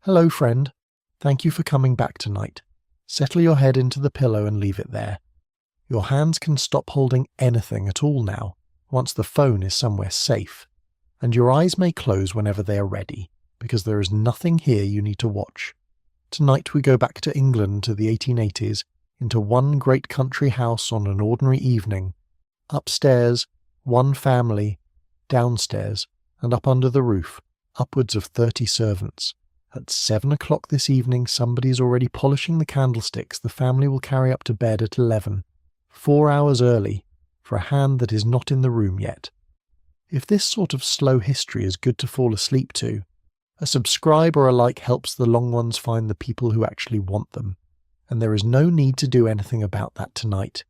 Hello, friend. Thank you for coming back tonight. Settle your head into the pillow and leave it there. Your hands can stop holding anything at all now, once the phone is somewhere safe, and your eyes may close whenever they are ready, because there is nothing here you need to watch. Tonight we go back to England to the 1880s, into one great country house on an ordinary evening. Upstairs, one family, downstairs, and up under the roof, upwards of 30 servants. At 7 o'clock this evening somebody is already polishing the candlesticks the family will carry up to bed at 11, 4 hours early, for a hand that is not in the room yet. If this sort of slow history is good to fall asleep to, a subscribe or a like helps the long ones find the people who actually want them, and there is no need to do anything about that tonight.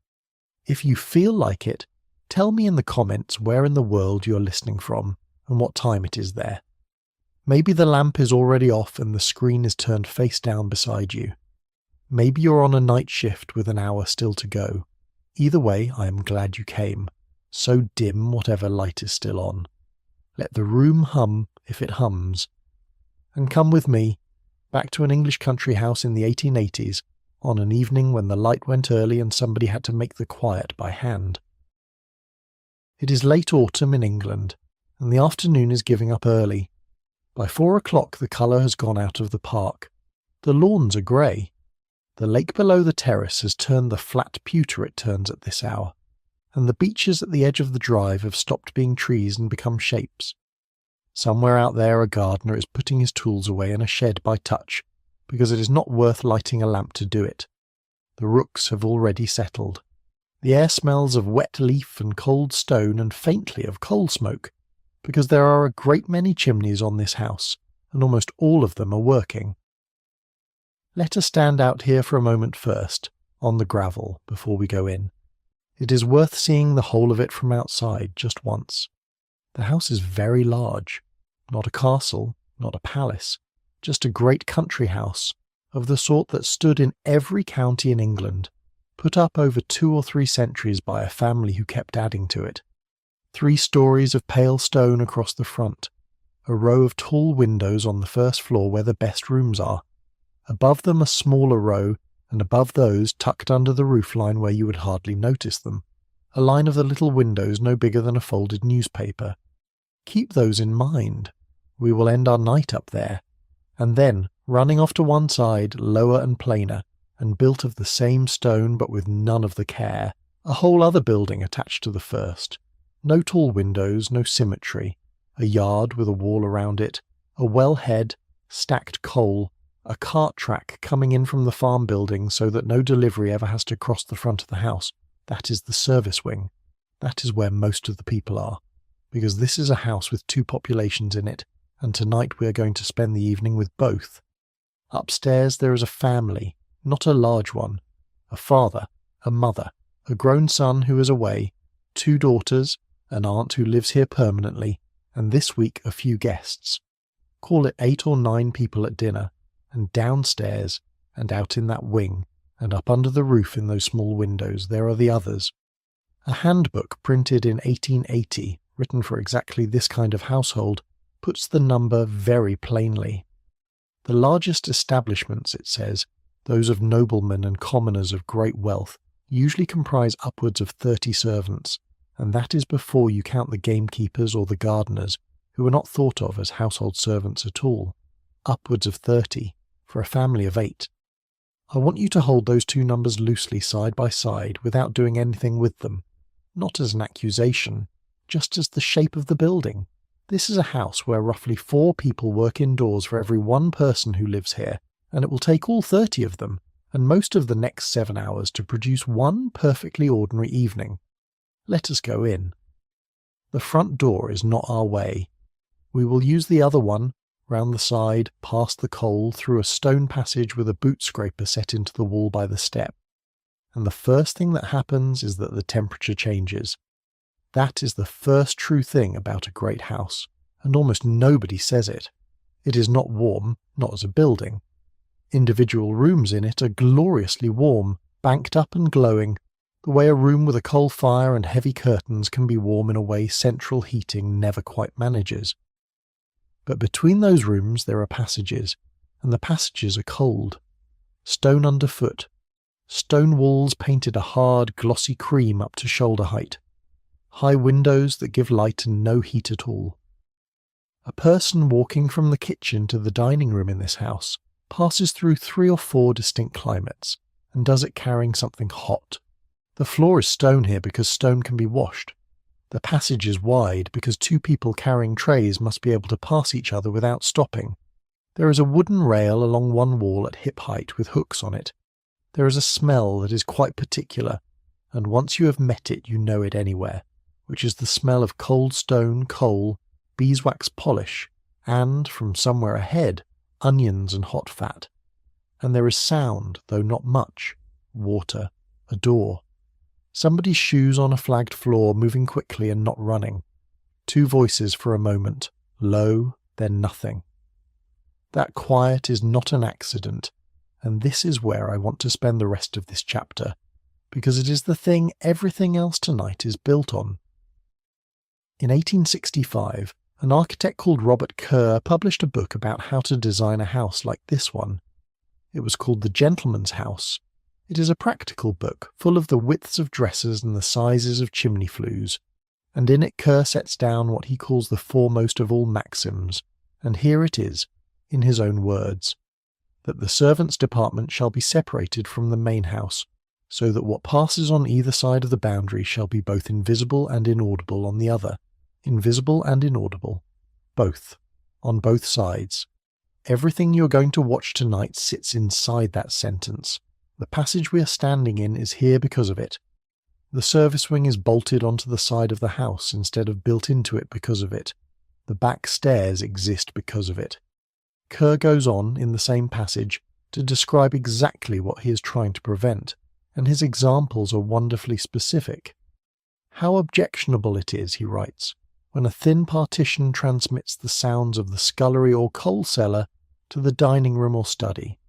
If you feel like it, tell me in the comments where in the world you're listening from and what time it is there. Maybe the lamp is already off and the screen is turned face down beside you. Maybe you're on a night shift with an hour still to go. Either way, I am glad you came. So dim whatever light is still on. Let the room hum if it hums. And come with me, back to an English country house in the 1880s, on an evening when the light went early and somebody had to make the quiet by hand. It is late autumn in England, and the afternoon is giving up early. By 4 o'clock the colour has gone out of the park. The lawns are grey. The lake below the terrace has turned the flat pewter it turns at this hour, and the beeches at the edge of the drive have stopped being trees and become shapes. Somewhere out there a gardener is putting his tools away in a shed by touch, because it is not worth lighting a lamp to do it. The rooks have already settled. The air smells of wet leaf and cold stone and faintly of coal smoke, because there are a great many chimneys on this house, and almost all of them are working. Let us stand out here for a moment first, on the gravel, before we go in. It is worth seeing the whole of it from outside just once. The house is very large. Not a castle, not a palace, just a great country house, of the sort that stood in every county in England, put up over 2 or 3 centuries by a family who kept adding to it. 3 stories of pale stone across the front, a row of tall windows on the first floor where the best rooms are. Above them a smaller row, and above those, tucked under the roofline where you would hardly notice them, a line of the little windows no bigger than a folded newspaper. Keep those in mind. We will end our night up there. And then, running off to one side, lower and plainer, and built of the same stone but with none of the care, a whole other building attached to the first. No tall windows, no symmetry, a yard with a wall around it, a wellhead, stacked coal, a cart track coming in from the farm building so that no delivery ever has to cross the front of the house. That is the service wing. That is where most of the people are, because this is a house with 2 populations in it, and tonight we are going to spend the evening with both. Upstairs there is a family, not a large one, a father, a mother, a grown son who is away, 2 daughters, an aunt who lives here permanently, and this week a few guests. Call it 8 or 9 people at dinner, and downstairs, and out in that wing, and up under the roof in those small windows, there are the others. A handbook printed in 1880, written for exactly this kind of household, puts the number very plainly. The largest establishments, it says, those of noblemen and commoners of great wealth, usually comprise upwards of 30 servants, and that is before you count the gamekeepers or the gardeners, who are not thought of as household servants at all. Upwards of 30, for a family of 8. I want you to hold those 2 numbers loosely side by side without doing anything with them, not as an accusation, just as the shape of the building. This is a house where roughly 4 people work indoors for every 1 person who lives here, and it will take all 30 of them, and most of the next 7 hours to produce one perfectly ordinary evening. Let us go in. The front door is not our way. We will use the other one, round the side, past the coal, through a stone passage with a boot scraper set into the wall by the step. And the first thing that happens is that the temperature changes. That is the first true thing about a great house, and almost nobody says it. It is not warm, not as a building. Individual rooms in it are gloriously warm, banked up and glowing, the way a room with a coal fire and heavy curtains can be warm in a way central heating never quite manages. But between those rooms there are passages, and the passages are cold. Stone underfoot. Stone walls painted a hard, glossy cream up to shoulder height. High windows that give light and no heat at all. A person walking from the kitchen to the dining room in this house passes through 3 or 4 distinct climates, and does it carrying something hot. The floor is stone here because stone can be washed. The passage is wide because 2 people carrying trays must be able to pass each other without stopping. There is a wooden rail along one wall at hip height with hooks on it. There is a smell that is quite particular, and once you have met it you know it anywhere, which is the smell of cold stone, coal, beeswax polish, and, from somewhere ahead, onions and hot fat. And there is sound, though not much. Water. A door. Somebody's shoes on a flagged floor, moving quickly and not running. 2 voices for a moment. Low, then nothing. That quiet is not an accident, and this is where I want to spend the rest of this chapter, because it is the thing everything else tonight is built on. In 1865, an architect called Robert Kerr published a book about how to design a house like this one. It was called The Gentleman's House. It is a practical book, full of the widths of dressers and the sizes of chimney flues, and in it Kerr sets down what he calls the foremost of all maxims, and here it is, in his own words, that the servants' department shall be separated from the main house, so that what passes on either side of the boundary shall be both invisible and inaudible on the other. Invisible and inaudible. Both. On both sides. Everything you are going to watch tonight sits inside that sentence. The passage we are standing in is here because of it. The service wing is bolted onto the side of the house instead of built into it because of it. The back stairs exist because of it. Kerr goes on, in the same passage, to describe exactly what he is trying to prevent, and his examples are wonderfully specific. How objectionable it is, he writes, when a thin partition transmits the sounds of the scullery or coal cellar to the dining room or study,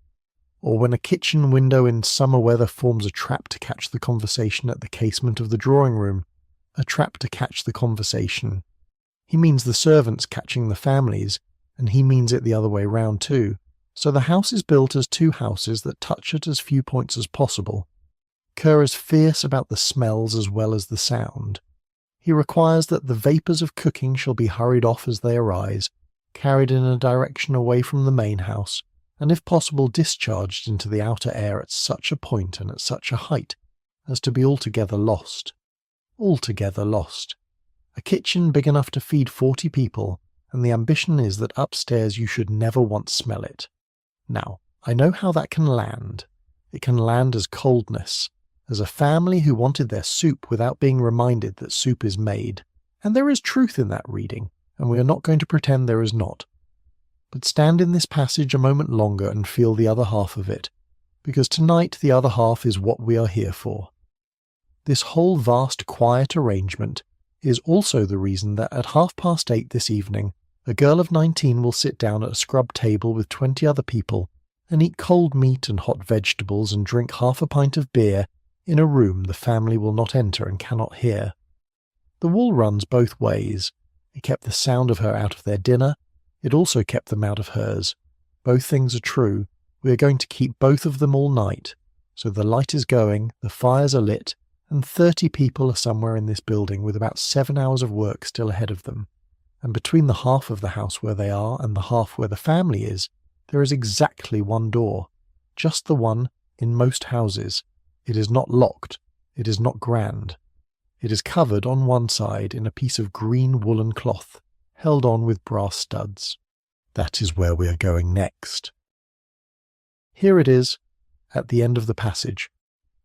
or when a kitchen window in summer weather forms a trap to catch the conversation at the casement of the drawing room, a trap to catch the conversation. He means the servants catching the families, and he means it the other way round too. So the house is built as 2 houses that touch at as few points as possible. Kerr is fierce about the smells as well as the sound. He requires that the vapours of cooking shall be hurried off as they arise, carried in a direction away from the main house, and if possible discharged into the outer air at such a point and at such a height as to be altogether lost. Altogether lost. A kitchen big enough to feed 40 people, and the ambition is that upstairs you should never once smell it. Now, I know how that can land. It can land as coldness, as a family who wanted their soup without being reminded that soup is made. And there is truth in that reading, and we are not going to pretend there is not. But stand in this passage a moment longer and feel the other half of it, because tonight the other half is what we are here for. This whole vast quiet arrangement is also the reason that at 8:30 this evening, a girl of 19 will sit down at a scrub table with 20 other people and eat cold meat and hot vegetables and drink half a pint of beer in a room the family will not enter and cannot hear. The wall runs both ways. It kept the sound of her out of their dinner. It also kept them out of hers. Both things are true. We are going to keep both of them all night. So the light is going, the fires are lit, and 30 people are somewhere in this building with about 7 hours of work still ahead of them. And between the half of the house where they are and the half where the family is, there is exactly one door. Just the one in most houses. It is not locked. It is not grand. It is covered on one side in a piece of green woolen cloth, held on with brass studs. That is where we are going next. Here it is, at the end of the passage.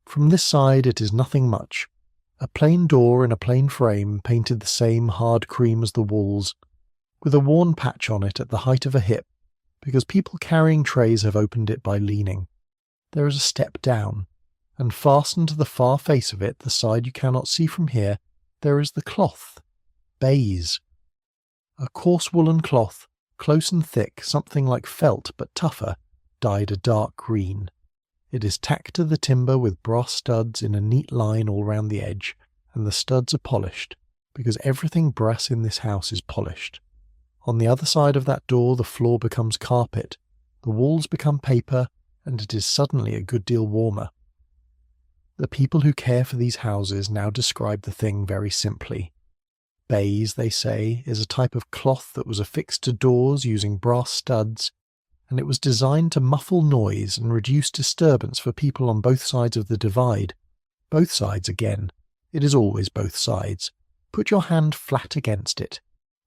From this side it is nothing much. A plain door in a plain frame, painted the same hard cream as the walls, with a worn patch on it at the height of a hip, because people carrying trays have opened it by leaning. There is a step down, and fastened to the far face of it, the side you cannot see from here, there is the cloth. Baize. A coarse woolen cloth, close and thick, something like felt but tougher, dyed a dark green. It is tacked to the timber with brass studs in a neat line all round the edge, and the studs are polished, because everything brass in this house is polished. On the other side of that door the floor becomes carpet, The walls become paper, and it is suddenly a good deal warmer. The people who care for these houses now describe the thing very simply. Baize, they say, is a type of cloth that was affixed to doors using brass studs, and it was designed to muffle noise and reduce disturbance for people on both sides of the divide. Both sides again. It is always both sides. Put your hand flat against it.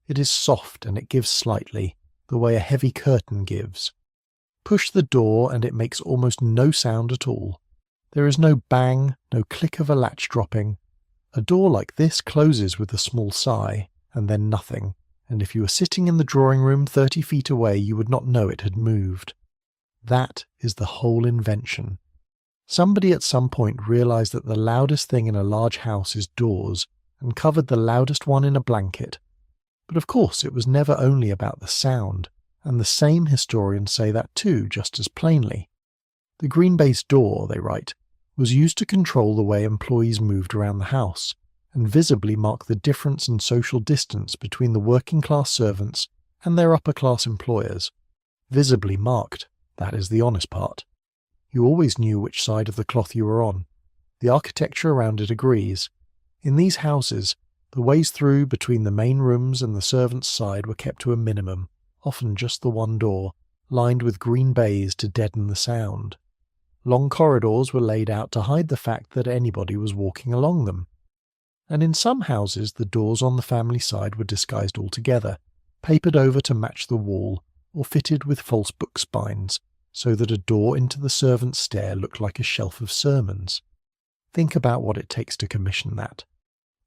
It is soft and it gives slightly, the way a heavy curtain gives. Push the door and it makes almost no sound at all. There is no bang, no click of a latch dropping. A door like this closes with a small sigh, and then nothing, and if you were sitting in the drawing room 30 feet away you would not know it had moved. That is the whole invention. Somebody at some point realized that the loudest thing in a large house is doors, and covered the loudest one in a blanket. But of course it was never only about the sound, and the same historians say that too, just as plainly. The green baize door, they write, was used to control the way employees moved around the house, and visibly mark the difference in social distance between the working-class servants and their upper-class employers. Visibly marked, that is the honest part. You always knew which side of the cloth you were on. The architecture around it agrees. In these houses, the ways through between the main rooms and the servants' side were kept to a minimum, often just the one door, lined with green baize to deaden the sound. Long corridors were laid out to hide the fact that anybody was walking along them. And in some houses the doors on the family side were disguised altogether, papered over to match the wall, or fitted with false book spines, so that a door into the servants' stair looked like a shelf of sermons. Think about what it takes to commission that.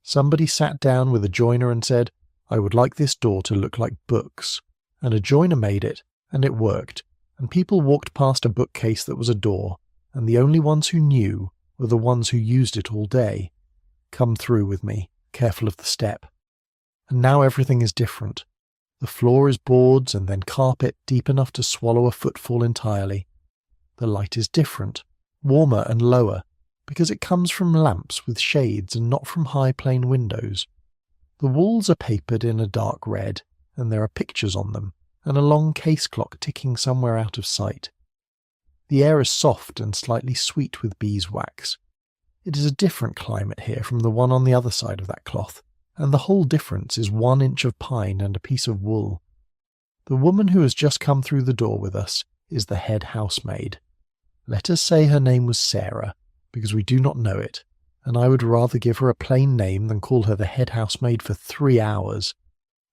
Somebody sat down with a joiner and said, "I would like this door to look like books," and a joiner made it, and it worked, and people walked past a bookcase that was a door, and the only ones who knew were the ones who used it all day. Come through with me, careful of the step. And now everything is different. The floor is boards and then carpet deep enough to swallow a footfall entirely. The light is different, warmer and lower, because it comes from lamps with shades and not from high plain windows. The walls are papered in a dark red, and there are pictures on them, and a long case clock ticking somewhere out of sight. The air is soft and slightly sweet with beeswax. It is a different climate here from the one on the other side of that cloth, and the whole difference is 1 inch of pine and a piece of wool. The woman who has just come through the door with us is the head housemaid. Let us say her name was Sarah, because we do not know it, and I would rather give her a plain name than call her the head housemaid for 3 hours.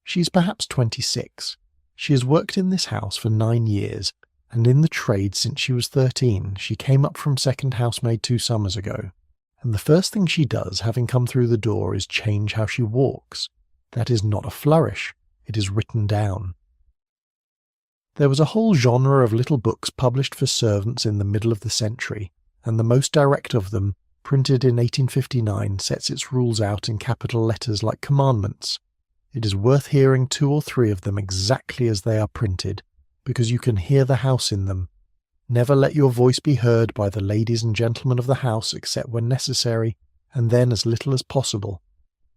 She is perhaps 26. She has worked in this house for 9 years, and in the trade since she was 13. She came up from second housemaid 2 summers ago. And the first thing she does, having come through the door, is change how she walks. That is not a flourish, it is written down. There was a whole genre of little books published for servants in the middle of the century, and the most direct of them, printed in 1859, sets its rules out in capital letters like commandments. It is worth hearing 2 or 3 of them exactly as they are printed, because you can hear the house in them. Never let your voice be heard by the ladies and gentlemen of the house except when necessary, and then as little as possible.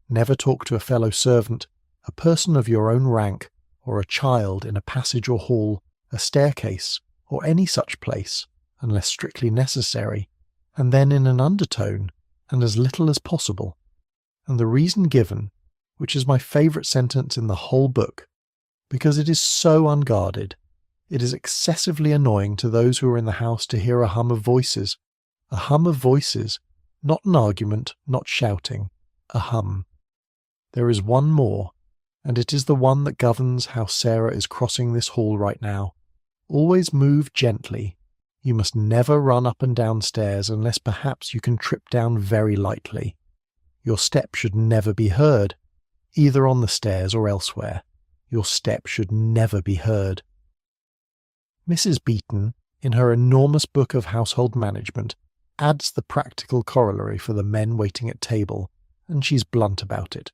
Never talk to a fellow servant, a person of your own rank, or a child in a passage or hall, a staircase, or any such place, unless strictly necessary, and then in an undertone, and as little as possible. And the reason given, which is my favourite sentence in the whole book, because it is so unguarded. It is excessively annoying to those who are in the house to hear a hum of voices. A hum of voices, not an argument, not shouting, a hum. There is one more, and it is the one that governs how Sarah is crossing this hall right now. Always move gently. You must never run up and down stairs unless perhaps you can trip down very lightly. Your step should never be heard, either on the stairs or elsewhere. Your step should never be heard. Mrs. Beeton, in her enormous book of household management, adds the practical corollary for the men waiting at table, and she's blunt about it.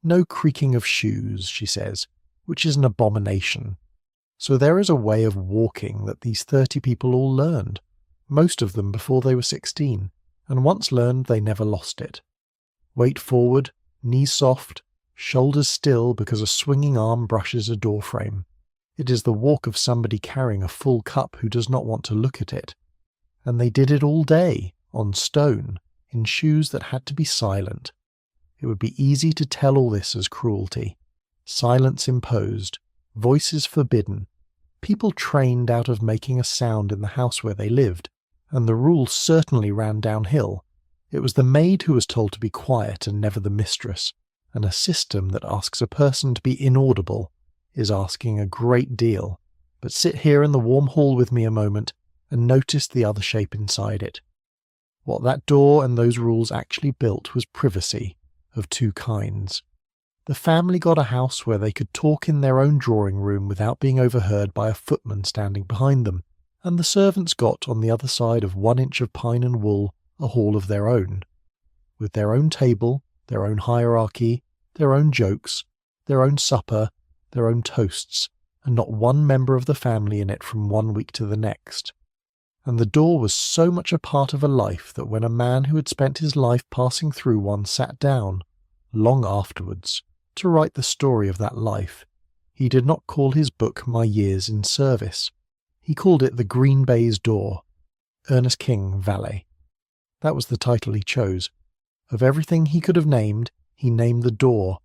No creaking of shoes, she says, which is an abomination. So there is a way of walking that these 30 people all learned, most of them before they were 16, and once learned they never lost it. Weight forward, knees soft, shoulders still because a swinging arm brushes a door frame. It is the walk of somebody carrying a full cup who does not want to look at it. And they did it all day, on stone, in shoes that had to be silent. It would be easy to tell all this as cruelty. Silence imposed, voices forbidden, people trained out of making a sound in the house where they lived, and the rule certainly ran downhill. It was the maid who was told to be quiet and never the mistress, and a system that asks a person to be inaudible is asking a great deal. But sit here in the warm hall with me a moment and notice the other shape inside it. What that door and those rules actually built was privacy, of two kinds. The family got a house where they could talk in their own drawing room without being overheard by a footman standing behind them, and the servants got, on the other side of 1 inch of pine and wool, a hall of their own, with their own table, their own hierarchy, their own jokes, their own supper, their own toasts, and not one member of the family in it from 1 week to the next. And the door was so much a part of a life that when a man who had spent his life passing through one sat down, long afterwards, to write the story of that life, he did not call his book My Years in Service. He called it The Green Baize Door, Ernest King, valet. That was the title he chose. Of everything he could have named, he named the door.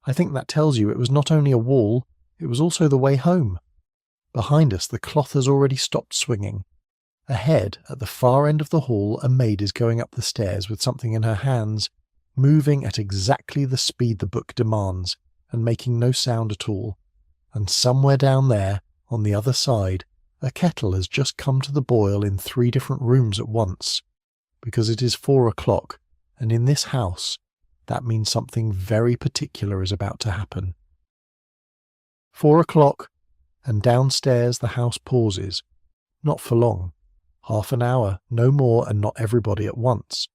I think that tells you it was not only a wall, it was also the way home. Behind us the cloth has already stopped swinging. Ahead, at the far end of the hall, a maid is going up the stairs with something in her hands, moving at exactly the speed the book demands, and making no sound at all. And somewhere down there, on the other side, a kettle has just come to the boil in 3 different rooms at once. Because it is 4 o'clock, and in this house, that means something very particular is about to happen. 4 o'clock, and downstairs the house pauses. Not for long. Half an hour, no more, and not everybody at once.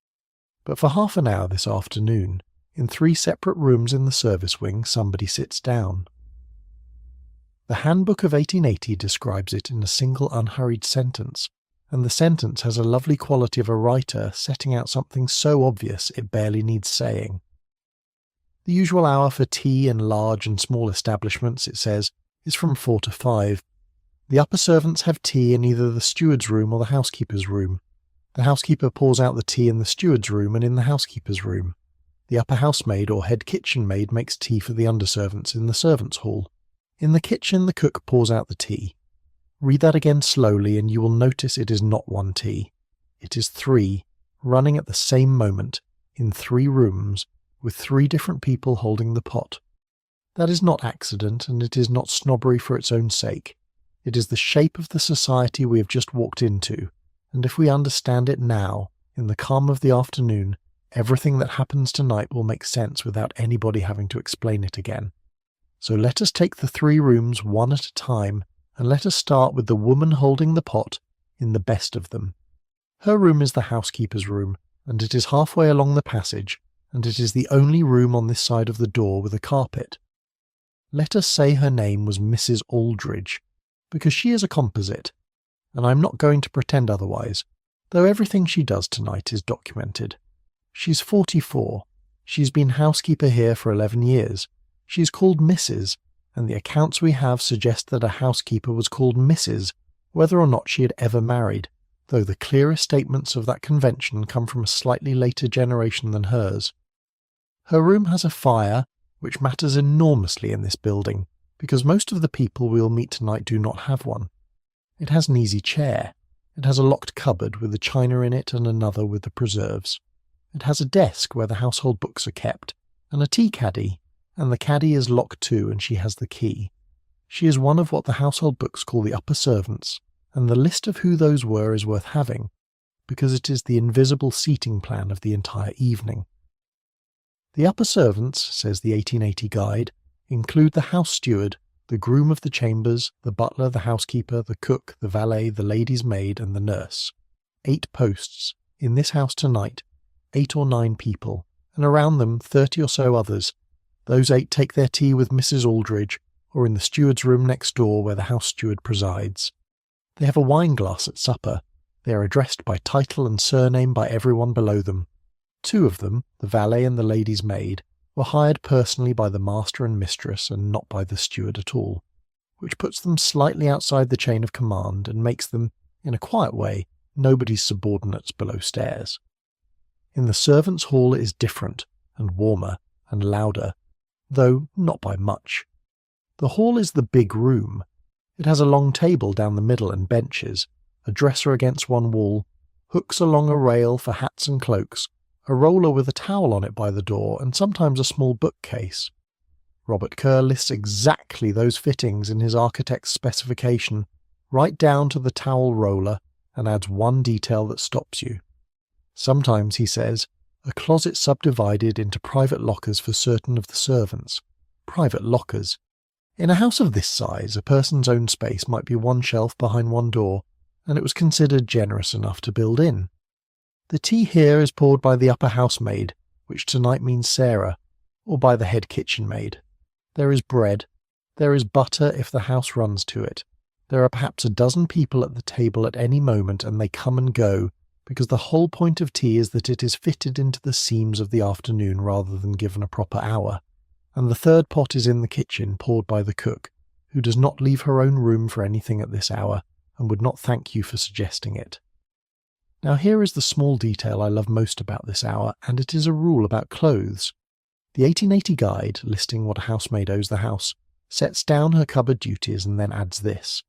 But for half an hour this afternoon, in 3 separate rooms in the service wing, somebody sits down. The Handbook of 1880 describes it in a single unhurried sentence, and the sentence has a lovely quality of a writer setting out something so obvious it barely needs saying. The usual hour for tea in large and small establishments, it says, is from 4 to 5. The upper servants have tea in either the steward's room or the housekeeper's room. The housekeeper pours out the tea in the steward's room and in the housekeeper's room. The upper housemaid or head kitchen maid makes tea for the underservants in the servants' hall. In the kitchen the cook pours out the tea. Read that again slowly and you will notice it is not 1 tea. It is 3, running at the same moment, in 3 rooms, with 3 different people holding the pot. That is not accident, and it is not snobbery for its own sake. It is the shape of the society we have just walked into, and if we understand it now, in the calm of the afternoon, everything that happens tonight will make sense without anybody having to explain it again. So let us take the 3 rooms one at a time, and let us start with the woman holding the pot in the best of them. Her room is the housekeeper's room, and it is halfway along the passage, and it is the only room on this side of the door with a carpet. Let us say her name was Mrs. Aldridge, because she is a composite, and I am not going to pretend otherwise, though everything she does tonight is documented. She's 44. She's been housekeeper here for 11 years. She's called Mrs., and the accounts we have suggest that a housekeeper was called Mrs., whether or not she had ever married, though the clearest statements of that convention come from a slightly later generation than hers. Her room has a fire, which matters enormously in this building, because most of the people we will meet tonight do not have one. It has an easy chair. It has a locked cupboard with the china in it and another with the preserves. It has a desk where the household books are kept, and a tea caddy, and the caddy is locked too and she has the key. She is one of what the household books call the upper servants, and the list of who those were is worth having, because it is the invisible seating plan of the entire evening. The upper servants, says the 1880 guide, include the house steward, the groom of the chambers, the butler, the housekeeper, the cook, the valet, the lady's maid, and the nurse. 8 posts. In this house tonight, 8 or 9 people, and around them 30 or so others. Those 8 take their tea with Mrs. Aldridge, or in the steward's room next door where the house steward presides. They have a wine glass at supper. They are addressed by title and surname by everyone below them. 2 of them, the valet and the lady's maid, were hired personally by the master and mistress and not by the steward at all. which puts them slightly outside the chain of command and makes them, in a quiet way, nobody's subordinates below stairs. In the servants' hall it is different, and warmer, and louder, though not by much. The hall is the big room. It has a long table down the middle and benches, a dresser against one wall, hooks along a rail for hats and cloaks, a roller with a towel on it by the door, and sometimes a small bookcase. Robert Kerr lists exactly those fittings in his architect's specification, right down to the towel roller, and adds one detail that stops you. Sometimes, he says, a closet subdivided into private lockers for certain of the servants. Private lockers. In a house of this size, a person's own space might be one shelf behind one door, and it was considered generous enough to build in. The tea here is poured by the upper housemaid, which tonight means Sarah, or by the head kitchen maid. There is bread. There is butter if the house runs to it. There are perhaps a dozen people at the table at any moment, and they come and go, because the whole point of tea is that it is fitted into the seams of the afternoon rather than given a proper hour. And the third pot is in the kitchen, poured by the cook, who does not leave her own room for anything at this hour, and would not thank you for suggesting it. Now here is the small detail I love most about this hour, and it is a rule about clothes. The 1880 guide, listing what a housemaid owes the house, sets down her cupboard duties and then adds this.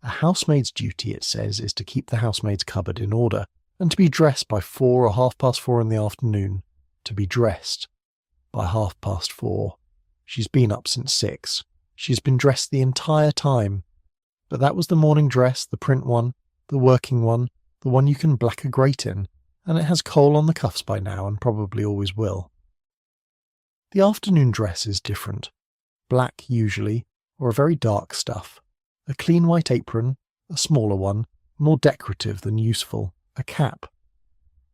A housemaid's duty, it says, is to keep the housemaid's cupboard in order, and to be dressed by 4 or 4:30 in the afternoon. To be dressed by 4:30. She's been up since 6. She's been dressed the entire time. But that was the morning dress, the print one, the working one, the one you can black a grate in, and it has coal on the cuffs by now and probably always will. The afternoon dress is different. Black usually, or a very dark stuff. A clean white apron, a smaller one, more decorative than useful, a cap.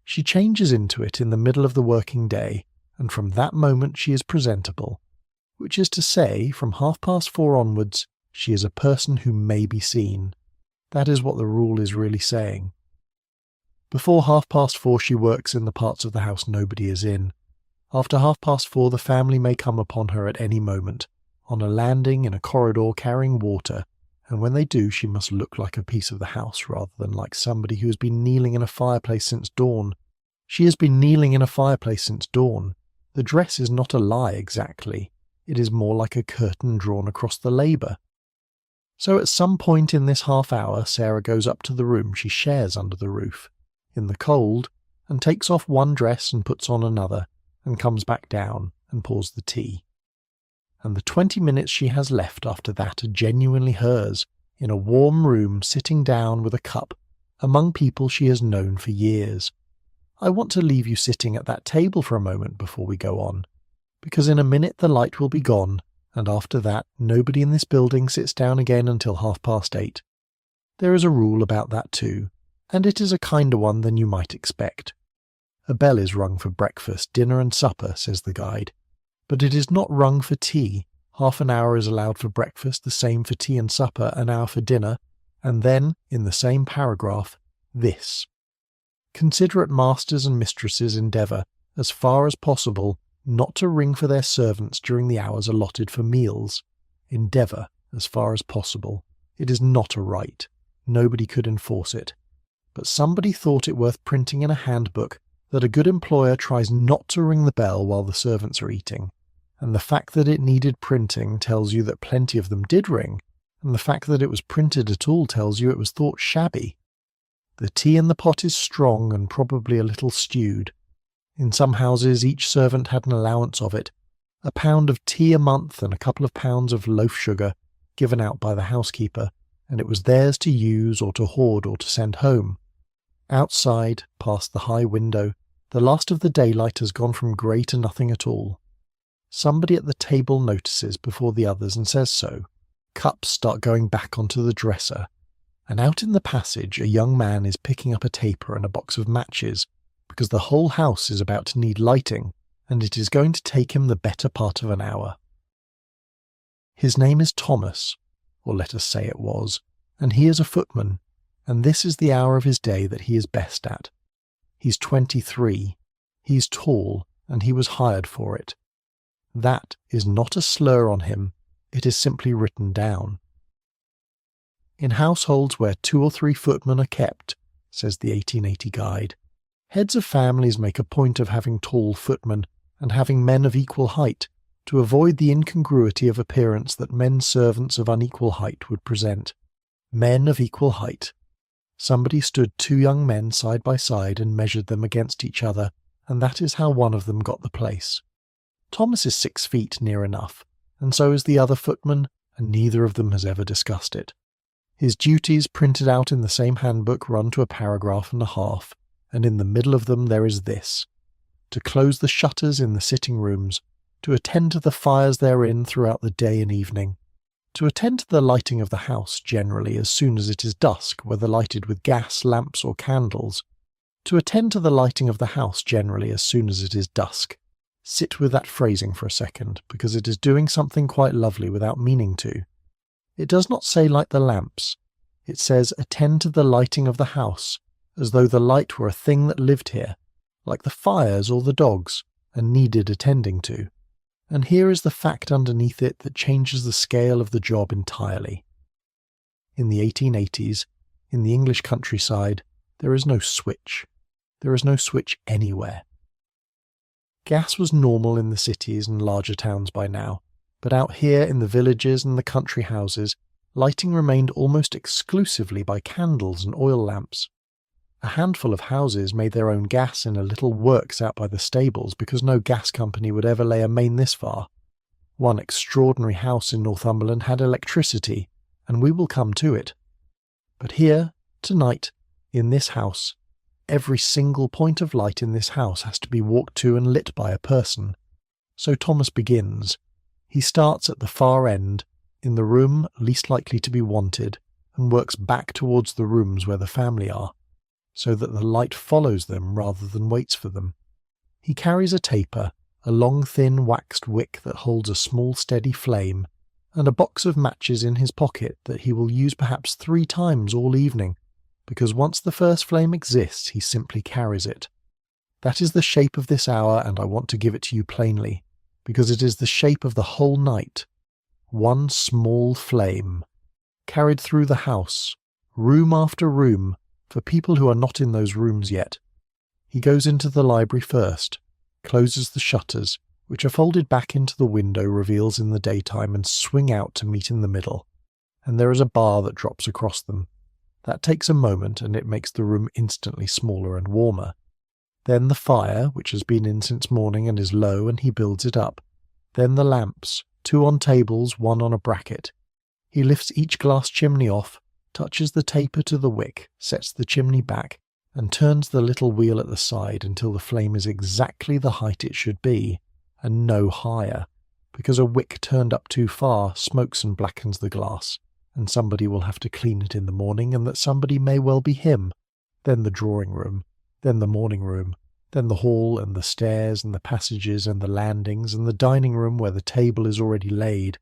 She changes into it in the middle of the working day, and from that moment she is presentable, which is to say, from 4:30 onwards, she is a person who may be seen. That is what the rule is really saying. Before 4:30 she works in the parts of the house nobody is in. After 4:30 the family may come upon her at any moment, on a landing in a corridor carrying water, and when they do she must look like a piece of the house rather than like somebody who has been kneeling in a fireplace since dawn. She has been kneeling in a fireplace since dawn. The dress is not a lie exactly. It is more like a curtain drawn across the labour. So at some point in this half hour Sarah goes up to the room she shares under the roof, in the cold, and takes off one dress and puts on another, and comes back down and pours the tea. And the 20 minutes she has left after that are genuinely hers, in a warm room sitting down with a cup, among people she has known for years. I want to leave you sitting at that table for a moment before we go on, because in a minute the light will be gone, and after that nobody in this building sits down again until 8:30. There is a rule about that too, and it is a kinder one than you might expect. A bell is rung for breakfast, dinner and supper, says the guide, but it is not rung for tea. Half an hour is allowed for breakfast, the same for tea and supper, an hour for dinner, and then, in the same paragraph, this. Considerate masters and mistresses endeavour, as far as possible, not to ring for their servants during the hours allotted for meals. Endeavour, as far as possible. It is not a right. Nobody could enforce it. But somebody thought it worth printing in a handbook that a good employer tries not to ring the bell while the servants are eating, and the fact that it needed printing tells you that plenty of them did ring, and the fact that it was printed at all tells you it was thought shabby. The tea in the pot is strong and probably a little stewed. In some houses each servant had an allowance of it, a pound of tea a month and a couple of pounds of loaf sugar given out by the housekeeper, and it was theirs to use or to hoard or to send home. Outside, past the high window, the last of the daylight has gone from grey to nothing at all. Somebody at the table notices before the others and says so. Cups start going back onto the dresser, and out in the passage a young man is picking up a taper and a box of matches, because the whole house is about to need lighting, and it is going to take him the better part of an hour. His name is Thomas, or let us say it was, and he is a footman, and this is the hour of his day that he is best at. He's 23, he's tall, and he was hired for it. That is not a slur on him, it is simply written down. In households where 2 or 3 footmen are kept, says the 1880 guide, heads of families make a point of having tall footmen and having men of equal height to avoid the incongruity of appearance that men servants of unequal height would present. Men of equal height. Somebody stood 2 young men side by side and measured them against each other, and that is how one of them got the place. Thomas is 6 feet near enough, and so is the other footman, and neither of them has ever discussed it. His duties, printed out in the same handbook, run to a paragraph and a half, and in the middle of them there is this: to close the shutters in the sitting rooms, to attend to the fires therein throughout the day and evening, to attend to the lighting of the house generally as soon as it is dusk, whether lighted with gas, lamps or candles, to attend to the lighting of the house generally as soon as it is dusk. Sit with that phrasing for a second, because it is doing something quite lovely without meaning to. It does not say light the lamps. It says attend to the lighting of the house, as though the light were a thing that lived here, like the fires or the dogs, and needed attending to. And here is the fact underneath it that changes the scale of the job entirely. In the 1880s, in the English countryside, there is no switch. There is no switch anywhere. Gas was normal in the cities and larger towns by now, but out here in the villages and the country houses, lighting remained almost exclusively by candles and oil lamps. A handful of houses made their own gas in a little works out by the stables because no gas company would ever lay a main this far. One extraordinary house in Northumberland had electricity, and we will come to it. But here, tonight, in this house, every single point of light in this house has to be walked to and lit by a person. So Thomas begins. He starts at the far end, in the room least likely to be wanted, and works back towards the rooms where the family are, so that the light follows them rather than waits for them. He carries a taper, a long thin waxed wick that holds a small steady flame, and a box of matches in his pocket that he will use perhaps 3 times all evening, because once the first flame exists he simply carries it. That is the shape of this hour, and I want to give it to you plainly, because it is the shape of the whole night. One small flame, carried through the house, room after room, for people who are not in those rooms yet. He goes into the library first, closes the shutters, which are folded back into the window reveals in the daytime and swing out to meet in the middle, and there is a bar that drops across them. That takes a moment, and it makes the room instantly smaller and warmer. Then the fire, which has been in since morning and is low, and he builds it up. Then the lamps, 2 on tables, 1 on a bracket. He lifts each glass chimney off, touches the taper to the wick, sets the chimney back, and turns the little wheel at the side until the flame is exactly the height it should be, and no higher, because a wick turned up too far smokes and blackens the glass, and somebody will have to clean it in the morning, and that somebody may well be him. Then the drawing room, then the morning room, then the hall and the stairs and the passages and the landings and the dining room where the table is already laid.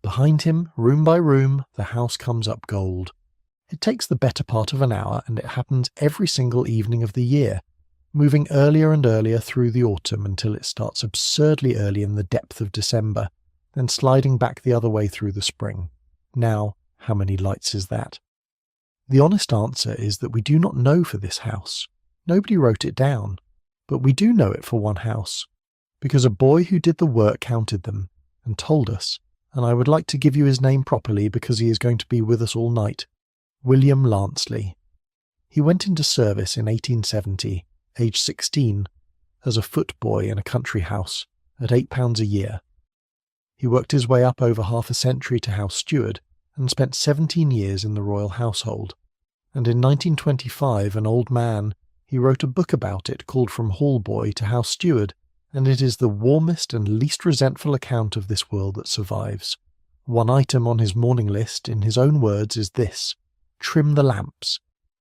Behind him, room by room, the house comes up gold. It takes the better part of an hour, and it happens every single evening of the year, moving earlier and earlier through the autumn until it starts absurdly early in the depth of December, then sliding back the other way through the spring. Now, how many lights is that? The honest answer is that we do not know for this house. Nobody wrote it down, but we do know it for one house, because a boy who did the work counted them and told us, and I would like to give you his name properly because he is going to be with us all night. William Lansley. He went into service in 1870, aged 16, as a footboy in a country house, at £8 a year. He worked his way up over half a century to house steward, and spent 17 years in the royal household. And in 1925, an old man, he wrote a book about it called From Hall Boy to House Steward, and it is the warmest and least resentful account of this world that survives. One item on his morning list, in his own words, is this: trim the lamps.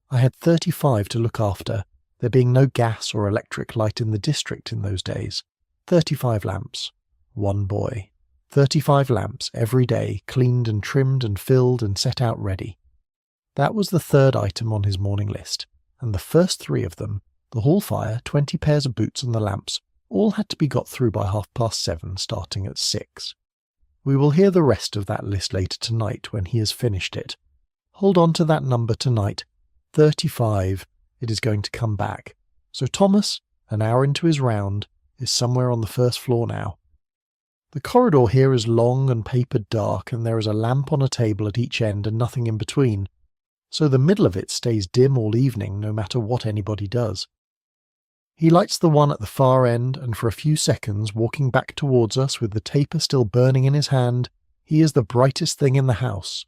I had 35 to look after, there being no gas or electric light in the district in those days. 35 lamps. One boy. 35 lamps every day, cleaned and trimmed and filled and set out ready. That was the 3rd item on his morning list, and the first 3 of them, the hall fire, 20 pairs of boots and the lamps, all had to be got through by 7:30, starting at 6. We will hear the rest of that list later tonight when he has finished it. Hold on to that number tonight. 35. It is going to come back. So Thomas, an hour into his round, is somewhere on the first floor now. The corridor here is long and papered dark, and there is a lamp on a table at each end and nothing in between, so the middle of it stays dim all evening no matter what anybody does. He lights the one at the far end, and for a few seconds, walking back towards us with the taper still burning in his hand, he is the brightest thing in the house.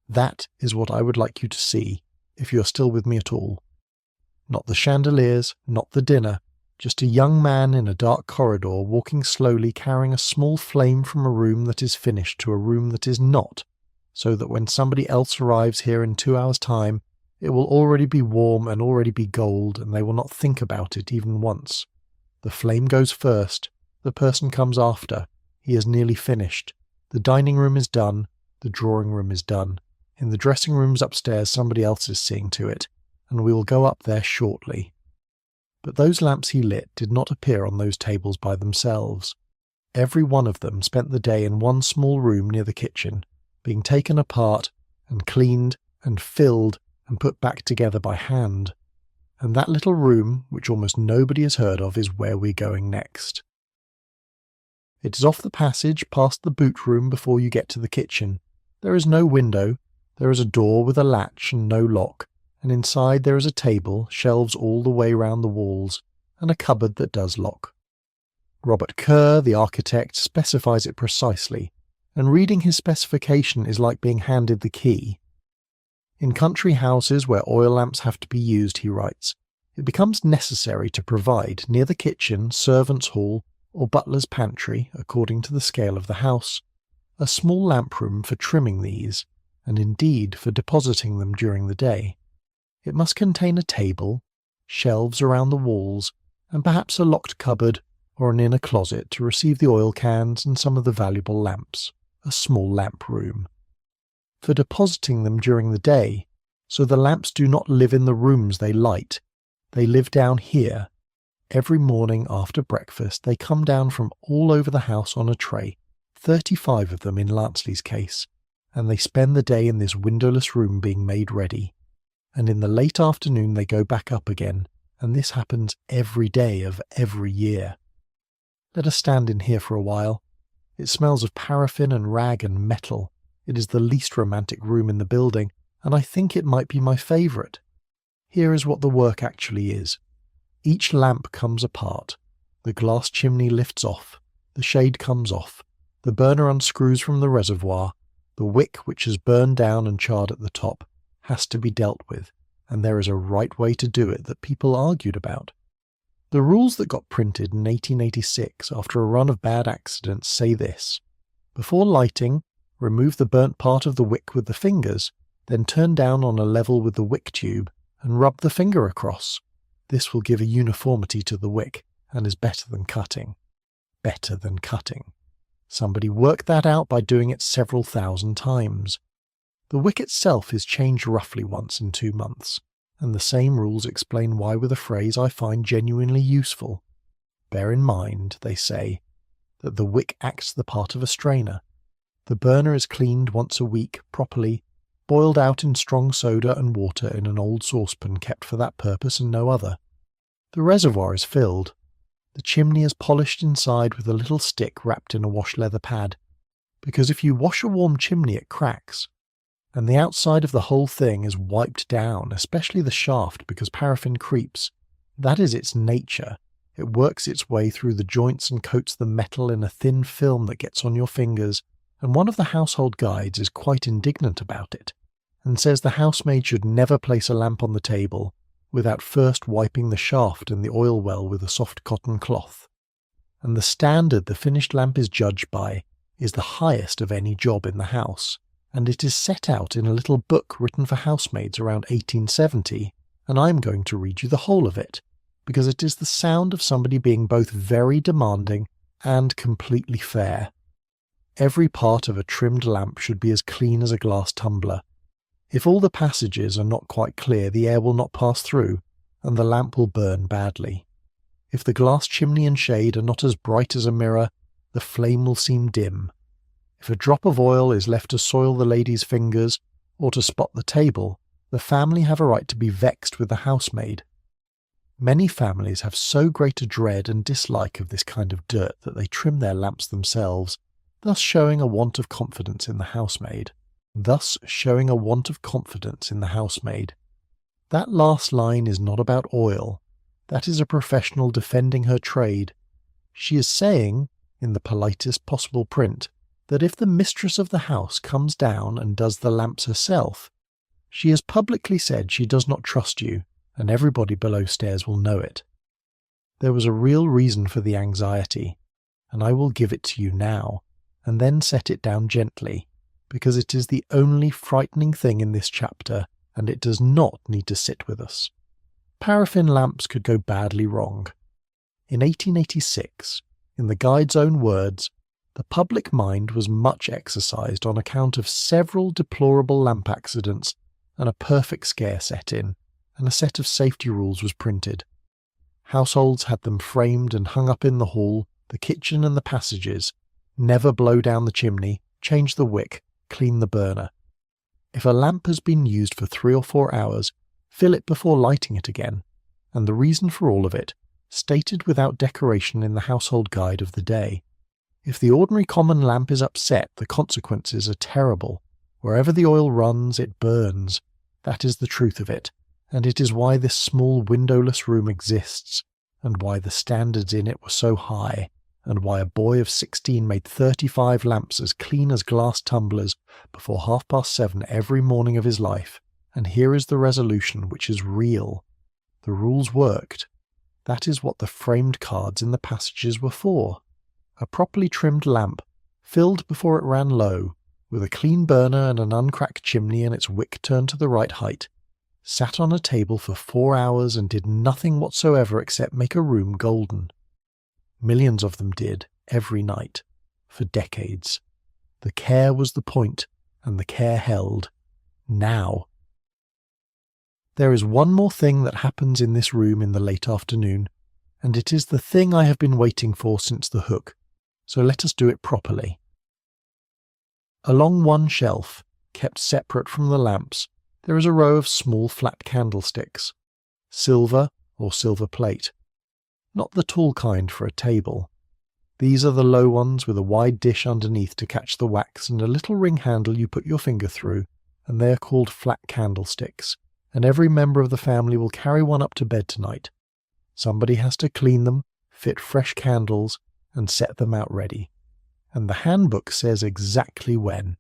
That is what I would like you to see, if you are still with me at all. Not the chandeliers, not the dinner, just a young man in a dark corridor walking slowly carrying a small flame from a room that is finished to a room that is not, so that when somebody else arrives here in 2 hours' time, it will already be warm and already be gold, and they will not think about it even once. The flame goes first, the person comes after, he is nearly finished. The dining room is done, the drawing room is done. In the dressing rooms upstairs somebody else is seeing to it, and we will go up there shortly. But those lamps he lit did not appear on those tables by themselves. Every one of them spent the day in one small room near the kitchen, being taken apart and cleaned and filled and put back together by hand. And that little room, which almost nobody has heard of, is where we're going next. It is off the passage past the boot room before you get to the kitchen. There is no window, there is a door with a latch and no lock, and inside there is a table, shelves all the way round the walls, and a cupboard that does lock. Robert Kerr, the architect, specifies it precisely, and reading his specification is like being handed the key. In country houses where oil lamps have to be used, he writes, it becomes necessary to provide near the kitchen, servants' hall, or butler's pantry, according to the scale of the house, a small lamp room for trimming these, and indeed for depositing them during the day. It must contain a table, shelves around the walls, and perhaps a locked cupboard or an inner closet to receive the oil cans and some of the valuable lamps, a small lamp room. For depositing them during the day, so the lamps do not live in the rooms they light, they live down here. Every morning after breakfast they come down from all over the house on a tray, 35 of them in Lansley's case, and they spend the day in this windowless room being made ready. And in the late afternoon they go back up again, and this happens every day of every year. Let us stand in here for a while. It smells of paraffin and rag and metal. It is the least romantic room in the building, and I think it might be my favourite. Here is what the work actually is. Each lamp comes apart. The glass chimney lifts off. The shade comes off. The burner unscrews from the reservoir. The wick, which has burned down and charred at the top, has to be dealt with, and there is a right way to do it that people argued about. The rules that got printed in 1886 after a run of bad accidents say this: before lighting, remove the burnt part of the wick with the fingers, then turn down on a level with the wick tube and rub the finger across. This will give a uniformity to the wick and is better than cutting. Better than cutting. Somebody worked that out by doing it several thousand times. The wick itself is changed roughly once in 2 months, and the same rules explain why with a phrase I find genuinely useful. Bear in mind, they say, that the wick acts the part of a strainer. The burner is cleaned once a week, properly, boiled out in strong soda and water in an old saucepan kept for that purpose and no other. The reservoir is filled. The chimney is polished inside with a little stick wrapped in a wash-leather pad, because if you wash a warm chimney it cracks. And the outside of the whole thing is wiped down, especially the shaft, because paraffin creeps. That is its nature. It works its way through the joints and coats the metal in a thin film that gets on your fingers, and one of the household guides is quite indignant about it, and says the housemaid should never place a lamp on the table without first wiping the shaft and the oil well with a soft cotton cloth. And the standard the finished lamp is judged by is the highest of any job in the house, and it is set out in a little book written for housemaids around 1870, and I am going to read you the whole of it, because it is the sound of somebody being both very demanding and completely fair. Every part of a trimmed lamp should be as clean as a glass tumbler. If all the passages are not quite clear, the air will not pass through, and the lamp will burn badly. If the glass chimney and shade are not as bright as a mirror, the flame will seem dim. If a drop of oil is left to soil the lady's fingers, or to spot the table, the family have a right to be vexed with the housemaid. Many families have so great a dread and dislike of this kind of dirt that they trim their lamps themselves, thus showing a want of confidence in the housemaid. That last line is not about oil. That is a professional defending her trade. She is saying, in the politest possible print, that if the mistress of the house comes down and does the lamps herself, she has publicly said she does not trust you, and everybody below stairs will know it. There was a real reason for the anxiety, and I will give it to you now, and then set it down gently, because it is the only frightening thing in this chapter, and it does not need to sit with us. Paraffin lamps could go badly wrong. In 1886, in the guide's own words, the public mind was much exercised on account of several deplorable lamp accidents, and a perfect scare set in, and a set of safety rules was printed. Households had them framed and hung up in the hall, the kitchen and the passages. Never blow down the chimney, change the wick, clean the burner. If a lamp has been used for 3 or 4 hours, fill it before lighting it again, and the reason for all of it, stated without decoration in the household guide of the day. If the ordinary common lamp is upset, the consequences are terrible. Wherever the oil runs, it burns. That is the truth of it, and it is why this small windowless room exists, and why the standards in it were so high, and why a boy of 16 made 35 lamps as clean as glass tumblers before 7:30 every morning of his life. And here is the resolution, which is real. The rules worked. That is what the framed cards in the passages were for. A properly trimmed lamp, filled before it ran low, with a clean burner and an uncracked chimney and its wick turned to the right height, sat on a table for 4 hours and did nothing whatsoever except make a room golden. Millions of them did, every night, for decades. The care was the point, and the care held. Now. There is one more thing that happens in this room in the late afternoon, and it is the thing I have been waiting for since the hook, so let us do it properly. Along one shelf, kept separate from the lamps, there is a row of small flat candlesticks, silver or silver plate. Not the tall kind for a table. These are the low ones with a wide dish underneath to catch the wax and a little ring handle you put your finger through, and they are called flat candlesticks, and every member of the family will carry one up to bed tonight. Somebody has to clean them, fit fresh candles, and set them out ready. And the handbook says exactly when.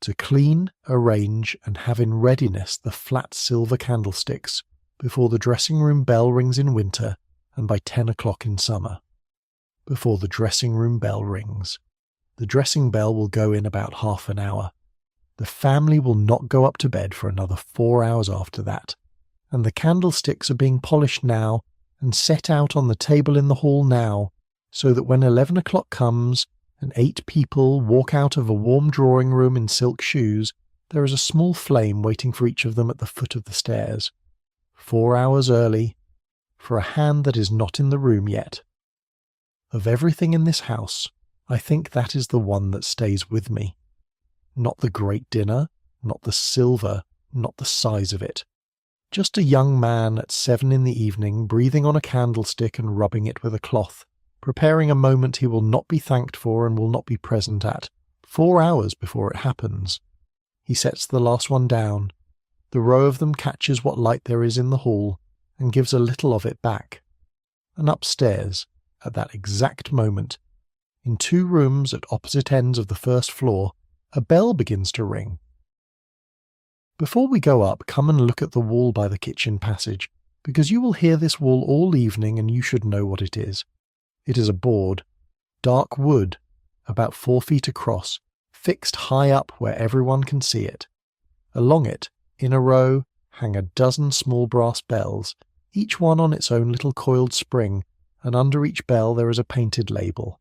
To clean, arrange, and have in readiness the flat silver candlesticks before the dressing-room bell rings in winter and by 10 o'clock in summer. Before the dressing-room bell rings. The dressing bell will go in about half an hour. The family will not go up to bed for another 4 hours after that, and the candlesticks are being polished now and set out on the table in the hall now, so that when 11 o'clock comes, and 8 people walk out of a warm drawing-room in silk shoes, there is a small flame waiting for each of them at the foot of the stairs. 4 hours early, for a hand that is not in the room yet. Of everything in this house, I think that is the one that stays with me. Not the great dinner, not the silver, not the size of it. Just a young man at 7 in the evening breathing on a candlestick and rubbing it with a cloth, preparing a moment he will not be thanked for and will not be present at, 4 hours before it happens. He sets the last one down. The row of them catches what light there is in the hall, and gives a little of it back. And upstairs, at that exact moment, in 2 rooms at opposite ends of the first floor, a bell begins to ring. Before we go up, come and look at the wall by the kitchen passage, because you will hear this wall all evening and you should know what it is. It is a board, dark wood, about 4 feet across, fixed high up where everyone can see it. Along it, in a row, hang a dozen small brass bells, each one on its own little coiled spring, and under each bell there is a painted label.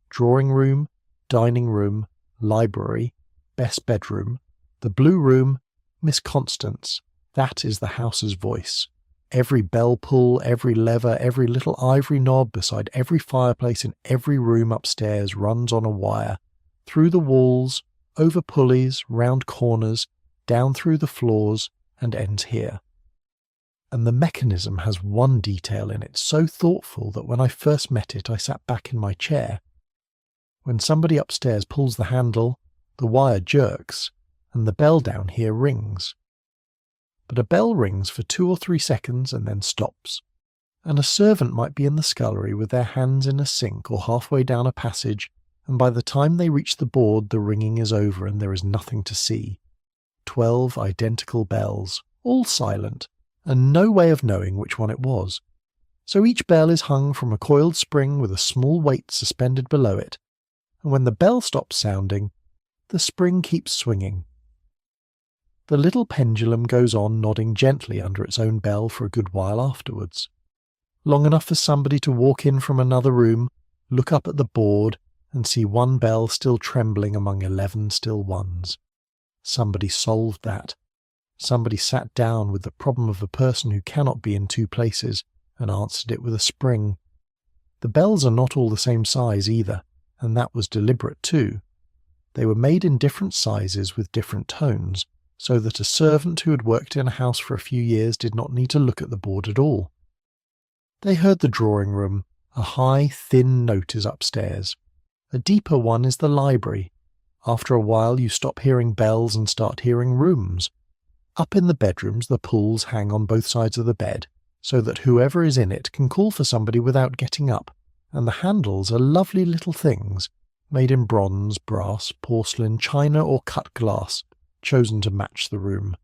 Drawing room, dining room, library, best bedroom, the blue room, Miss Constance. That is the house's voice. Every bell pull, every lever, every little ivory knob beside every fireplace in every room upstairs runs on a wire, through the walls, over pulleys, round corners, down through the floors, and ends here. And the mechanism has one detail in it so thoughtful that when I first met it I sat back in my chair. When somebody upstairs pulls the handle, the wire jerks, and the bell down here rings. But a bell rings for 2 or 3 seconds and then stops. And a servant might be in the scullery with their hands in a sink or halfway down a passage, and by the time they reach the board the ringing is over and there is nothing to see. 12 identical bells, all silent, and no way of knowing which one it was. So each bell is hung from a coiled spring with a small weight suspended below it, and when the bell stops sounding, the spring keeps swinging. The little pendulum goes on nodding gently under its own bell for a good while afterwards. Long enough for somebody to walk in from another room, look up at the board, and see one bell still trembling among 11 still ones. Somebody solved that. Somebody sat down with the problem of a person who cannot be in 2 places, and answered it with a spring. The bells are not all the same size either, and that was deliberate too. They were made in different sizes with different tones, so that a servant who had worked in a house for a few years did not need to look at the board at all. They heard the drawing room. A high, thin note is upstairs. A deeper one is the library. After a while you stop hearing bells and start hearing rooms. Up in the bedrooms the pulls hang on both sides of the bed, so that whoever is in it can call for somebody without getting up, and the handles are lovely little things, made in bronze, brass, porcelain, china or cut glass, chosen to match the room.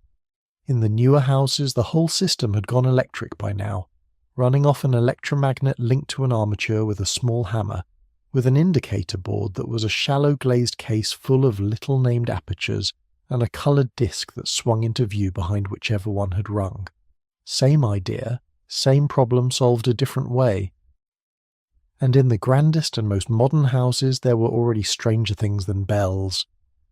In the newer houses the whole system had gone electric by now, running off an electromagnet linked to an armature with a small hammer, with an indicator board that was a shallow glazed case full of little named apertures, and a coloured disc that swung into view behind whichever one had rung. Same idea, same problem solved a different way. And in the grandest and most modern houses there were already stranger things than bells.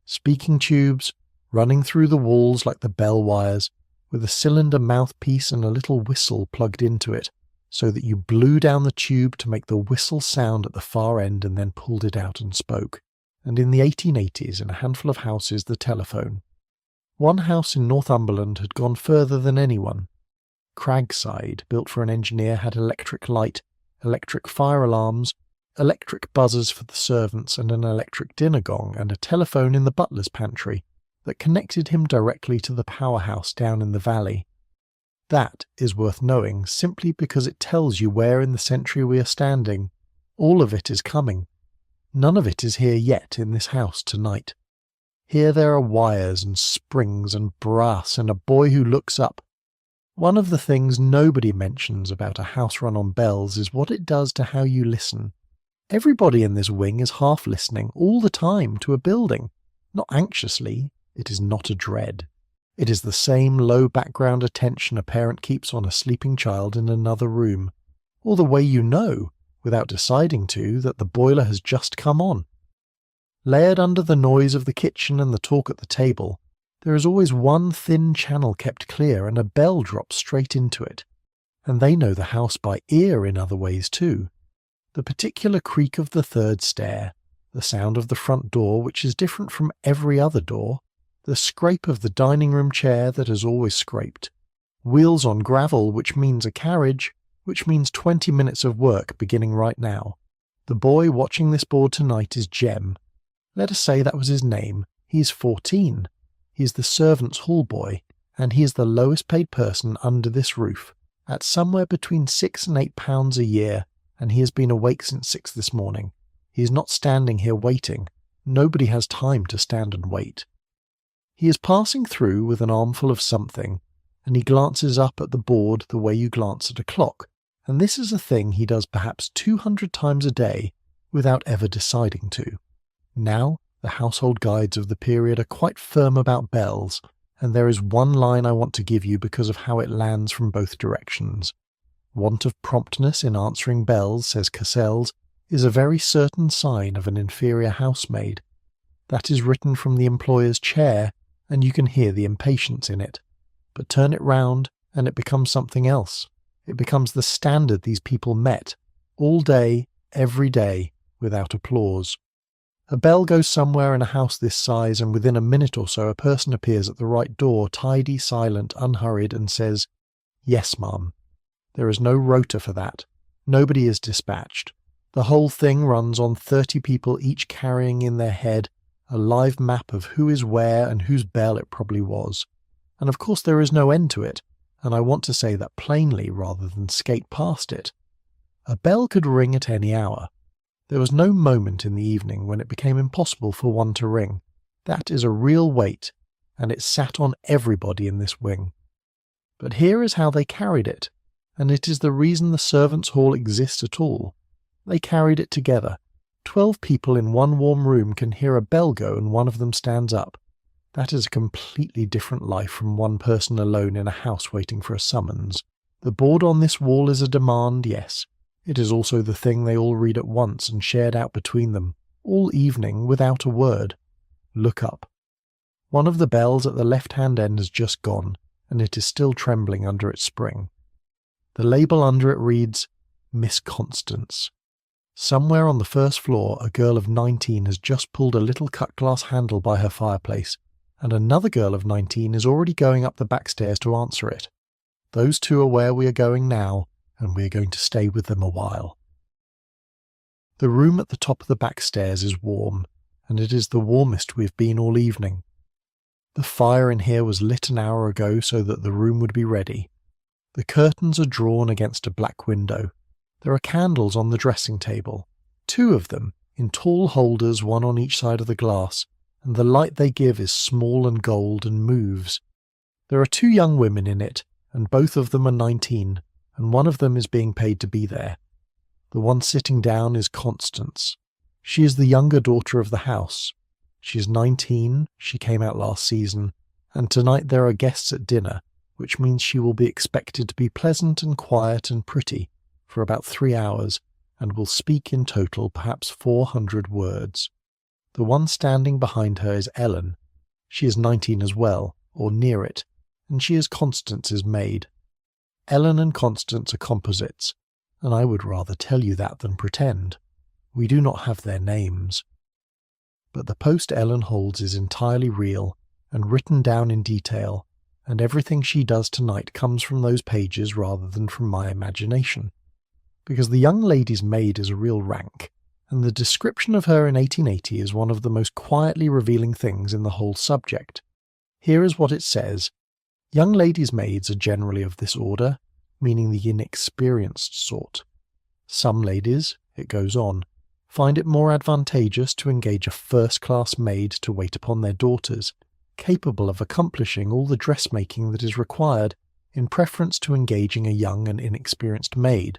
Speaking tubes, running through the walls like the bell wires, with a cylinder mouthpiece and a little whistle plugged into it, so that you blew down the tube to make the whistle sound at the far end and then pulled it out and spoke. And in the 1880s, in a handful of houses, the telephone. One house in Northumberland had gone further than anyone. Cragside, built for an engineer, had electric light, electric fire alarms, electric buzzers for the servants, and an electric dinner gong, and a telephone in the butler's pantry that connected him directly to the powerhouse down in the valley. That is worth knowing simply because it tells you where in the century we are standing. All of it is coming. None of it is here yet in this house tonight. Here there are wires and springs and brass and a boy who looks up. One of the things nobody mentions about a house run on bells is what it does to how you listen. Everybody in this wing is half listening all the time to a building, not anxiously. It is not a dread. It is the same low background attention a parent keeps on a sleeping child in another room, or the way you know, without deciding to, that the boiler has just come on. Layered under the noise of the kitchen and the talk at the table, there is always one thin channel kept clear and a bell drops straight into it. And they know the house by ear in other ways too. The particular creak of the third stair, the sound of the front door which is different from every other door, the scrape of the dining room chair that has always scraped, wheels on gravel which means a carriage, which means 20 minutes of work beginning right now. The boy watching this board tonight is Jem. Let us say that was his name. He is 14. He is the servants' hall boy, and he is the lowest paid person under this roof, at somewhere between £6 and £8 a year, and he has been awake since 6 this morning. He is not standing here waiting. Nobody has time to stand and wait. He is passing through with an armful of something, and he glances up at the board the way you glance at a clock, and this is a thing he does perhaps 200 times a day without ever deciding to. Now, the household guides of the period are quite firm about bells, and there is one line I want to give you because of how it lands from both directions. Want of promptness in answering bells, says Cassels, is a very certain sign of an inferior housemaid. That is written from the employer's chair, and you can hear the impatience in it. But turn it round, and it becomes something else. It becomes the standard these people met, all day, every day, without applause. A bell goes somewhere in a house this size, and within a minute or so a person appears at the right door, tidy, silent, unhurried, and says, "Yes, ma'am." There is no rota for that. Nobody is dispatched. The whole thing runs on 30 people each carrying in their head a live map of who is where and whose bell it probably was. And of course there is no end to it, and I want to say that plainly rather than skate past it. A bell could ring at any hour. There was no moment in the evening when it became impossible for one to ring. That is a real weight, and it sat on everybody in this wing. But here is how they carried it, and it is the reason the servants' hall exists at all. They carried it together. 12 people in one warm room can hear a bell go and one of them stands up. That is a completely different life from one person alone in a house waiting for a summons. The board on this wall is a demand, yes. It is also the thing they all read at once and shared out between them, all evening without a word. Look up. One of the bells at the left-hand end has just gone, and it is still trembling under its spring. The label under it reads, Miss Constance. Somewhere on the first floor, a girl of 19 has just pulled a little cut-glass handle by her fireplace, and another girl of 19 is already going up the back stairs to answer it. Those two are where we are going now, and we are going to stay with them a while. The room at the top of the back stairs is warm, and it is the warmest we have been all evening. The fire in here was lit an hour ago so that the room would be ready. The curtains are drawn against a black window. There are candles on the dressing table, 2 of them, in tall holders, one on each side of the glass, and the light they give is small and gold and moves. There are 2 young women in it, and both of them are 19, and one of them is being paid to be there. The one sitting down is Constance. She is the younger daughter of the house. She is 19, she came out last season, and tonight there are guests at dinner, which means she will be expected to be pleasant and quiet and pretty for about 3 hours, and will speak in total perhaps 400 words. The one standing behind her is Ellen. She is 19 as well, or near it, and she is Constance's maid. Ellen and Constance are composites, and I would rather tell you that than pretend. We do not have their names. But the post Ellen holds is entirely real, and written down in detail, and everything she does tonight comes from those pages rather than from my imagination. Because the young lady's maid is a real rank, and the description of her in 1880 is one of the most quietly revealing things in the whole subject. Here is what it says. Young ladies' maids are generally of this order, meaning the inexperienced sort. Some ladies, it goes on, find it more advantageous to engage a first-class maid to wait upon their daughters, capable of accomplishing all the dressmaking that is required, in preference to engaging a young and inexperienced maid.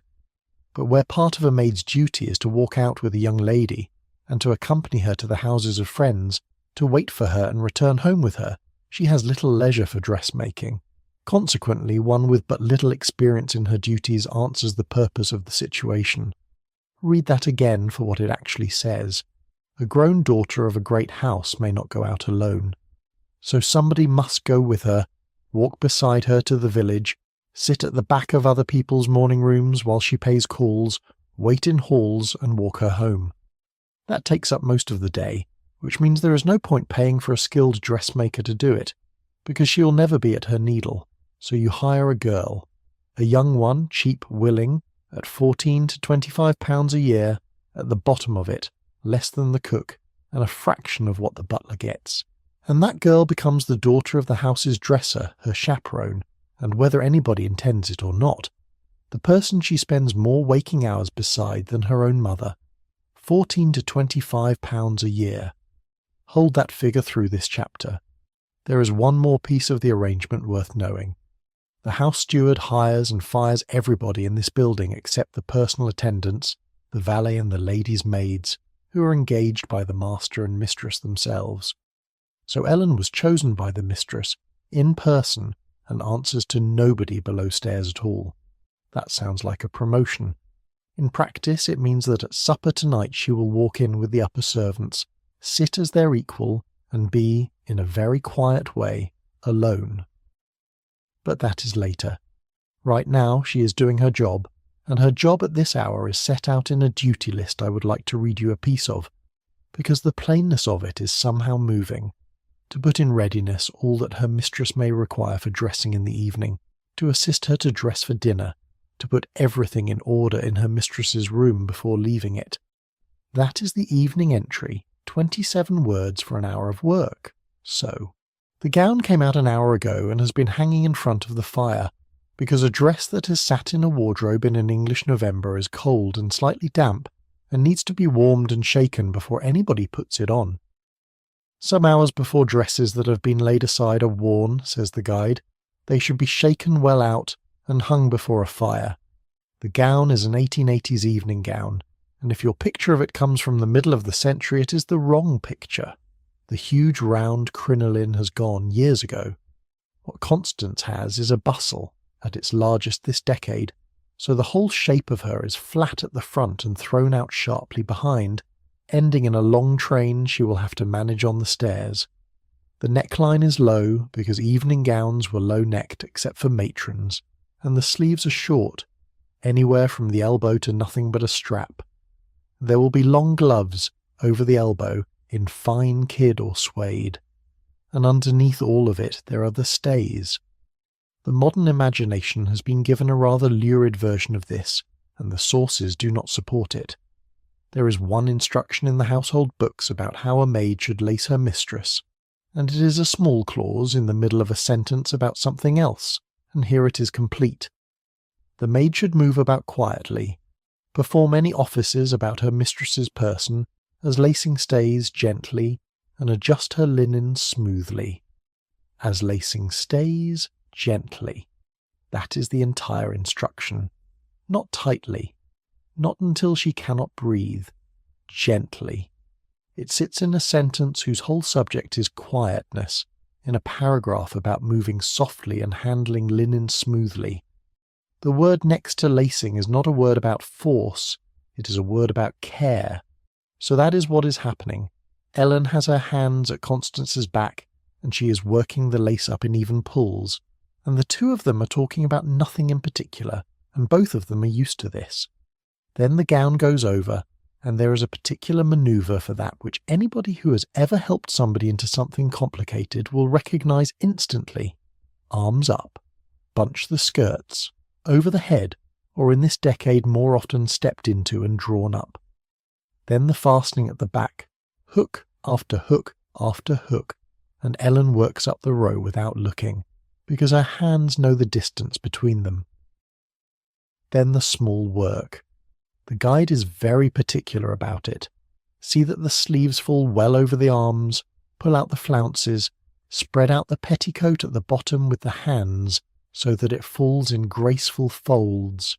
But where part of a maid's duty is to walk out with a young lady, and to accompany her to the houses of friends, to wait for her and return home with her, she has little leisure for dressmaking. Consequently, one with but little experience in her duties answers the purpose of the situation. Read that again for what it actually says. A grown daughter of a great house may not go out alone. So somebody must go with her, walk beside her to the village, sit at the back of other people's morning rooms while she pays calls, wait in halls, and walk her home. That takes up most of the day, which means there is no point paying for a skilled dressmaker to do it, because she will never be at her needle, so you hire a girl, a young one, cheap, willing, at £14 to £25 a year, at the bottom of it, less than the cook, and a fraction of what the butler gets. And that girl becomes the daughter of the house's dresser, her chaperone, and whether anybody intends it or not, the person she spends more waking hours beside than her own mother. £14 to £25 a year. Hold that figure through this chapter. There is one more piece of the arrangement worth knowing. The house steward hires and fires everybody in this building except the personal attendants, the valet and the ladies' maids, who are engaged by the master and mistress themselves. So Ellen was chosen by the mistress, in person, and answers to nobody below stairs at all. That sounds like a promotion. In practice, it means that at supper tonight she will walk in with the upper servants, sit as their equal, and be, in a very quiet way, alone. But that is later. Right now she is doing her job, and her job at this hour is set out in a duty list I would like to read you a piece of. because the plainness of it is somehow moving, to put in readiness all that her mistress may require for dressing in the evening, to assist her to dress for dinner, to put everything in order in her mistress's room before leaving it. That is the evening entry, 27 words for an hour of work. So, the gown came out an hour ago and has been hanging in front of the fire, because a dress that has sat in a wardrobe in an English November is cold and slightly damp, and needs to be warmed and shaken before anybody puts it on. Some hours before dresses that have been laid aside are worn, says the guide, they should be shaken well out and hung before a fire. The gown is an 1880s evening gown, and if your picture of it comes from the middle of the century, it is the wrong picture. The huge round crinoline has gone years ago. What Constance has is a bustle, at its largest this decade, so the whole shape of her is flat at the front and thrown out sharply behind, ending in a long train she will have to manage on the stairs. The neckline is low, because evening gowns were low-necked except for matrons, and the sleeves are short, anywhere from the elbow to nothing but a strap. There will be long gloves over the elbow in fine kid or suede, and underneath all of it there are the stays. The modern imagination has been given a rather lurid version of this, and the sources do not support it. There is one instruction in the household books about how a maid should lace her mistress, and it is a small clause in the middle of a sentence about something else, and here it is complete. The maid should move about quietly, perform any offices about her mistress's person, as lacing stays gently, and adjust her linen smoothly. As lacing stays gently. That is the entire instruction. Not tightly. Not until she cannot breathe. Gently. It sits in a sentence whose whole subject is quietness, in a paragraph about moving softly and handling linen smoothly. The word next to lacing is not a word about force, it is a word about care. So that is what is happening. Ellen has her hands at Constance's back, and she is working the lace up in even pulls, and the two of them are talking about nothing in particular, and both of them are used to this. Then the gown goes over, and there is a particular manoeuvre for that which anybody who has ever helped somebody into something complicated will recognize instantly. Arms up, bunch the skirts, over the head, or in this decade more often stepped into and drawn up. Then the fastening at the back, hook after hook after hook, and Ellen works up the row without looking, because her hands know the distance between them. Then the small work. The guide is very particular about it. See that the sleeves fall well over the arms, pull out the flounces, spread out the petticoat at the bottom with the hands so that it falls in graceful folds.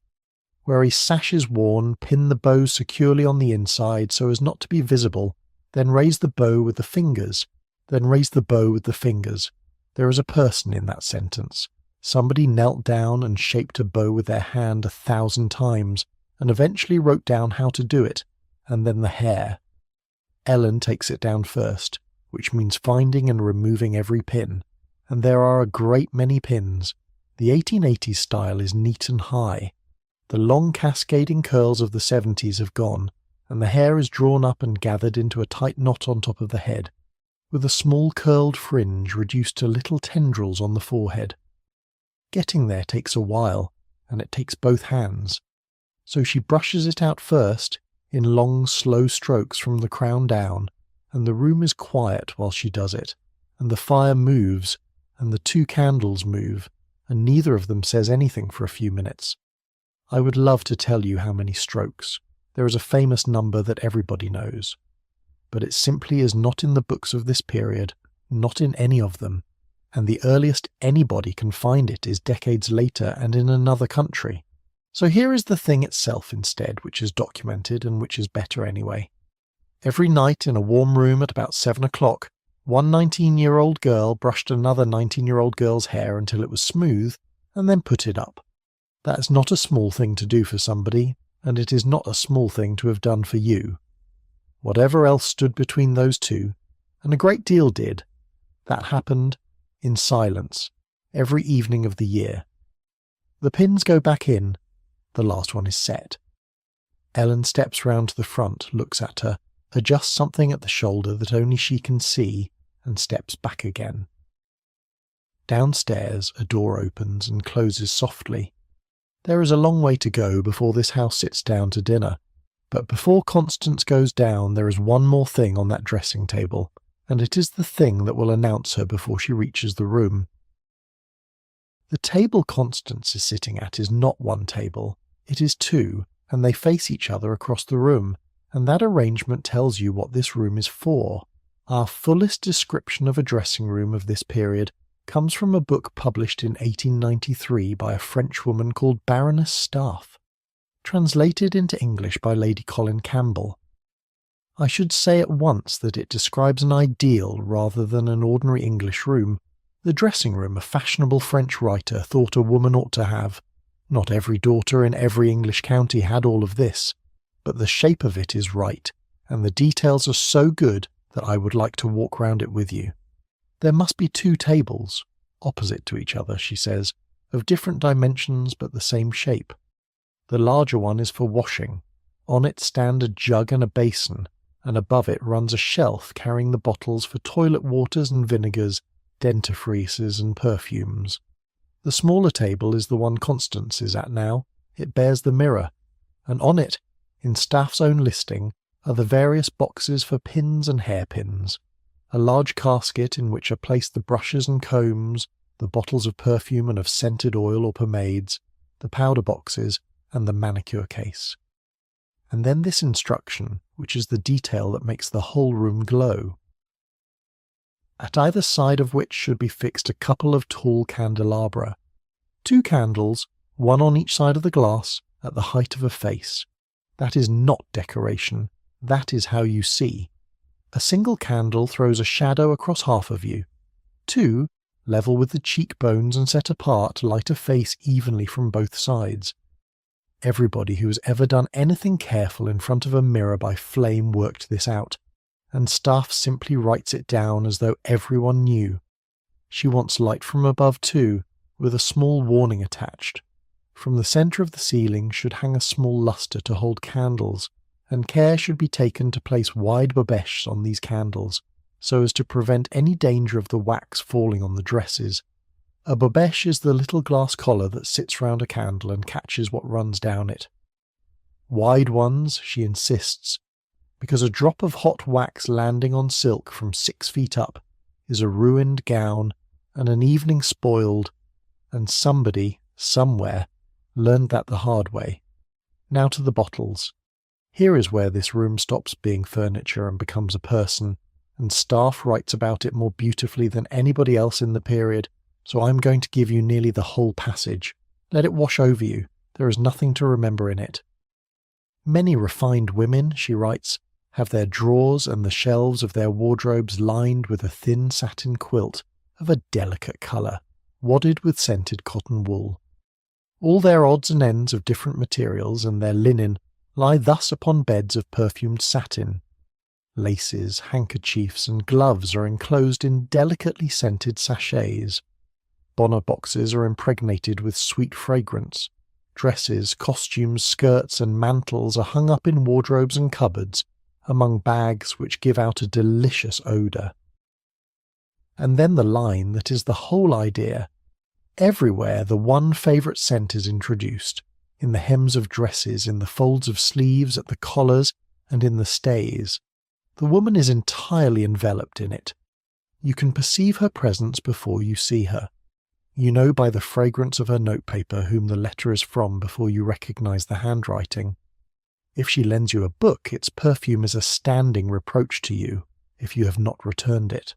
Where a sash is worn, pin the bow securely on the inside so as not to be visible, then raise the bow with the fingers, then raise the bow with the fingers. There is a person in that sentence. Somebody knelt down and shaped a bow with their hand 1,000 times, and eventually wrote down how to do it, and then the hair. Ellen takes it down first, which means finding and removing every pin, and there are a great many pins. The 1880s style is neat and high. The long cascading curls of the 70s have gone, and the hair is drawn up and gathered into a tight knot on top of the head, with a small curled fringe reduced to little tendrils on the forehead. Getting there takes a while, and it takes both hands. So she brushes it out first, in long, slow strokes from the crown down, and the room is quiet while she does it, and the fire moves, and the 2 candles move, and neither of them says anything for a few minutes. I would love to tell you how many strokes. There is a famous number that everybody knows. But it simply is not in the books of this period, not in any of them, and the earliest anybody can find it is decades later and in another country. So here is the thing itself instead, which is documented and which is better anyway. Every night in a warm room at about 7 o'clock, one 19-year-old girl brushed another 19-year-old girl's hair until it was smooth, and then put it up. That is not a small thing to do for somebody, and it is not a small thing to have done for you. Whatever else stood between those two, and a great deal did, that happened in silence every evening of the year. The pins go back in, the last one is set. Ellen steps round to the front, looks at her, adjusts something at the shoulder that only she can see, and steps back again. Downstairs, a door opens and closes softly. There is a long way to go before this house sits down to dinner, but before Constance goes down there is one more thing on that dressing table, and it is the thing that will announce her before she reaches the room. The table Constance is sitting at is not one table, it is two, and they face each other across the room, and that arrangement tells you what this room is for. Our fullest description of a dressing room of this period comes from a book published in 1893 by a French woman called Baroness Staff, translated into English by Lady Colin Campbell. I should say at once that it describes an ideal rather than an ordinary English room, the dressing room a fashionable French writer thought a woman ought to have. Not every daughter in every English county had all of this, but the shape of it is right, and the details are so good that I would like to walk round it with you. There must be two tables, opposite to each other, she says, of different dimensions but the same shape. The larger one is for washing. On it stand a jug and a basin, and above it runs a shelf carrying the bottles for toilet waters and vinegars, dentifrices and perfumes. The smaller table is the one Constance is at now. It bears the mirror, and on it, in Staff's own listing, are the various boxes for pins and hairpins, a large casket in which are placed the brushes and combs, the bottles of perfume and of scented oil or pomades, the powder boxes, and the manicure case. And then this instruction, which is the detail that makes the whole room glow. At either side of which should be fixed a couple of tall candelabra, 2 candles, one on each side of the glass, at the height of a face. That is not decoration, that is how you see. A single candle throws a shadow across half of you. 2, level with the cheekbones and set apart, light a face evenly from both sides. Everybody who has ever done anything careful in front of a mirror by flame worked this out, and Staff simply writes it down as though everyone knew. She wants light from above too, with a small warning attached. From the centre of the ceiling should hang a small lustre to hold candles, and care should be taken to place wide babèches on these candles, so as to prevent any danger of the wax falling on the dresses. A babèche is the little glass collar that sits round a candle and catches what runs down it. Wide ones, she insists, because a drop of hot wax landing on silk from 6 feet up is a ruined gown and an evening spoiled, and somebody, somewhere, learned that the hard way. Now to the bottles. Here is where this room stops being furniture and becomes a person, and Staff writes about it more beautifully than anybody else in the period, so I'm going to give you nearly the whole passage. Let it wash over you. There is nothing to remember in it. Many refined women, she writes, have their drawers and the shelves of their wardrobes lined with a thin satin quilt of a delicate colour, wadded with scented cotton wool. All their odds and ends of different materials and their linen lie thus upon beds of perfumed satin. Laces, handkerchiefs, and gloves are enclosed in delicately scented sachets. Bonnet boxes are impregnated with sweet fragrance. Dresses, costumes, skirts, and mantles are hung up in wardrobes and cupboards, among bags which give out a delicious odour. And then the line that is the whole idea. Everywhere the one favourite scent is introduced, in the hems of dresses, in the folds of sleeves, at the collars, and in the stays. The woman is entirely enveloped in it. You can perceive her presence before you see her. You know by the fragrance of her notepaper whom the letter is from before you recognise the handwriting. If she lends you a book, its perfume is a standing reproach to you, if you have not returned it.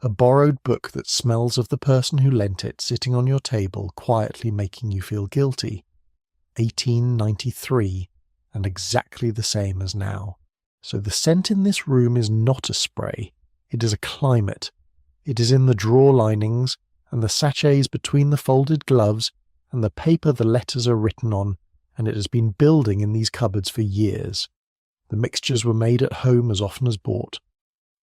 A borrowed book that smells of the person who lent it sitting on your table, quietly making you feel guilty. 1893, and exactly the same as now. So the scent in this room is not a spray, it is a climate. It is in the drawer linings, and the sachets between the folded gloves, and the paper the letters are written on, and it has been building in these cupboards for years. The mixtures were made at home as often as bought.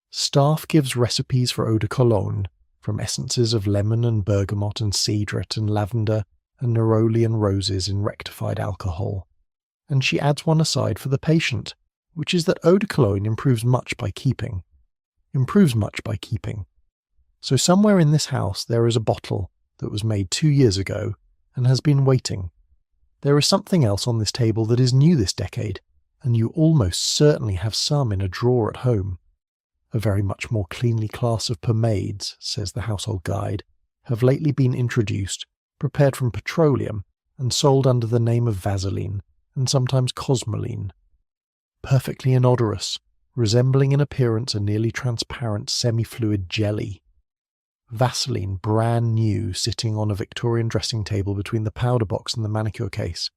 Staff gives recipes for eau de cologne, from essences of lemon and bergamot and cedrat and lavender and neroli and roses in rectified alcohol. And she adds one aside for the patient, which is that eau de cologne improves much by keeping. So somewhere in this house there is a bottle that was made 2 years ago and has been waiting. There is something else on this table that is new this decade, and you almost certainly have some in a drawer at home. A very much more cleanly class of pomades, says the household guide, have lately been introduced, prepared from petroleum, and sold under the name of Vaseline, and sometimes Cosmoline. Perfectly inodorous, resembling in appearance a nearly transparent semi-fluid jelly. Vaseline brand new sitting on a Victorian dressing table between the powder box and the manicure case.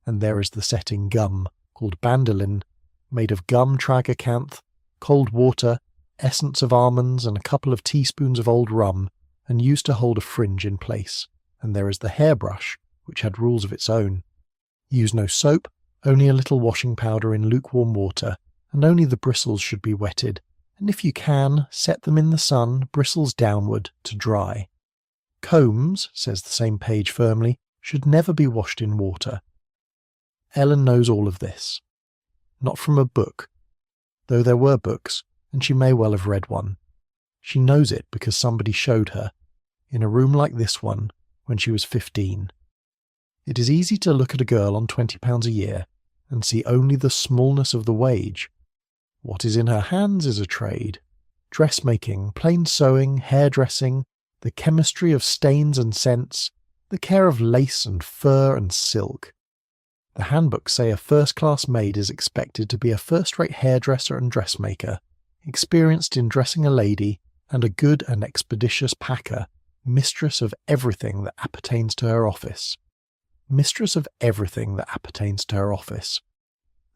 And there is the setting gum, called Bandoline, made of gum tragacanth, cold water, essence of almonds and a couple of teaspoons of old rum, and used to hold a fringe in place. And there is the hairbrush, which had rules of its own. Use no soap, only a little washing powder in lukewarm water, and only the bristles should be wetted, and if you can, set them in the sun, bristles downward, to dry. Combs, says the same page firmly, should never be washed in water. Ellen knows all of this. Not from a book, though there were books, and she may well have read one. She knows it because somebody showed her, in a room like this one, when she was 15. It is easy to look at a girl on £20 a year and see only the smallness of the wage. What is in her hands is a trade. Dressmaking, plain sewing, hairdressing, the chemistry of stains and scents, the care of lace and fur and silk. The handbooks say a first-class maid is expected to be a first-rate hairdresser and dressmaker, experienced in dressing a lady, and a good and expeditious packer, mistress of everything that appertains to her office. Mistress of everything that appertains to her office.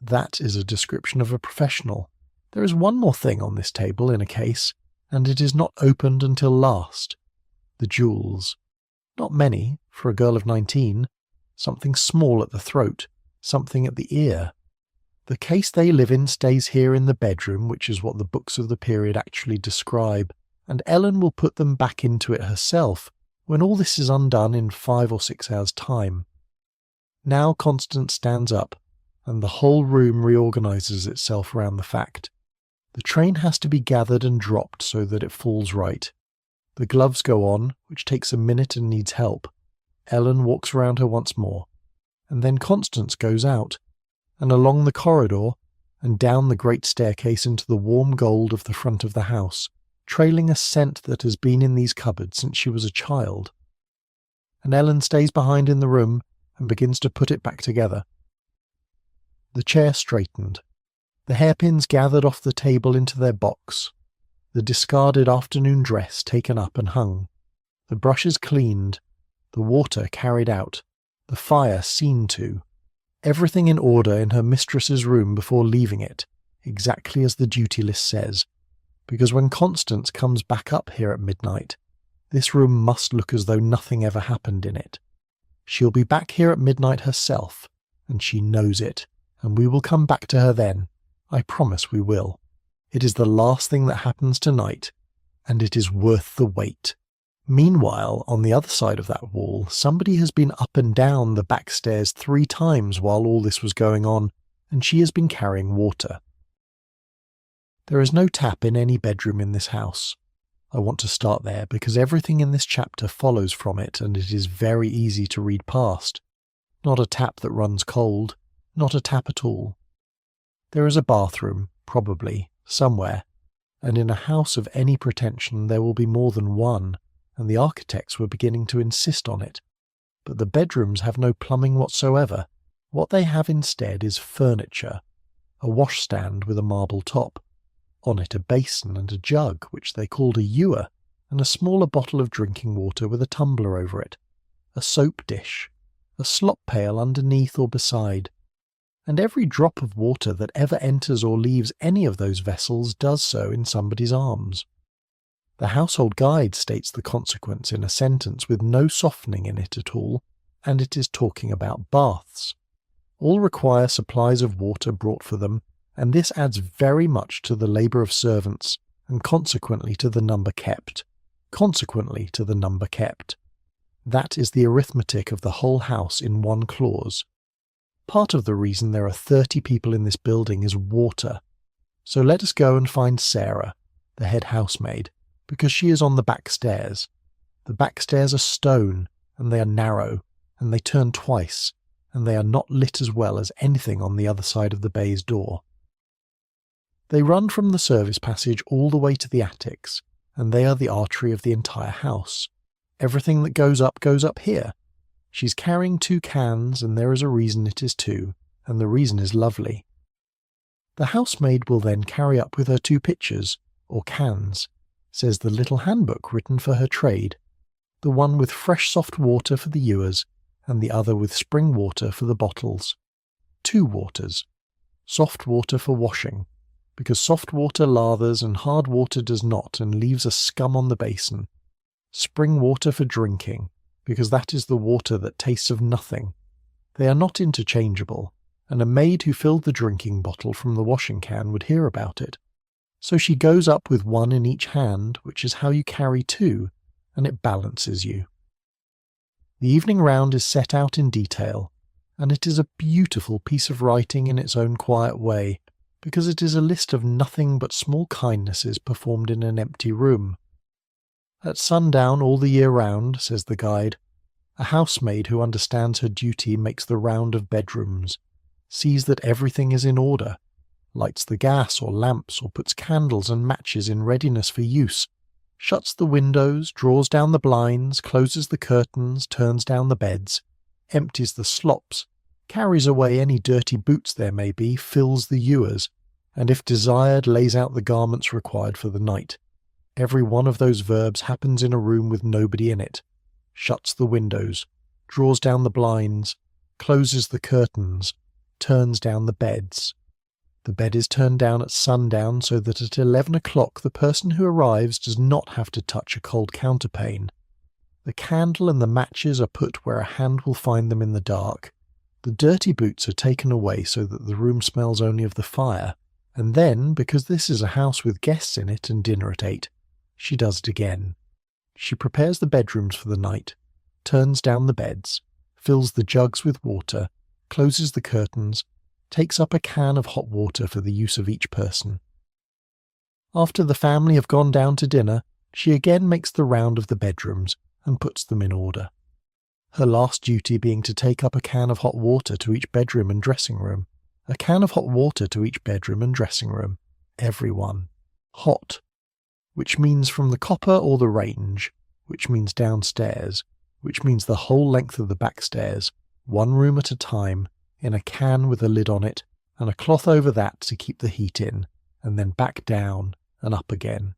That is a description of a professional. There is one more thing on this table in a case, and it is not opened until last. The jewels. Not many, for a girl of 19. Something small at the throat, something at the ear. The case they live in stays here in the bedroom, which is what the books of the period actually describe, and Ellen will put them back into it herself when all this is undone in 5 or 6 hours' time. Now Constance stands up, and the whole room reorganises itself round the fact. The train has to be gathered and dropped so that it falls right. The gloves go on, which takes a minute and needs help. Ellen walks round her once more, and then Constance goes out, and along the corridor, and down the great staircase into the warm gold of the front of the house, trailing a scent that has been in these cupboards since she was a child. And Ellen stays behind in the room and begins to put it back together. The chair straightened, the hairpins gathered off the table into their box, the discarded afternoon dress taken up and hung, the brushes cleaned, the water carried out, the fire seen to, everything in order in her mistress's room before leaving it, exactly as the duty list says, because when Constance comes back up here at midnight, this room must look as though nothing ever happened in it. She'll be back here at midnight herself, and she knows it, and we will come back to her then. I promise we will. It is the last thing that happens tonight, and it is worth the wait. Meanwhile, on the other side of that wall, somebody has been up and down the back stairs 3 times while all this was going on, and she has been carrying water. There is no tap in any bedroom in this house. I want to start there because everything in this chapter follows from it, and it is very easy to read past. Not a tap that runs cold, not a tap at all. There is a bathroom, probably, somewhere, and in a house of any pretension there will be more than one, and the architects were beginning to insist on it. But the bedrooms have no plumbing whatsoever. What they have instead is furniture, a washstand with a marble top, on it a basin and a jug which they called a ewer, and a smaller bottle of drinking water with a tumbler over it, a soap dish, a slop pail underneath or beside, and every drop of water that ever enters or leaves any of those vessels does so in somebody's arms. The household guide states the consequence in a sentence with no softening in it at all, and it is talking about baths. All require supplies of water brought for them, and this adds very much to the labour of servants, and consequently to the number kept. That is the arithmetic of the whole house in one clause. Part of the reason there are 30 people in this building is water. So let us go and find Sarah, the head housemaid, because she is on the back stairs. The back stairs are stone, and they are narrow, and they turn twice, and they are not lit as well as anything on the other side of the baize door. They run from the service passage all the way to the attics, and they are the artery of the entire house. Everything that goes up here. She's carrying 2 cans, and there is a reason it is 2, and the reason is lovely. The housemaid will then carry up with her 2 pitchers, or cans, says the little handbook written for her trade, the one with fresh soft water for the ewers, and the other with spring water for the bottles. 2 waters. Soft water for washing, because soft water lathers and hard water does not and leaves a scum on the basin. Spring water for drinking, because that is the water that tastes of nothing. They are not interchangeable, and a maid who filled the drinking bottle from the washing can would hear about it. So she goes up with 1 in each hand, which is how you carry 2, and it balances you. The evening round is set out in detail, and it is a beautiful piece of writing in its own quiet way, because it is a list of nothing but small kindnesses performed in an empty room. At sundown all the year round, says the guide, a housemaid who understands her duty makes the round of bedrooms, sees that everything is in order, lights the gas or lamps or puts candles and matches in readiness for use, shuts the windows, draws down the blinds, closes the curtains, turns down the beds, empties the slops, carries away any dirty boots there may be, fills the ewers, and if desired lays out the garments required for the night. Every one of those verbs happens in a room with nobody in it, shuts the windows, draws down the blinds, closes the curtains, turns down the beds. The bed is turned down at sundown so that at 11 o'clock the person who arrives does not have to touch a cold counterpane. The candle and the matches are put where a hand will find them in the dark. The dirty boots are taken away so that the room smells only of the fire, and then, because this is a house with guests in it and dinner at 8, she does it again. She prepares the bedrooms for the night, turns down the beds, fills the jugs with water, closes the curtains, takes up a can of hot water for the use of each person. After the family have gone down to dinner, she again makes the round of the bedrooms and puts them in order. Her last duty being to take up a can of hot water to each bedroom and dressing room. A can of hot water to each bedroom and dressing room. Everyone. Hot. Which means from the copper or the range, which means downstairs, which means the whole length of the back stairs, 1 room at a time, in a can with a lid on it, and a cloth over that to keep the heat in, and then back down and up again.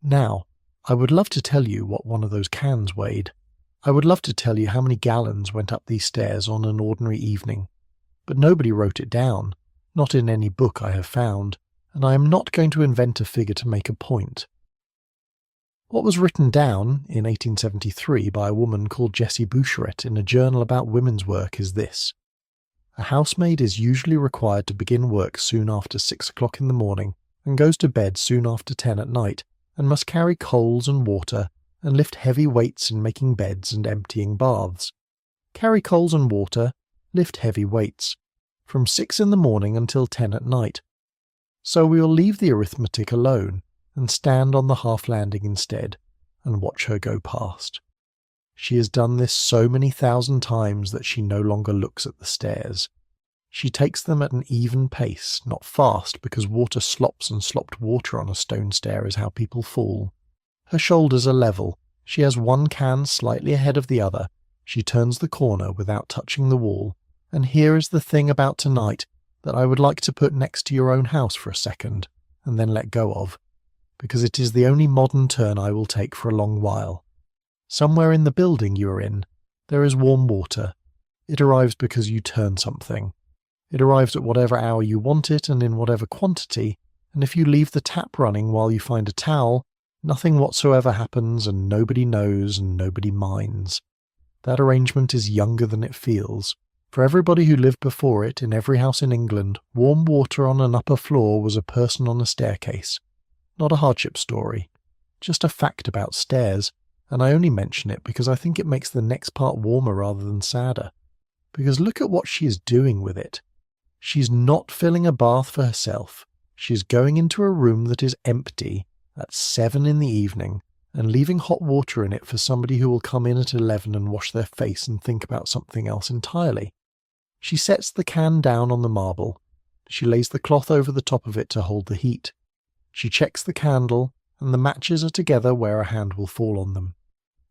Now, I would love to tell you what one of those cans weighed. I would love to tell you how many gallons went up these stairs on an ordinary evening, but nobody wrote it down, not in any book I have found, and I am not going to invent a figure to make a point. What was written down in 1873 by a woman called Jessie Boucheret in a journal about women's work is this. A housemaid is usually required to begin work soon after 6 o'clock in the morning and goes to bed soon after 10 at night, and must carry coals and water and lift heavy weights in making beds and emptying baths. Carry coals and water, lift heavy weights, from 6 in the morning until 10 at night. So we will leave the arithmetic alone and stand on the half landing instead and watch her go past. She has done this so many thousand times that she no longer looks at the stairs. She takes them at an even pace, not fast, because water slops, and slopped water on a stone stair is how people fall. Her shoulders are level. She has 1 can slightly ahead of the other. She turns the corner without touching the wall. And here is the thing about tonight that I would like to put next to your own house for a second, and then let go of, because it is the only modern turn I will take for a long while. Somewhere in the building you are in, there is warm water. It arrives because you turn something. It arrives at whatever hour you want it and in whatever quantity, and if you leave the tap running while you find a towel, nothing whatsoever happens and nobody knows and nobody minds. That arrangement is younger than it feels. For everybody who lived before it, in every house in England, warm water on an upper floor was a person on a staircase. Not a hardship story. Just a fact about stairs, and I only mention it because I think it makes the next part warmer rather than sadder. because look at what she is doing with it. She's not filling a bath for herself. She is going into a room that is empty at 7 in the evening and leaving hot water in it for somebody who will come in at 11 and wash their face and think about something else entirely. She sets the can down on the marble. She lays the cloth over the top of it to hold the heat. She checks the candle, and the matches are together where a hand will fall on them.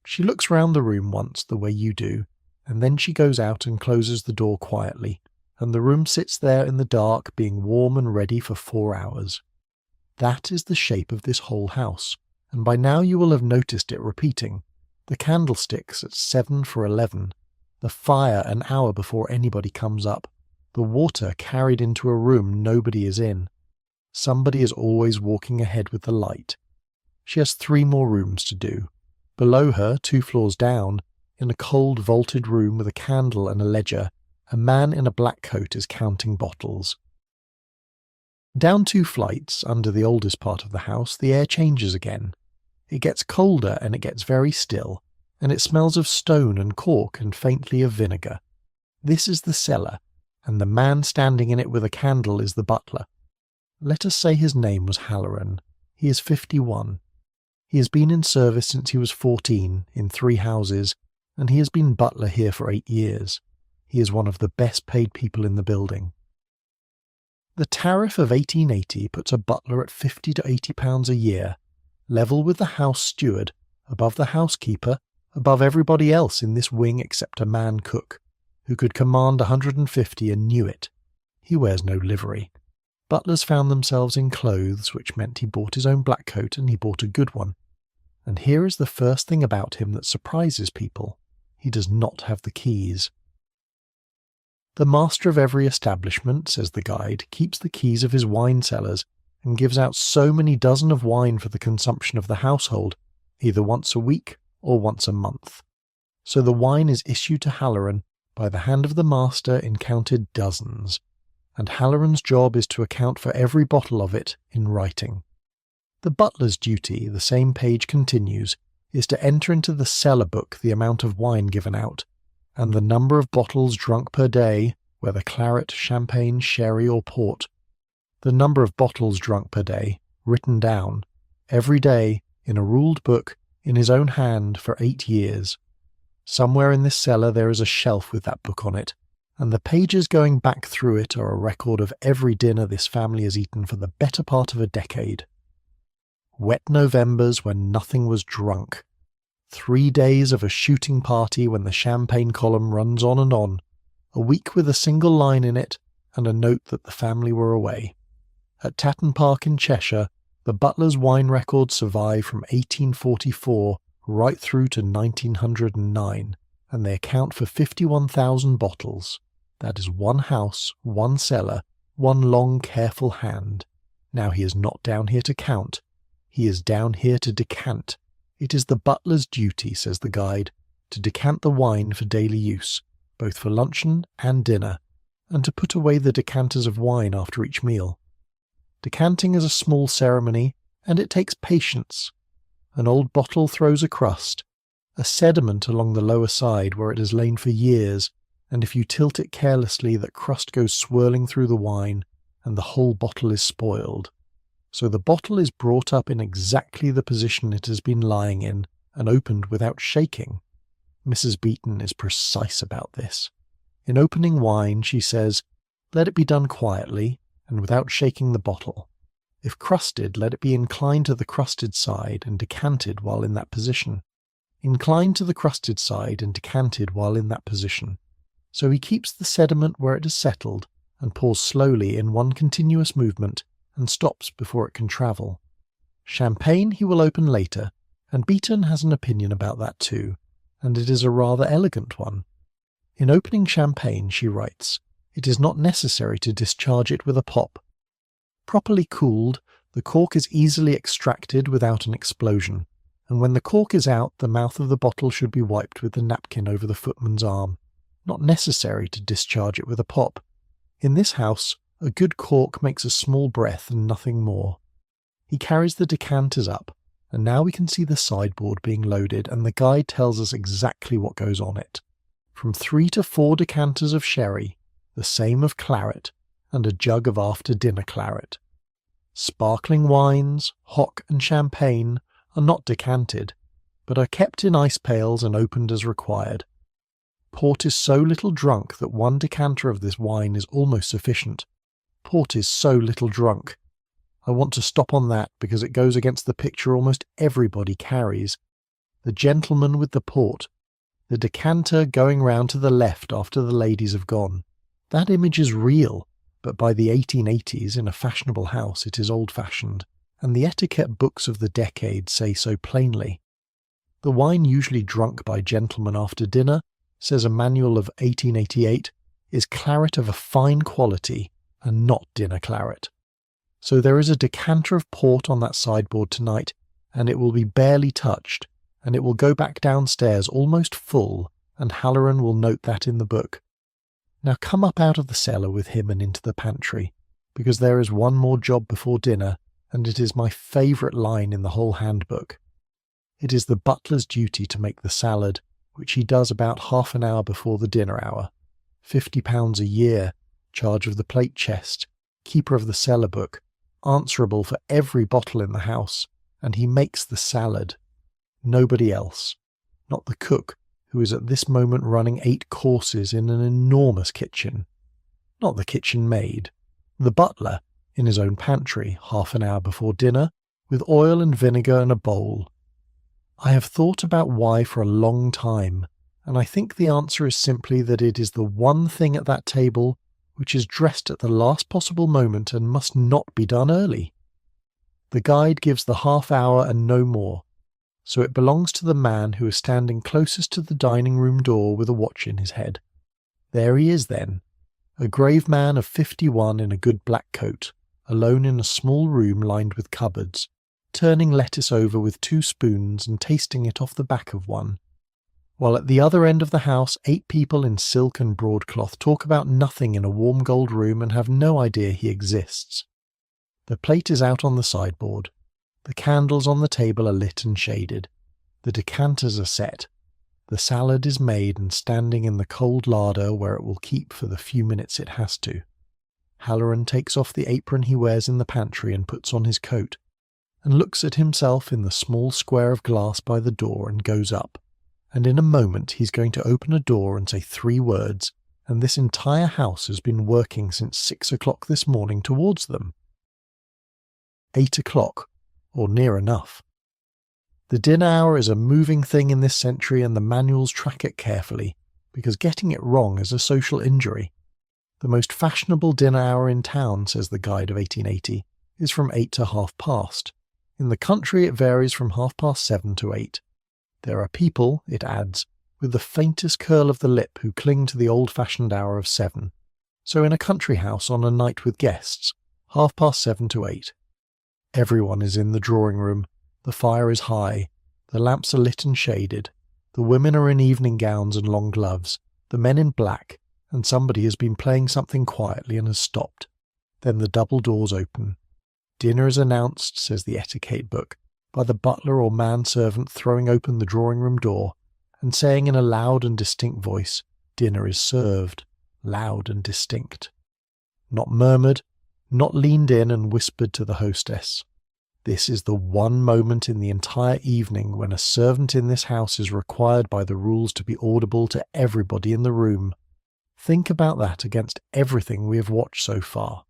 She looks round the room once, the way you do, and then she goes out and closes the door quietly, and the room sits there in the dark, being warm and ready for 4 hours. That is the shape of this whole house, and by now you will have noticed it repeating. The candlesticks at 7 for 11, the fire an hour before anybody comes up, the water carried into a room nobody is in. Somebody is always walking ahead with the light. She has 3 more rooms to do. Below her, 2 floors down, in a cold vaulted room with a candle and a ledger, a man in a black coat is counting bottles. Down 2 flights, under the oldest part of the house, the air changes again. It gets colder and it gets very still, and it smells of stone and cork and faintly of vinegar. This is the cellar, and the man standing in it with a candle is the butler. Let us say his name was Halloran. He is 51. He has been in service since he was 14, in 3 houses, and he has been butler here for 8 years. He is one of the best paid people in the building. The tariff of 1880 puts a butler at £50 to £80 a year, level with the house steward, above the housekeeper, above everybody else in this wing except a man cook, who could command 150 and knew it. He wears no livery. Butlers found themselves in clothes, which meant he bought his own black coat and he bought a good one. And here is the first thing about him that surprises people. He does not have the keys. The master of every establishment, says the guide, keeps the keys of his wine cellars and gives out so many dozen of wine for the consumption of the household, either once a week or once a month. So the wine is issued to Halloran by the hand of the master in counted dozens, and Halloran's job is to account for every bottle of it in writing. The butler's duty, the same page continues, is to enter into the cellar book the amount of wine given out, and the number of bottles drunk per day, whether claret, champagne, sherry or port. The number of bottles drunk per day, written down, every day, in a ruled book, in his own hand for 8 years. Somewhere in this cellar there is a shelf with that book on it, and the pages going back through it are a record of every dinner this family has eaten for the better part of a decade. Wet Novembers when nothing was drunk. 3 days of a shooting party when the champagne column runs on and on. A week with a single line in it, and a note that the family were away. At Tatton Park in Cheshire, the butler's wine records survive from 1844 right through to 1909, and they account for 51,000 bottles. That is 1 house, 1 cellar, 1 long careful hand. Now he is not down here to count. He is down here to decant. It is the butler's duty, says the guide, to decant the wine for daily use, both for luncheon and dinner, and to put away the decanters of wine after each meal. Decanting is a small ceremony, and it takes patience. An old bottle throws a crust, a sediment along the lower side where it has lain for years, and if you tilt it carelessly that crust goes swirling through the wine, and the whole bottle is spoiled. So the bottle is brought up in exactly the position it has been lying in, and opened without shaking. Mrs. Beeton is precise about this. In opening wine, she says, "Let it be done quietly, and without shaking the bottle. If crusted, let it be inclined to the crusted side and decanted while in that position. Inclined to the crusted side and decanted while in that position." So he keeps the sediment where it has settled, and pours slowly in one continuous movement, and stops before it can travel. Champagne he will open later, and Beeton has an opinion about that too, and it is a rather elegant one. In opening champagne, she writes, it is not necessary to discharge it with a pop. Properly cooled, the cork is easily extracted without an explosion, and when the cork is out, the mouth of the bottle should be wiped with the napkin over the footman's arm. Not necessary to discharge it with a pop. In this house, a good cork makes a small breath and nothing more. He carries the decanters up, and now we can see the sideboard being loaded, and the guide tells us exactly what goes on it. from 3 to 4 decanters of sherry, the same of claret, and a jug of after-dinner claret. Sparkling wines, hock and champagne, are not decanted, but are kept in ice pails and opened as required. Port is so little drunk that 1 decanter of this wine is almost sufficient. Port is so little drunk. I want to stop on that because it goes against the picture almost everybody carries. The gentleman with the port, the decanter going round to the left after the ladies have gone. That image is real, but by the 1880s in a fashionable house it is old-fashioned, and the etiquette books of the decade say so plainly. The wine usually drunk by gentlemen after dinner, says a manual of 1888, is claret of a fine quality and not dinner claret. So there is a decanter of port on that sideboard tonight, and it will be barely touched, and it will go back downstairs almost full, and Halloran will note that in the book. Now come up out of the cellar with him and into the pantry, because there is one more job before dinner, and it is my favourite line in the whole handbook. It is the butler's duty to make the salad, which he does about half an hour before the dinner hour. £50 a year, charge of the plate chest, keeper of the cellar book, answerable for every bottle in the house, and he makes the salad. Nobody else. Not the cook, who is at this moment running 8 courses in an enormous kitchen. Not the kitchen maid. The butler, in his own pantry, half an hour before dinner, with oil and vinegar and a bowl. I have thought about why for a long time, and I think the answer is simply that it is the one thing at that table which is dressed at the last possible moment and must not be done early. The guide gives the half hour and no more, so it belongs to the man who is standing closest to the dining-room door with a watch in his head. There he is then, a grave man of 51 in a good black coat, alone in a small room lined with cupboards, turning lettuce over with 2 spoons and tasting it off the back of one, while at the other end of the house 8 people in silk and broadcloth talk about nothing in a warm gold room and have no idea he exists. The plate is out on the sideboard. The candles on the table are lit and shaded. The decanters are set. The salad is made and standing in the cold larder where it will keep for the few minutes it has to. Halloran takes off the apron he wears in the pantry and puts on his coat, and looks at himself in the small square of glass by the door and goes up. And in a moment he's going to open a door and say 3 words, and this entire house has been working since 6 o'clock this morning towards them. 8 o'clock, or near enough. The dinner hour is a moving thing in this century, and the manuals track it carefully, because getting it wrong is a social injury. The most fashionable dinner hour in town, says the guide of 1880, is from 8 to past. In the country it varies from 7:30 to 8. There are people, it adds, with the faintest curl of the lip who cling to the old-fashioned hour of 7. So in a country house on a night with guests, 7:30 to 8. Everyone is in the drawing-room. The fire is high. The lamps are lit and shaded. The women are in evening gowns and long gloves, the men in black, and somebody has been playing something quietly and has stopped. Then the double doors open. Dinner is announced, says the etiquette book, by the butler or manservant throwing open the drawing-room door and saying in a loud and distinct voice, "Dinner is served," loud and distinct. Not murmured, not leaned in and whispered to the hostess. This is the one moment in the entire evening when a servant in this house is required by the rules to be audible to everybody in the room. Think about that against everything we have watched so far.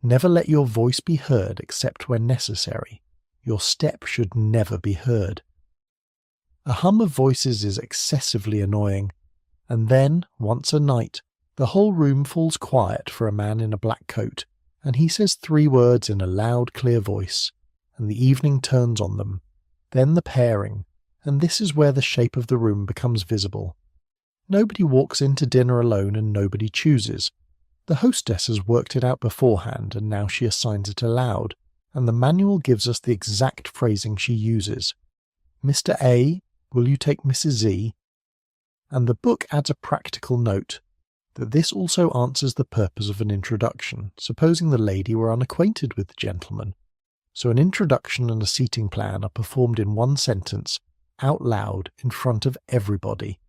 Never let your voice be heard except when necessary. Your step should never be heard. A hum of voices is excessively annoying, and then, once a night, the whole room falls quiet for a man in a black coat, and he says 3 words in a loud, clear voice, and the evening turns on them. Then the pairing, and this is where the shape of the room becomes visible. Nobody walks into dinner alone and nobody chooses. The hostess has worked it out beforehand, and now she assigns it aloud, and the manual gives us the exact phrasing she uses. "Mr. A, will you take Mrs. Z?" And the book adds a practical note, that this also answers the purpose of an introduction, supposing the lady were unacquainted with the gentleman. So an introduction and a seating plan are performed in one sentence, out loud, in front of everybody.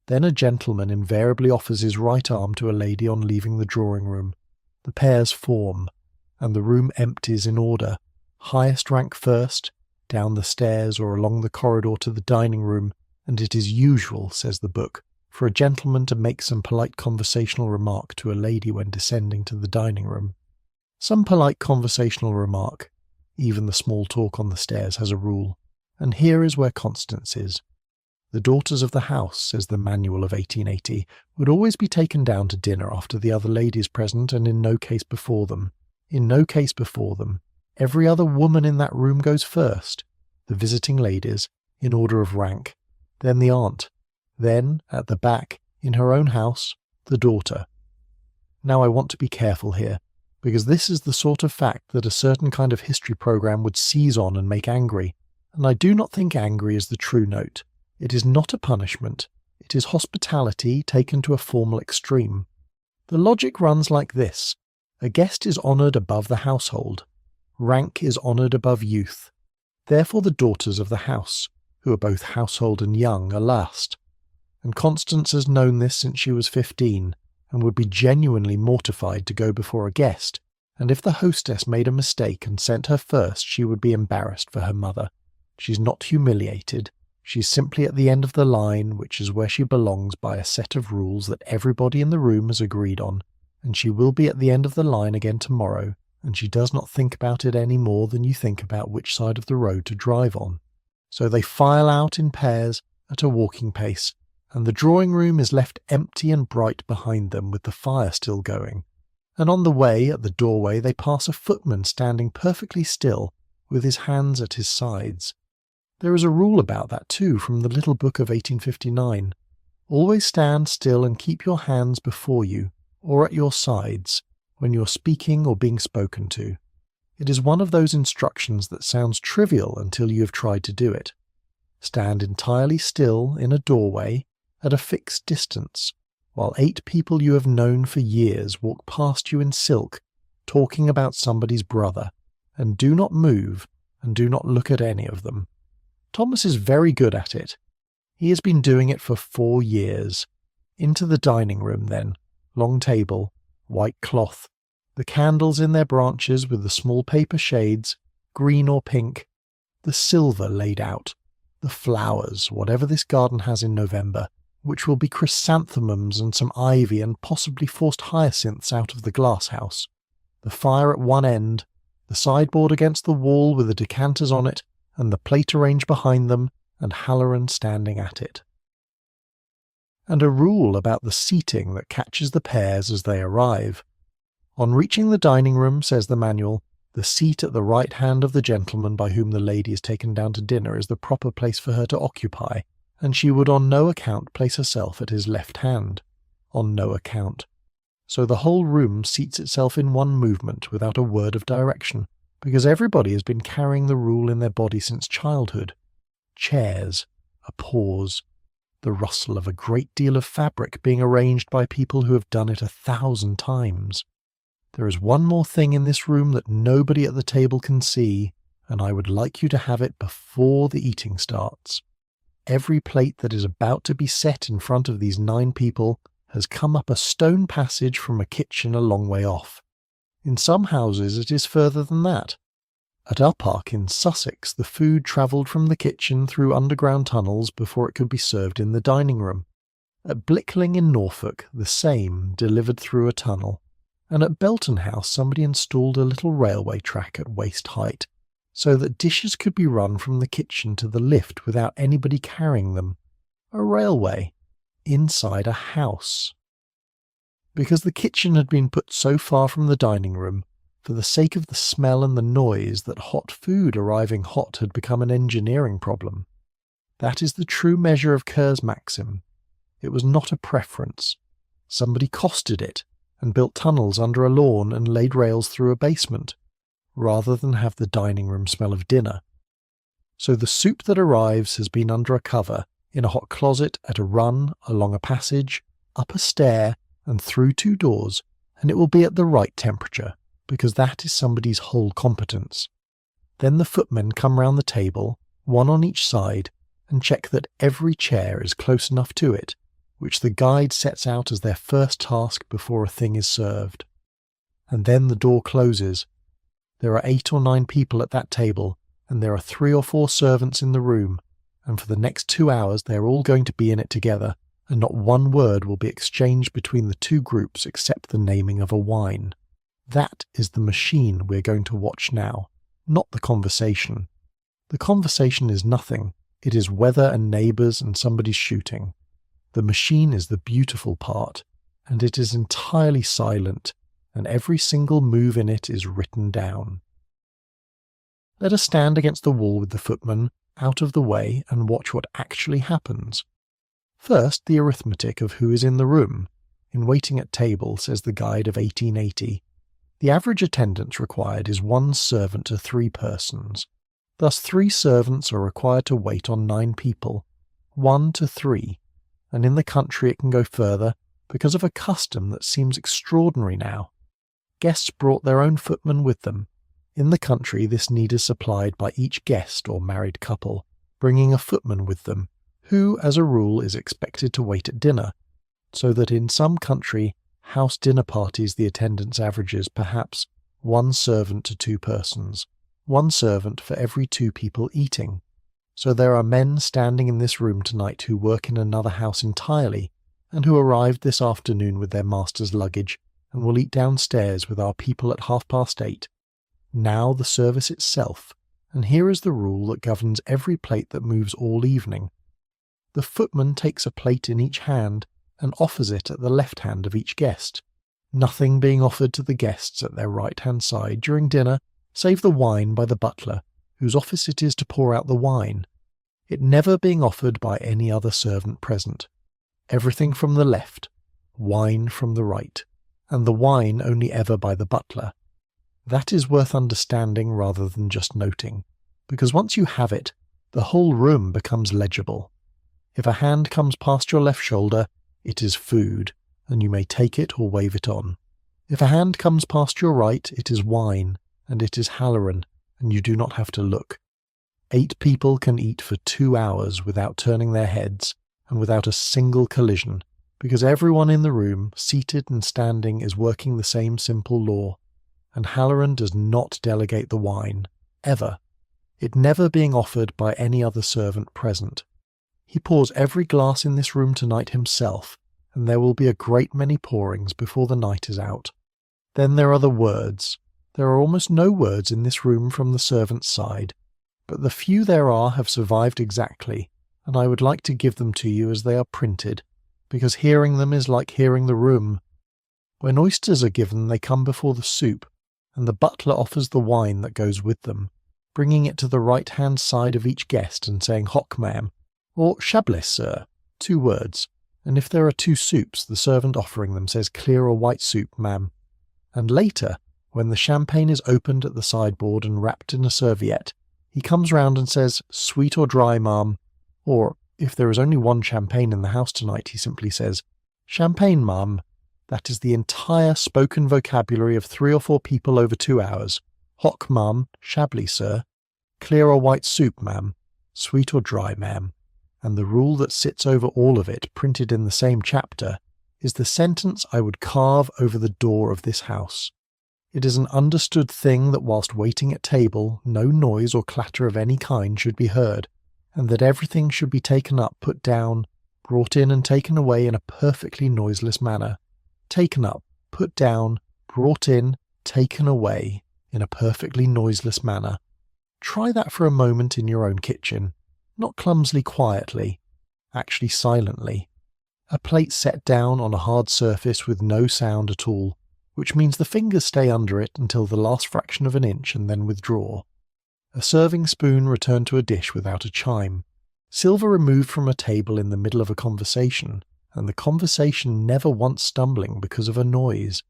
Then a gentleman invariably offers his right arm to a lady on leaving the drawing room. The pairs form, and the room empties in order, highest rank first, down the stairs or along the corridor to the dining room, and it is usual, says the book, for a gentleman to make some polite conversational remark to a lady when descending to the dining room. Some polite conversational remark, even the small talk on the stairs, has a rule, and here is where Constance is. The daughters of the house, says the manual of 1880, would always be taken down to dinner after the other ladies present, and in no case before them. In no case before them. Every other woman in that room goes first, the visiting ladies, in order of rank, then the aunt, then, at the back, in her own house, the daughter. Now I want to be careful here, because this is the sort of fact that a certain kind of history program would seize on and make angry, and I do not think angry is the true note. It is not a punishment, it is hospitality taken to a formal extreme. The logic runs like this. A guest is honoured above the household. Rank is honoured above youth. Therefore the daughters of the house, who are both household and young, are last. And Constance has known this since she was 15, and would be genuinely mortified to go before a guest, and if the hostess made a mistake and sent her first, she would be embarrassed for her mother. She's not humiliated. She's simply at the end of the line, which is where she belongs by a set of rules that everybody in the room has agreed on, and she will be at the end of the line again tomorrow, and she does not think about it any more than you think about which side of the road to drive on. So they file out in pairs at a walking pace, and the drawing room is left empty and bright behind them with the fire still going. And on the way, at the doorway, they pass a footman standing perfectly still, with his hands at his sides. There is a rule about that too from the little book of 1859. Always stand still and keep your hands before you, or at your sides, when you are speaking or being spoken to. It is one of those instructions that sounds trivial until you have tried to do it. Stand entirely still in a doorway, at a fixed distance, while 8 people you have known for years walk past you in silk, talking about somebody's brother, and do not move, and do not look at any of them. Thomas is very good at it. He has been doing it for 4 years. Into the dining room then, long table, white cloth, the candles in their branches with the small paper shades, green or pink, the silver laid out, the flowers, whatever this garden has in November, which will be chrysanthemums and some ivy and possibly forced hyacinths out of the glass house, the fire at one end, the sideboard against the wall with the decanters on it, and the plate arranged behind them, and Halloran standing at it. And a rule about the seating that catches the pairs as they arrive. On reaching the dining room, says the manual, the seat at the right hand of the gentleman by whom the lady is taken down to dinner is the proper place for her to occupy, and she would on no account place herself at his left hand. On no account. So the whole room seats itself in one movement without a word of direction, because everybody has been carrying the rule in their body since childhood. Chairs, a pause, the rustle of a great deal of fabric being arranged by people who have done it 1,000 times. There is one more thing in this room that nobody at the table can see, and I would like you to have it before the eating starts. Every plate that is about to be set in front of these 9 people has come up a stone passage from a kitchen a long way off. In some houses it is further than that. At Uppark in Sussex the food travelled from the kitchen through underground tunnels before it could be served in the dining room. At Blickling in Norfolk the same, delivered through a tunnel. And at Belton House somebody installed a little railway track at waist height, so that dishes could be run from the kitchen to the lift without anybody carrying them. A railway. Inside a house. Because the kitchen had been put so far from the dining room, for the sake of the smell and the noise, that hot food arriving hot had become an engineering problem. That is the true measure of Kerr's maxim. It was not a preference. Somebody costed it, and built tunnels under a lawn and laid rails through a basement, rather than have the dining room smell of dinner. So the soup that arrives has been under a cover, in a hot closet, at a run, along a passage, up a stair, and through 2 doors, and it will be at the right temperature, because that is somebody's whole competence. Then the footmen come round the table, one on each side, and check that every chair is close enough to it, which the guide sets out as their first task before a thing is served. And then the door closes. There are 8 or 9 people at that table, and there are 3 or 4 servants in the room, and for the next 2 hours they are all going to be in it together, and not one word will be exchanged between the 2 groups except the naming of a wine. That is the machine we're going to watch now, not the conversation. The conversation is nothing. It is weather and neighbours and somebody's shooting. The machine is the beautiful part, and it is entirely silent, and every single move in it is written down. Let us stand against the wall with the footman out of the way and watch what actually happens. First, the arithmetic of who is in the room. In waiting at table, says the guide of 1880, the average attendance required is 1 servant to 3 persons. Thus 3 servants are required to wait on 9 people, 1 to 3, and in the country it can go further because of a custom that seems extraordinary now. Guests brought their own footmen with them. In the country this need is supplied by each guest or married couple, bringing a footman with them, who as a rule is expected to wait at dinner, so that in some country house dinner parties the attendance averages perhaps 1 servant to 2 persons, 1 servant for every 2 people eating. So there are men standing in this room tonight who work in another house entirely, and who arrived this afternoon with their master's luggage, and will eat downstairs with our people at 8:30. Now the service itself, and here is the rule that governs every plate that moves all evening. The footman takes a plate in each hand and offers it at the left hand of each guest, nothing being offered to the guests at their right-hand side during dinner save the wine by the butler, whose office it is to pour out the wine, it never being offered by any other servant present. Everything from the left, wine from the right, and the wine only ever by the butler. That is worth understanding rather than just noting, because once you have it, the whole room becomes legible. If a hand comes past your left shoulder, it is food, and you may take it or wave it on. If a hand comes past your right, it is wine, and it is halloran, and you do not have to look. 8 people can eat for 2 hours without turning their heads, and without a single collision, because everyone in the room, seated and standing, is working the same simple law, and halloran does not delegate the wine, ever, it never being offered by any other servant present. He pours every glass in this room tonight himself, and there will be a great many pourings before the night is out. Then there are the words. There are almost no words in this room from the servant's side, but the few there are have survived exactly, and I would like to give them to you as they are printed, because hearing them is like hearing the room. When oysters are given, they come before the soup, and the butler offers the wine that goes with them, bringing it to the right-hand side of each guest and saying "Hock, ma'am," or "Chablis, sir," 2 words, and if there are 2 soups, the servant offering them says "Clear or white soup, ma'am." And later, when the champagne is opened at the sideboard and wrapped in a serviette, he comes round and says "Sweet or dry, ma'am," or, if there is only 1 champagne in the house tonight, he simply says "Champagne, ma'am." That is the entire spoken vocabulary of 3 or 4 people over 2 hours. "Hock, ma'am," "Chablis, sir," "Clear or white soup, ma'am," "Sweet or dry, ma'am." And the rule that sits over all of it, printed in the same chapter, is the sentence I would carve over the door of this house. It is an understood thing that whilst waiting at table, no noise or clatter of any kind should be heard, and that everything should be taken up, put down, brought in and taken away in a perfectly noiseless manner. Taken up, put down, brought in, taken away in a perfectly noiseless manner. Try that for a moment in your own kitchen, not clumsily quietly, actually silently. A plate set down on a hard surface with no sound at all, which means the fingers stay under it until the last fraction of an inch and then withdraw. A serving spoon returned to a dish without a chime. Silver removed from a table in the middle of a conversation, and the conversation never once stumbling because of a noise.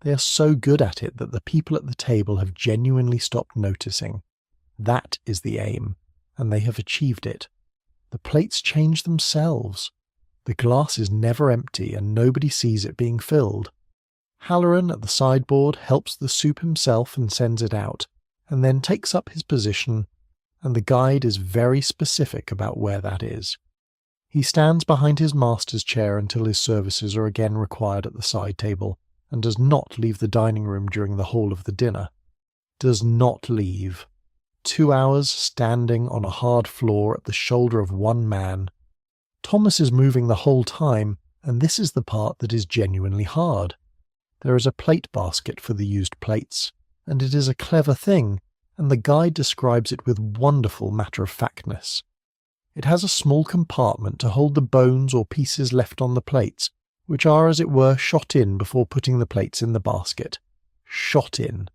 They are so good at it that the people at the table have genuinely stopped noticing. That is the aim, and they have achieved it. The plates change themselves. The glass is never empty, and nobody sees it being filled. Halloran at the sideboard helps the soup himself and sends it out, and then takes up his position, and the guide is very specific about where that is. He stands behind his master's chair until his services are again required at the side table, and does not leave the dining room during the whole of the dinner. Does not leave. 2 hours standing on a hard floor at the shoulder of one man. Thomas is moving the whole time, and this is the part that is genuinely hard. There is a plate basket for the used plates, and it is a clever thing, and the guide describes it with wonderful matter-of-factness. It has a small compartment to hold the bones or pieces left on the plates, which are, as it were, shot in before putting the plates in the basket. Shot in.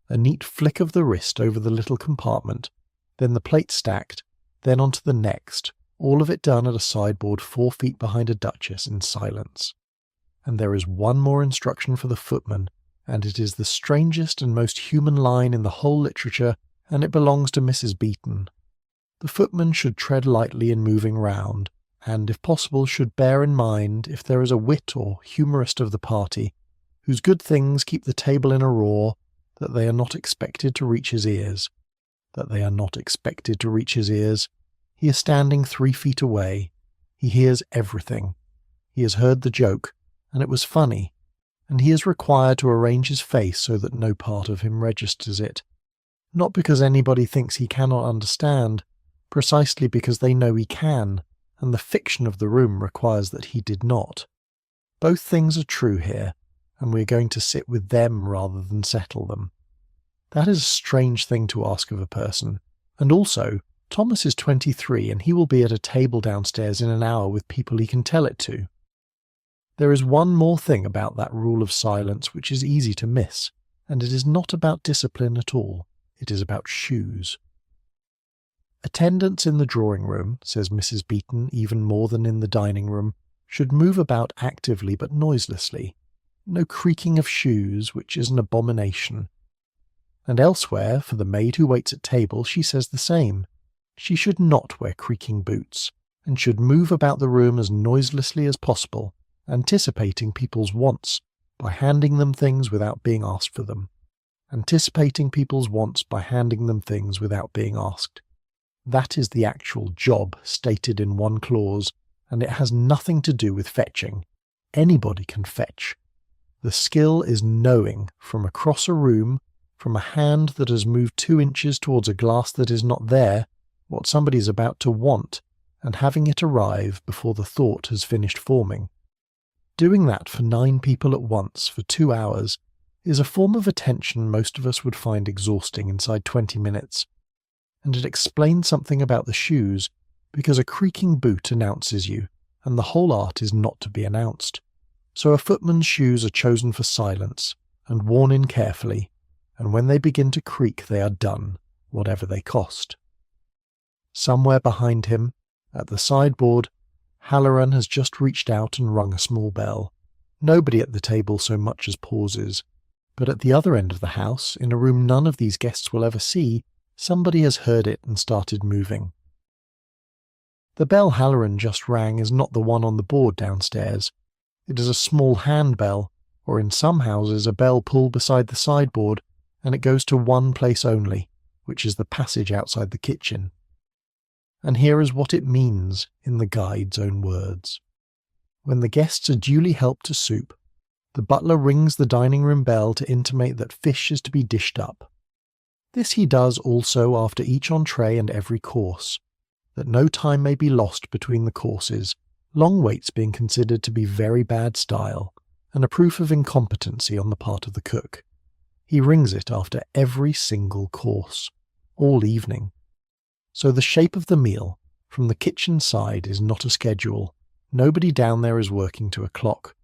A neat flick of the wrist over the little compartment, then the plate stacked, then onto the next, all of it done at a sideboard 4 feet behind a duchess in silence. And there is one more instruction for the footman, and it is the strangest and most human line in the whole literature, and it belongs to Mrs. Beeton. The footman should tread lightly in moving round, and, if possible, should bear in mind if there is a wit or humourist of the party, whose good things keep the table in a roar, that they are not expected to reach his ears. That they are not expected to reach his ears. He is standing 3 feet away. He hears everything. He has heard the joke, and it was funny, and he is required to arrange his face so that no part of him registers it. Not because anybody thinks he cannot understand, precisely because they know he can, and the fiction of the room requires that he did not. Both things are true here, and we are going to sit with them rather than settle them. That is a strange thing to ask of a person, and also, Thomas is 23 and he will be at a table downstairs in an hour with people he can tell it to. There is one more thing about that rule of silence which is easy to miss, and it is not about discipline at all, it is about shoes. Attendants in the drawing-room, says Mrs. Beeton, even more than in the dining-room, should move about actively but noiselessly. No creaking of shoes, which is an abomination. And elsewhere, for the maid who waits at table, she says the same. She should not wear creaking boots, and should move about the room as noiselessly as possible, anticipating people's wants by handing them things without being asked for them. Anticipating people's wants by handing them things without being asked. That is the actual job stated in one clause, and it has nothing to do with fetching. Anybody can fetch. The skill is knowing from across a room, from a hand that has moved 2 inches towards a glass that is not there, what somebody is about to want, and having it arrive before the thought has finished forming. Doing that for 9 people at once for 2 hours is a form of attention most of us would find exhausting inside 20 minutes. And it explains something about the shoes, because a creaking boot announces you, and the whole art is not to be announced. So a footman's shoes are chosen for silence, and worn in carefully, and when they begin to creak they are done, whatever they cost. Somewhere behind him, at the sideboard, Halloran has just reached out and rung a small bell. Nobody at the table so much as pauses, but at the other end of the house, in a room none of these guests will ever see, somebody has heard it and started moving. The bell Halloran just rang is not the one on the board downstairs. It is a small handbell, or in some houses a bell pulled beside the sideboard, and it goes to one place only, which is the passage outside the kitchen. And here is what it means in the guide's own words. When the guests are duly helped to soup, the butler rings the dining-room bell to intimate that fish is to be dished up. This he does also after each entree and every course, that no time may be lost between the courses, long waits being considered to be very bad style, and a proof of incompetency on the part of the cook. He rings it after every single course, all evening. So the shape of the meal, from the kitchen side, is not a schedule. Nobody down there is working to a clock.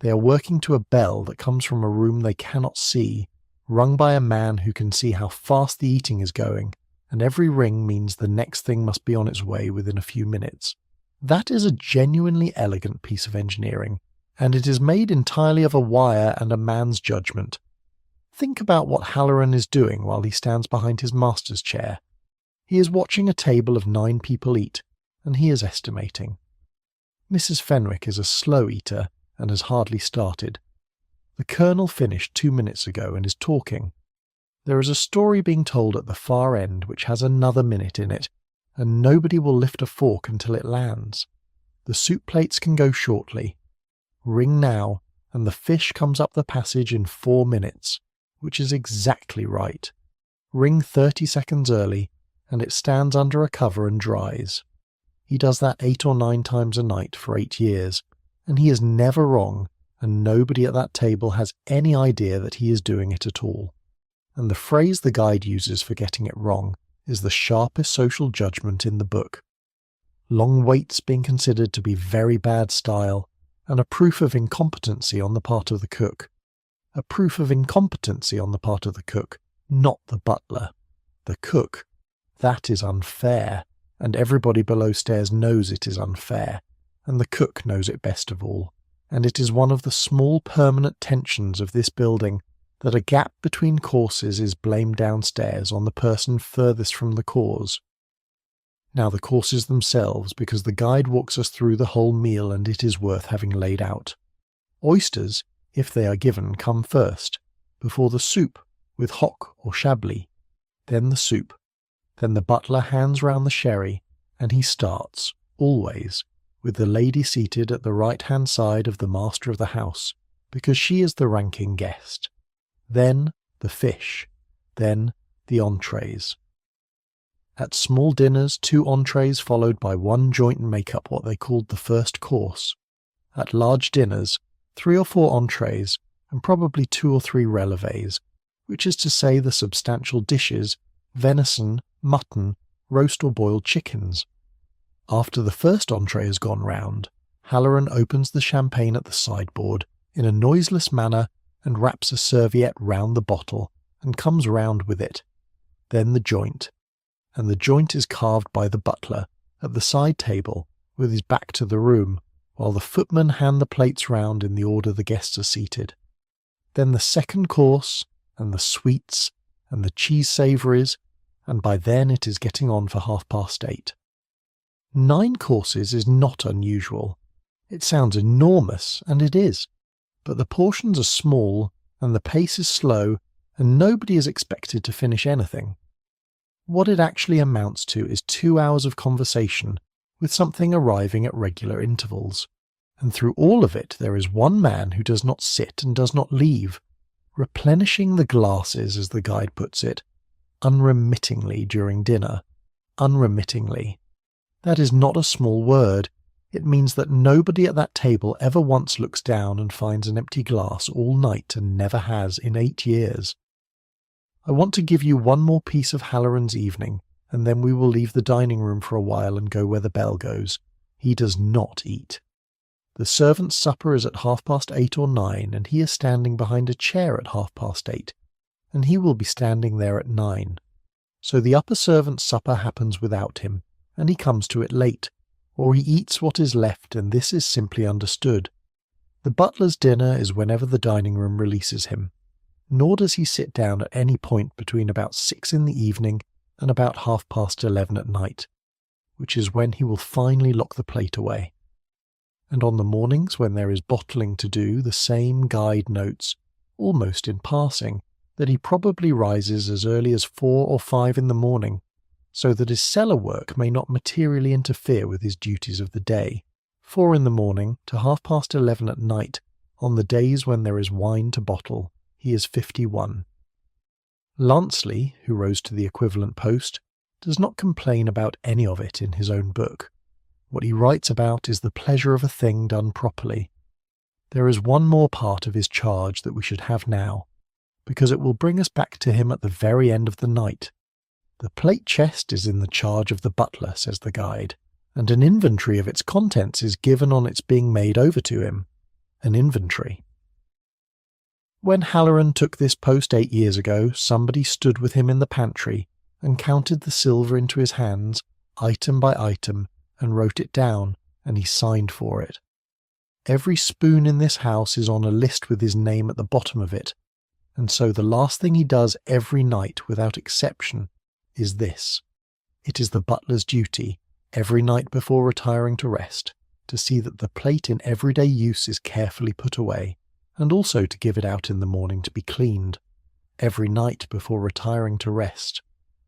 They are working to a bell that comes from a room they cannot see, rung by a man who can see how fast the eating is going, and every ring means the next thing must be on its way within a few minutes. That is a genuinely elegant piece of engineering, and it is made entirely of a wire and a man's judgment. Think about what Halloran is doing while he stands behind his master's chair. He is watching a table of 9 people eat, and he is estimating. Mrs. Fenwick is a slow eater and has hardly started. The Colonel finished 2 minutes ago and is talking. There is a story being told at the far end which has another minute in it, and nobody will lift a fork until it lands. The soup plates can go shortly. Ring now, and the fish comes up the passage in 4 minutes, which is exactly right. Ring 30 seconds early, and it stands under a cover and dries. He does that 8 or 9 times a night for 8 years, and he is never wrong, and nobody at that table has any idea that he is doing it at all. And the phrase the guide uses for getting it wrong is the sharpest social judgment in the book. Long waits being considered to be very bad style, and a proof of incompetency on the part of the cook. A proof of incompetency on the part of the cook, not the butler. The cook. That is unfair, and everybody below stairs knows it is unfair, and the cook knows it best of all. And it is one of the small permanent tensions of this building that a gap between courses is blamed downstairs on the person furthest from the cause. Now the courses themselves, because the guide walks us through the whole meal and it is worth having laid out. Oysters, if they are given, come first, before the soup, with hock or chablis, then the soup. Then the butler hands round the sherry, and he starts, always, with the lady seated at the right-hand side of the master of the house, because she is the ranking guest. Then the fish, then the entrees. At small dinners, 2 entrees followed by 1 joint make up what they called the first course. At large dinners, 3 or 4 entrees, and probably 2 or 3 relevés, which is to say the substantial dishes, venison, mutton, roast or boiled chickens. After the first entree has gone round, Halloran opens the champagne at the sideboard in a noiseless manner and wraps a serviette round the bottle and comes round with it. Then the joint. And the joint is carved by the butler at the side table with his back to the room, while the footmen hand the plates round in the order the guests are seated. Then the second course, and the sweets, and the cheese savouries, and by then it is getting on for 8:30. 9 courses is not unusual. It sounds enormous, and it is, but the portions are small, and the pace is slow, and nobody is expected to finish anything. What it actually amounts to is 2 hours of conversation, with something arriving at regular intervals. And through all of it there is one man who does not sit and does not leave, replenishing the glasses, as the guide puts it, unremittingly during dinner. Unremittingly. That is not a small word. It means that nobody at that table ever once looks down and finds an empty glass all night and never has in 8 years. I want to give you one more piece of Halloran's evening, and then we will leave the dining room for a while and go where the bell goes. He does not eat. The servant's supper is at 8:30 or 9, and he is standing behind a chair at 8:30, and he will be standing there at 9. So the upper servant's supper happens without him, and he comes to it late, or he eats what is left, and this is simply understood. The butler's dinner is whenever the dining room releases him, nor does he sit down at any point between about 6 in the evening and about 11:30 at night, which is when he will finally lock the plate away. And on the mornings when there is bottling to do, the same guide notes, almost in passing, that he probably rises as early as 4 or 5 in the morning, so that his cellar work may not materially interfere with his duties of the day. 4 in the morning to 11:30 at night, on the days when there is wine to bottle. He is 51. Lanceley, who rose to the equivalent post, does not complain about any of it in his own book. What he writes about is the pleasure of a thing done properly. There is one more part of his charge that we should have now, because it will bring us back to him at the very end of the night. The plate chest is in the charge of the butler, says the guide, and an inventory of its contents is given on its being made over to him. An inventory. When Halloran took this post 8 years ago, somebody stood with him in the pantry and counted the silver into his hands, item by item, and wrote it down, and he signed for it. Every spoon in this house is on a list with his name at the bottom of it, and so the last thing he does every night, without exception, is this. It is the butler's duty, every night before retiring to rest, to see that the plate in everyday use is carefully put away, and also to give it out in the morning to be cleaned, every night before retiring to rest.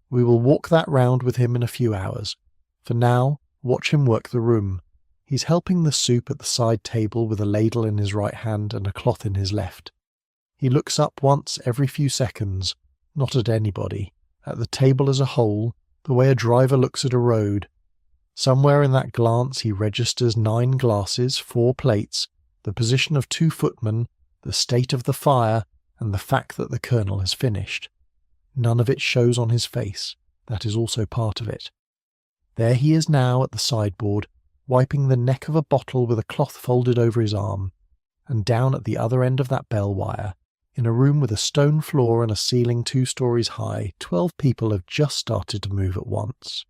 We will walk that round with him in a few hours. For now, watch him work the room. He's helping the soup at the side table with a ladle in his right hand and a cloth in his left. He looks up once every few seconds, not at anybody, at the table as a whole, the way a driver looks at a road. Somewhere in that glance he registers 9 glasses, 4 plates, the position of 2 footmen, the state of the fire, and the fact that the colonel has finished. None of it shows on his face. That is also part of it. There he is now at the sideboard, wiping the neck of a bottle with a cloth folded over his arm, and down at the other end of that bell wire, in a room with a stone floor and a ceiling 2 stories high, 12 people have just started to move at once.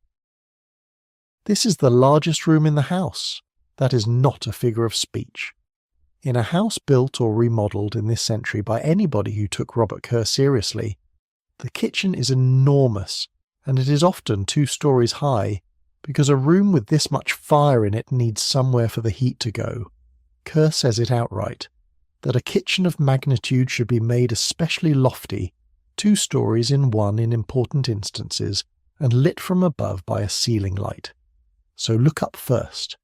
This is the largest room in the house. That is not a figure of speech. In a house built or remodelled in this century by anybody who took Robert Kerr seriously, the kitchen is enormous, and it is often 2 stories high, because a room with this much fire in it needs somewhere for the heat to go. Kerr says it outright, that a kitchen of magnitude should be made especially lofty, 2 stories in one in important instances, and lit from above by a ceiling light. So look up first.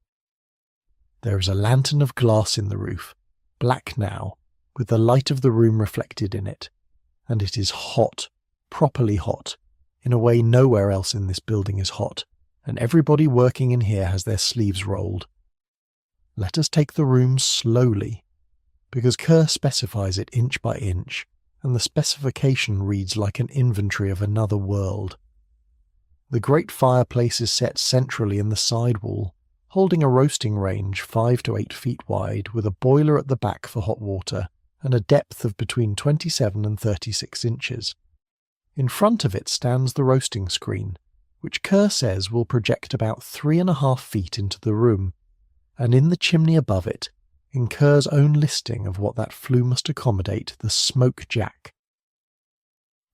There is a lantern of glass in the roof, black now, with the light of the room reflected in it, and it is hot, properly hot, in a way nowhere else in this building is hot, and everybody working in here has their sleeves rolled. Let us take the room slowly, because Kerr specifies it inch by inch, and the specification reads like an inventory of another world. The great fireplace is set centrally in the side wall, holding a roasting range 5 to 8 feet wide with a boiler at the back for hot water and a depth of between 27 and 36 inches. In front of it stands the roasting screen, which Kerr says will project about 3.5 feet into the room, and in the chimney above it, in Kerr's own listing of what that flue must accommodate, the smoke jack.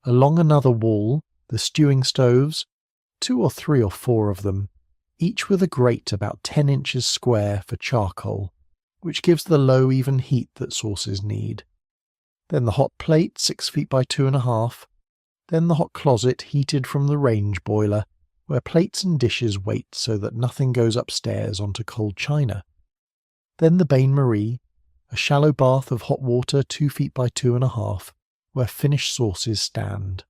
Along another wall, the stewing stoves, 2 or 3 or 4 of them, each with a grate about 10 inches square for charcoal, which gives the low even heat that sauces need. Then the hot plate 6 feet by 2.5, then the hot closet heated from the range boiler, where plates and dishes wait so that nothing goes upstairs onto cold china. Then the bain-marie, a shallow bath of hot water 2 feet by 2.5, where finished sauces stand.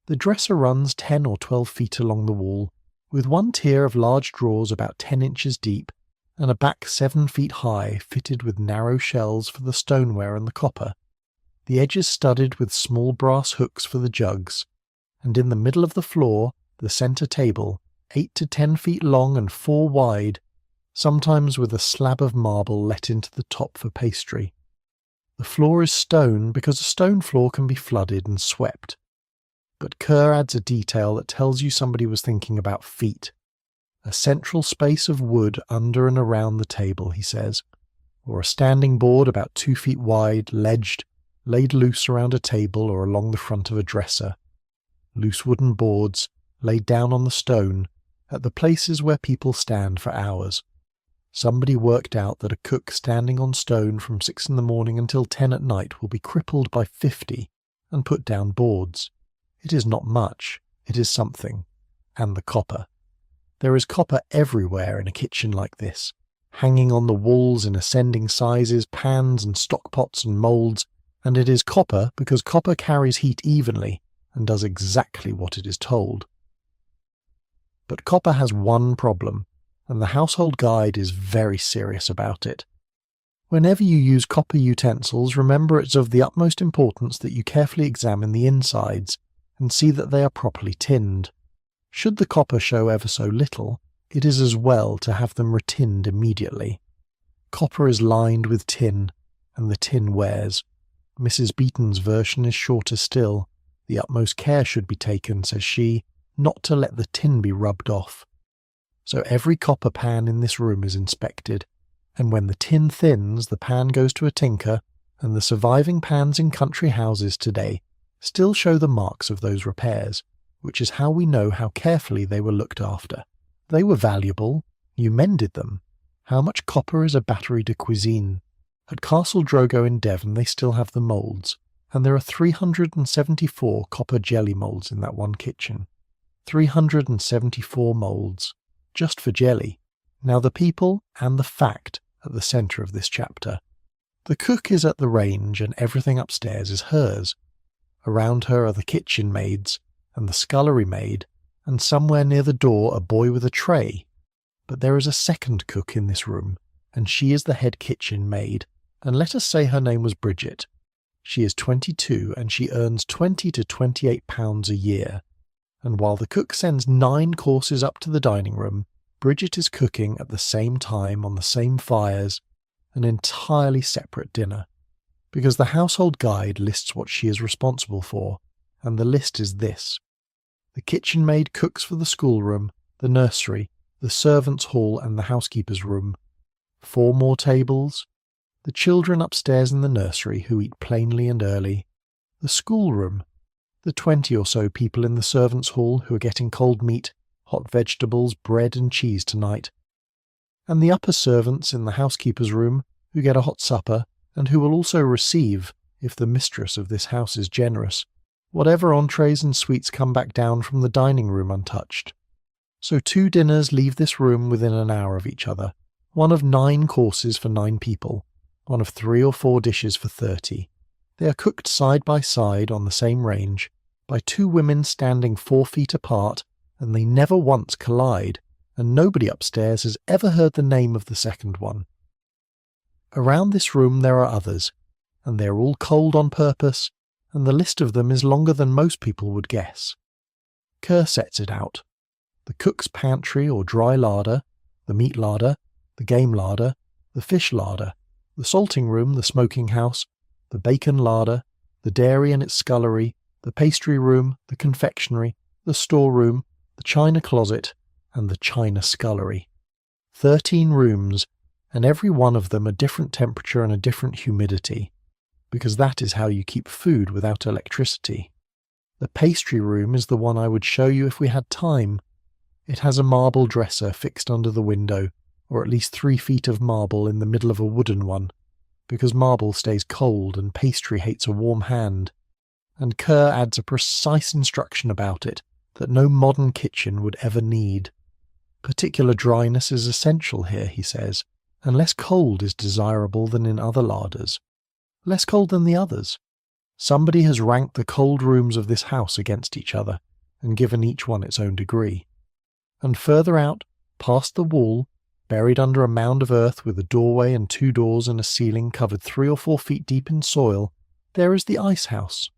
The dresser runs 10 or 12 feet along the wall, with one tier of large drawers about 10 inches deep, and a back 7 feet high fitted with narrow shelves for the stoneware and the copper, the edges studded with small brass hooks for the jugs, and in the middle of the floor, the centre table, 8 to 10 feet long and 4 wide, sometimes with a slab of marble let into the top for pastry. The floor is stone because a stone floor can be flooded and swept. But Kerr adds a detail that tells you somebody was thinking about feet. A central space of wood under and around the table, he says, or a standing board about 2 feet wide, ledged, laid loose around a table or along the front of a dresser. Loose wooden boards, laid down on the stone, at the places where people stand for hours. Somebody worked out that a cook standing on stone from 6 in the morning until 10 at night will be crippled by 50, and put down boards. It is not much, it is something. And the copper. There is copper everywhere in a kitchen like this, hanging on the walls in ascending sizes, pans and stockpots and moulds, and it is copper because copper carries heat evenly and does exactly what it is told. But copper has one problem, and the household guide is very serious about it. Whenever you use copper utensils, remember it's of the utmost importance that you carefully examine the insides and see that they are properly tinned. Should the copper show ever so little, it is as well to have them retinned immediately. Copper is lined with tin, and the tin wears. Mrs. Beeton's version is shorter still. The utmost care should be taken, says she, not to let the tin be rubbed off. So every copper pan in this room is inspected, and when the tin thins, the pan goes to a tinker, and the surviving pans in country houses today still show the marks of those repairs, which is how we know how carefully they were looked after. They were valuable. You mended them. How much copper is a batterie de cuisine? At Castle Drogo in Devon they still have the moulds, and there are 374 copper jelly moulds in that one kitchen. 374 moulds, just for jelly. Now the people and the fact at the centre of this chapter. The cook is at the range and everything upstairs is hers. Around her are the kitchen maids and the scullery maid, and somewhere near the door a boy with a tray. But there is a second cook in this room, and she is the head kitchen maid, and let us say her name was Bridget. She is 22 and she earns £20 to £28 a year. And while the cook sends 9 courses up to the dining room, Bridget is cooking at the same time on the same fires, an entirely separate dinner. Because the household guide lists what she is responsible for, and the list is this. The kitchen maid cooks for the schoolroom, the nursery, the servants' hall and the housekeeper's room. 4 more tables. The children upstairs in the nursery who eat plainly and early. The schoolroom. The 20 or so people in the servants' hall who are getting cold meat, hot vegetables, bread and cheese tonight. And the upper servants in the housekeeper's room who get a hot supper and who will also receive, if the mistress of this house is generous, whatever entrees and sweets come back down from the dining room untouched. So 2 dinners leave this room within an hour of each other, one of 9 courses for 9 people, one of 3 or 4 dishes for 30. They are cooked side by side on the same range, by 2 women standing 4 feet apart, and they never once collide, and nobody upstairs has ever heard the name of the second one. Around this room there are others, and they are all cold on purpose, and the list of them is longer than most people would guess. Kerr sets it out. The cook's pantry or dry larder, the meat larder, the game larder, the fish larder, the salting room, the smoking house, the bacon larder, the dairy and its scullery, the pastry room, the confectionery, the storeroom, the china closet, and the china scullery. 13 rooms, and every one of them a different temperature and a different humidity, because that is how you keep food without electricity. The pastry room is the one I would show you if we had time. It has a marble dresser fixed under the window, or at least 3 feet of marble in the middle of a wooden one, because marble stays cold and pastry hates a warm hand. And Kerr adds a precise instruction about it that no modern kitchen would ever need. Particular dryness is essential here, he says, and less cold is desirable than in other larders. Less cold than the others. Somebody has ranked the cold rooms of this house against each other, and given each one its own degree. And further out, past the wall, buried under a mound of earth with a doorway and 2 doors and a ceiling covered 3 or 4 feet deep in soil, there is the ice house.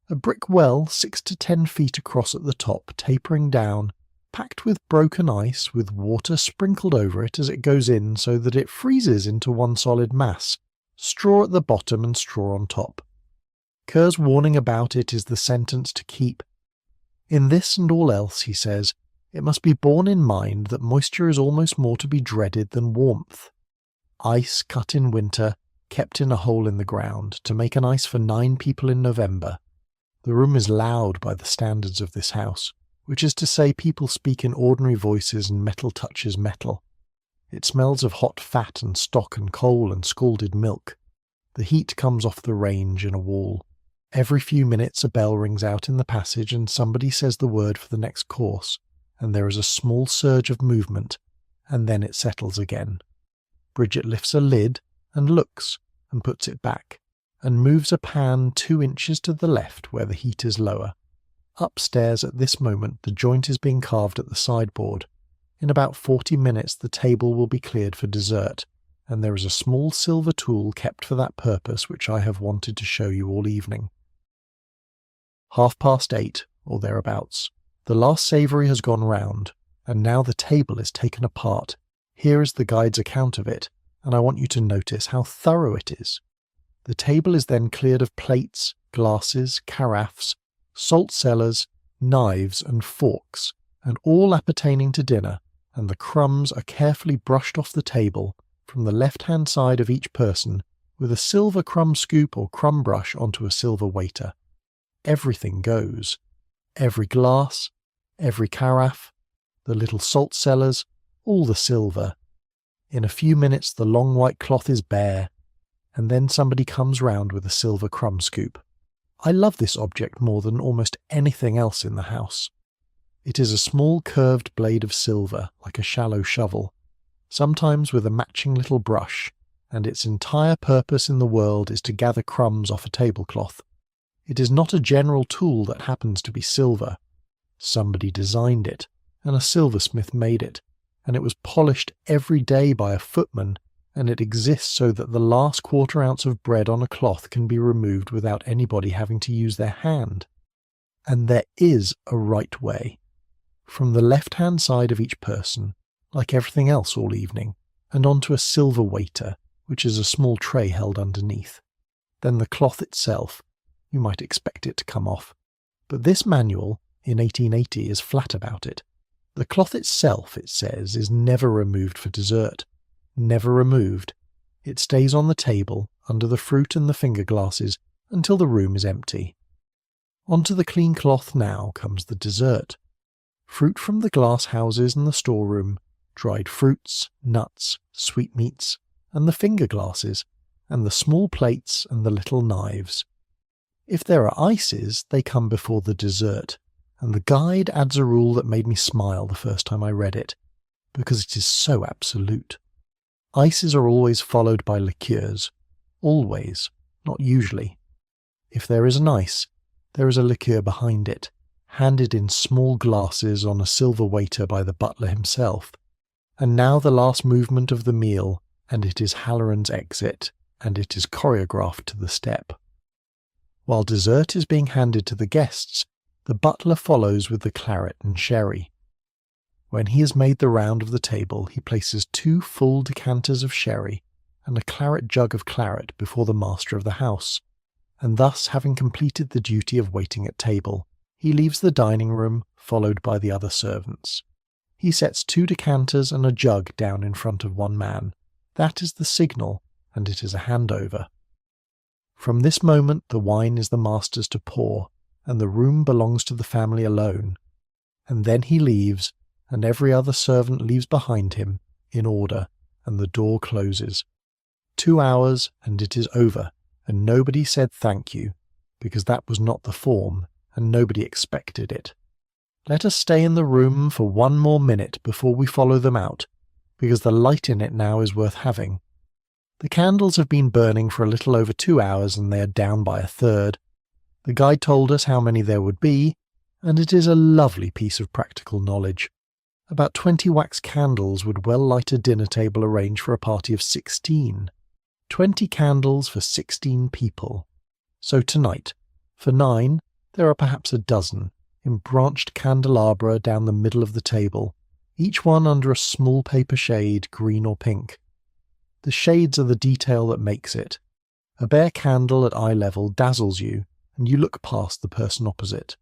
A brick well 6 to 10 feet across at the top, tapering down, packed with broken ice with water sprinkled over it as it goes in so that it freezes into one solid mass, straw at the bottom and straw on top. Kerr's warning about it is the sentence to keep. In this and all else, he says, it must be borne in mind that moisture is almost more to be dreaded than warmth. Ice cut in winter, kept in a hole in the ground, to make an ice for 9 people in November. The room is loud by the standards of this house, which is to say people speak in ordinary voices and metal touches metal. It smells of hot fat and stock and coal and scalded milk. The heat comes off the range in a wall. Every few minutes a bell rings out in the passage and somebody says the word for the next course, and there is a small surge of movement, and then it settles again. Bridget lifts a lid and looks and puts it back, and moves a pan 2 inches to the left where the heat is lower. Upstairs at this moment the joint is being carved at the sideboard. In about 40 minutes the table will be cleared for dessert, and there is a small silver tool kept for that purpose which I have wanted to show you all evening. 8:30, or thereabouts. The last savoury has gone round, and now the table is taken apart. Here is the guide's account of it, and I want you to notice how thorough it is. The table is then cleared of plates, glasses, carafes, salt cellars, knives and forks, and all appertaining to dinner, and the crumbs are carefully brushed off the table from the left-hand side of each person with a silver crumb scoop or crumb brush onto a silver waiter. Everything goes. Every glass, every carafe, the little salt cellars, all the silver. In a few minutes the long white cloth is bare, and then somebody comes round with a silver crumb scoop. I love this object more than almost anything else in the house. It is a small curved blade of silver, like a shallow shovel. sometimes with a matching little brush, and its entire purpose in the world is to gather crumbs off a tablecloth. It is not a general tool that happens to be silver. Somebody designed it, and a silversmith made it, and it was polished every day by a footman, and it exists so that the last quarter ounce of bread on a cloth can be removed without anybody having to use their hand. And there is a right way. From the left-hand side of each person, like everything else all evening, and onto a silver waiter, which is a small tray held underneath. Then the cloth itself, you might expect it to come off. But this manual, in 1880, is flat about it. The cloth itself, it says, is never removed for dessert. Never removed. It stays on the table, under the fruit and the finger glasses, until the room is empty. Onto the clean cloth now comes the dessert. Fruit from the glass houses and the storeroom, dried fruits, nuts, sweetmeats, and the finger glasses, and the small plates and the little knives. If there are ices, they come before the dessert, and the guide adds a rule that made me smile the first time I read it, because it is so absolute. Ices are always followed by liqueurs. Always, not usually. If there is an ice, there is a liqueur behind it, handed in small glasses on a silver waiter by the butler himself. And now the last movement of the meal, and it is Halloran's exit, and it is choreographed to the step. While dessert is being handed to the guests, the butler follows with the claret and sherry. When he has made the round of the table, he places 2 full decanters of sherry and a claret jug of claret before the master of the house, and thus, having completed the duty of waiting at table, he leaves the dining room, followed by the other servants. He sets 2 decanters and a jug down in front of one man. That is the signal, and it is a handover. From this moment the wine is the master's to pour, and the room belongs to the family alone. And then he leaves, and every other servant leaves behind him, in order, and the door closes. 2 hours, and it is over, and nobody said thank you, because that was not the form, and nobody expected it. Let us stay in the room for 1 more minute before we follow them out, because the light in it now is worth having. The candles have been burning for a little over 2 hours, and they are down by a third. The guide told us how many there would be, and it is a lovely piece of practical knowledge. About 20 wax candles would well light a dinner table arranged for a party of 16. 20 candles for 16 people. So tonight, for 9, there are perhaps a dozen, in branched candelabra down the middle of the table, each one under a small paper shade, green or pink. The shades are the detail that makes it. A bare candle at eye level dazzles you, and you look past the person opposite.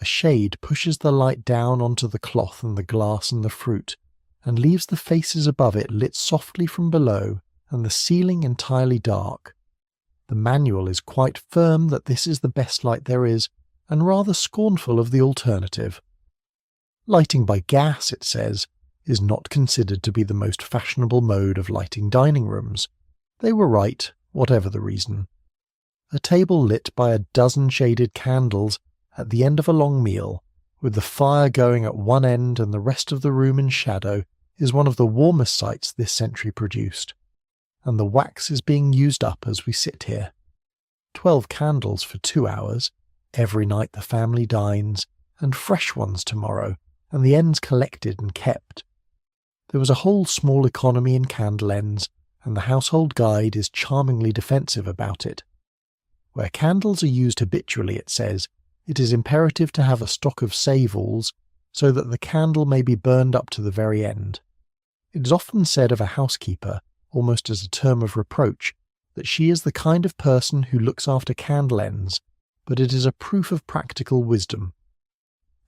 A shade pushes the light down onto the cloth and the glass and the fruit, and leaves the faces above it lit softly from below, and the ceiling entirely dark. The manual is quite firm that this is the best light there is, and rather scornful of the alternative. Lighting by gas, it says, is not considered to be the most fashionable mode of lighting dining rooms. They were right, whatever the reason. A table lit by a dozen shaded candles at the end of a long meal, with the fire going at one end and the rest of the room in shadow, is one of the warmest sights this century produced. And the wax is being used up as we sit here. 12 candles for 2 hours. Every night the family dines, and fresh ones tomorrow, and the ends collected and kept. There was a whole small economy in candle ends, and the household guide is charmingly defensive about it. Where candles are used habitually, it says, it is imperative to have a stock of save-alls, so that the candle may be burned up to the very end. It is often said of a housekeeper, almost as a term of reproach, that she is the kind of person who looks after candle ends, but it is a proof of practical wisdom.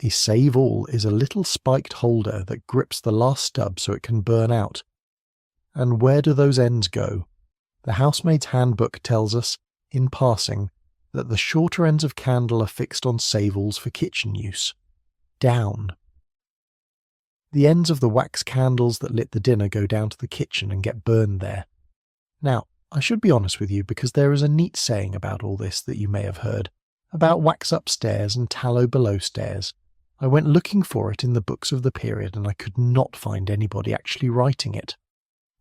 A save-all is a little spiked holder that grips the last stub so it can burn out. And where do those ends go? The housemaid's handbook tells us, in passing, that the shorter ends of candle are fixed on save-alls for kitchen use. Down. The ends of the wax candles that lit the dinner go down to the kitchen and get burned there. Now, I should be honest with you, because there is a neat saying about all this that you may have heard, about wax upstairs and tallow below stairs. I went looking for it in the books of the period, and I could not find anybody actually writing it.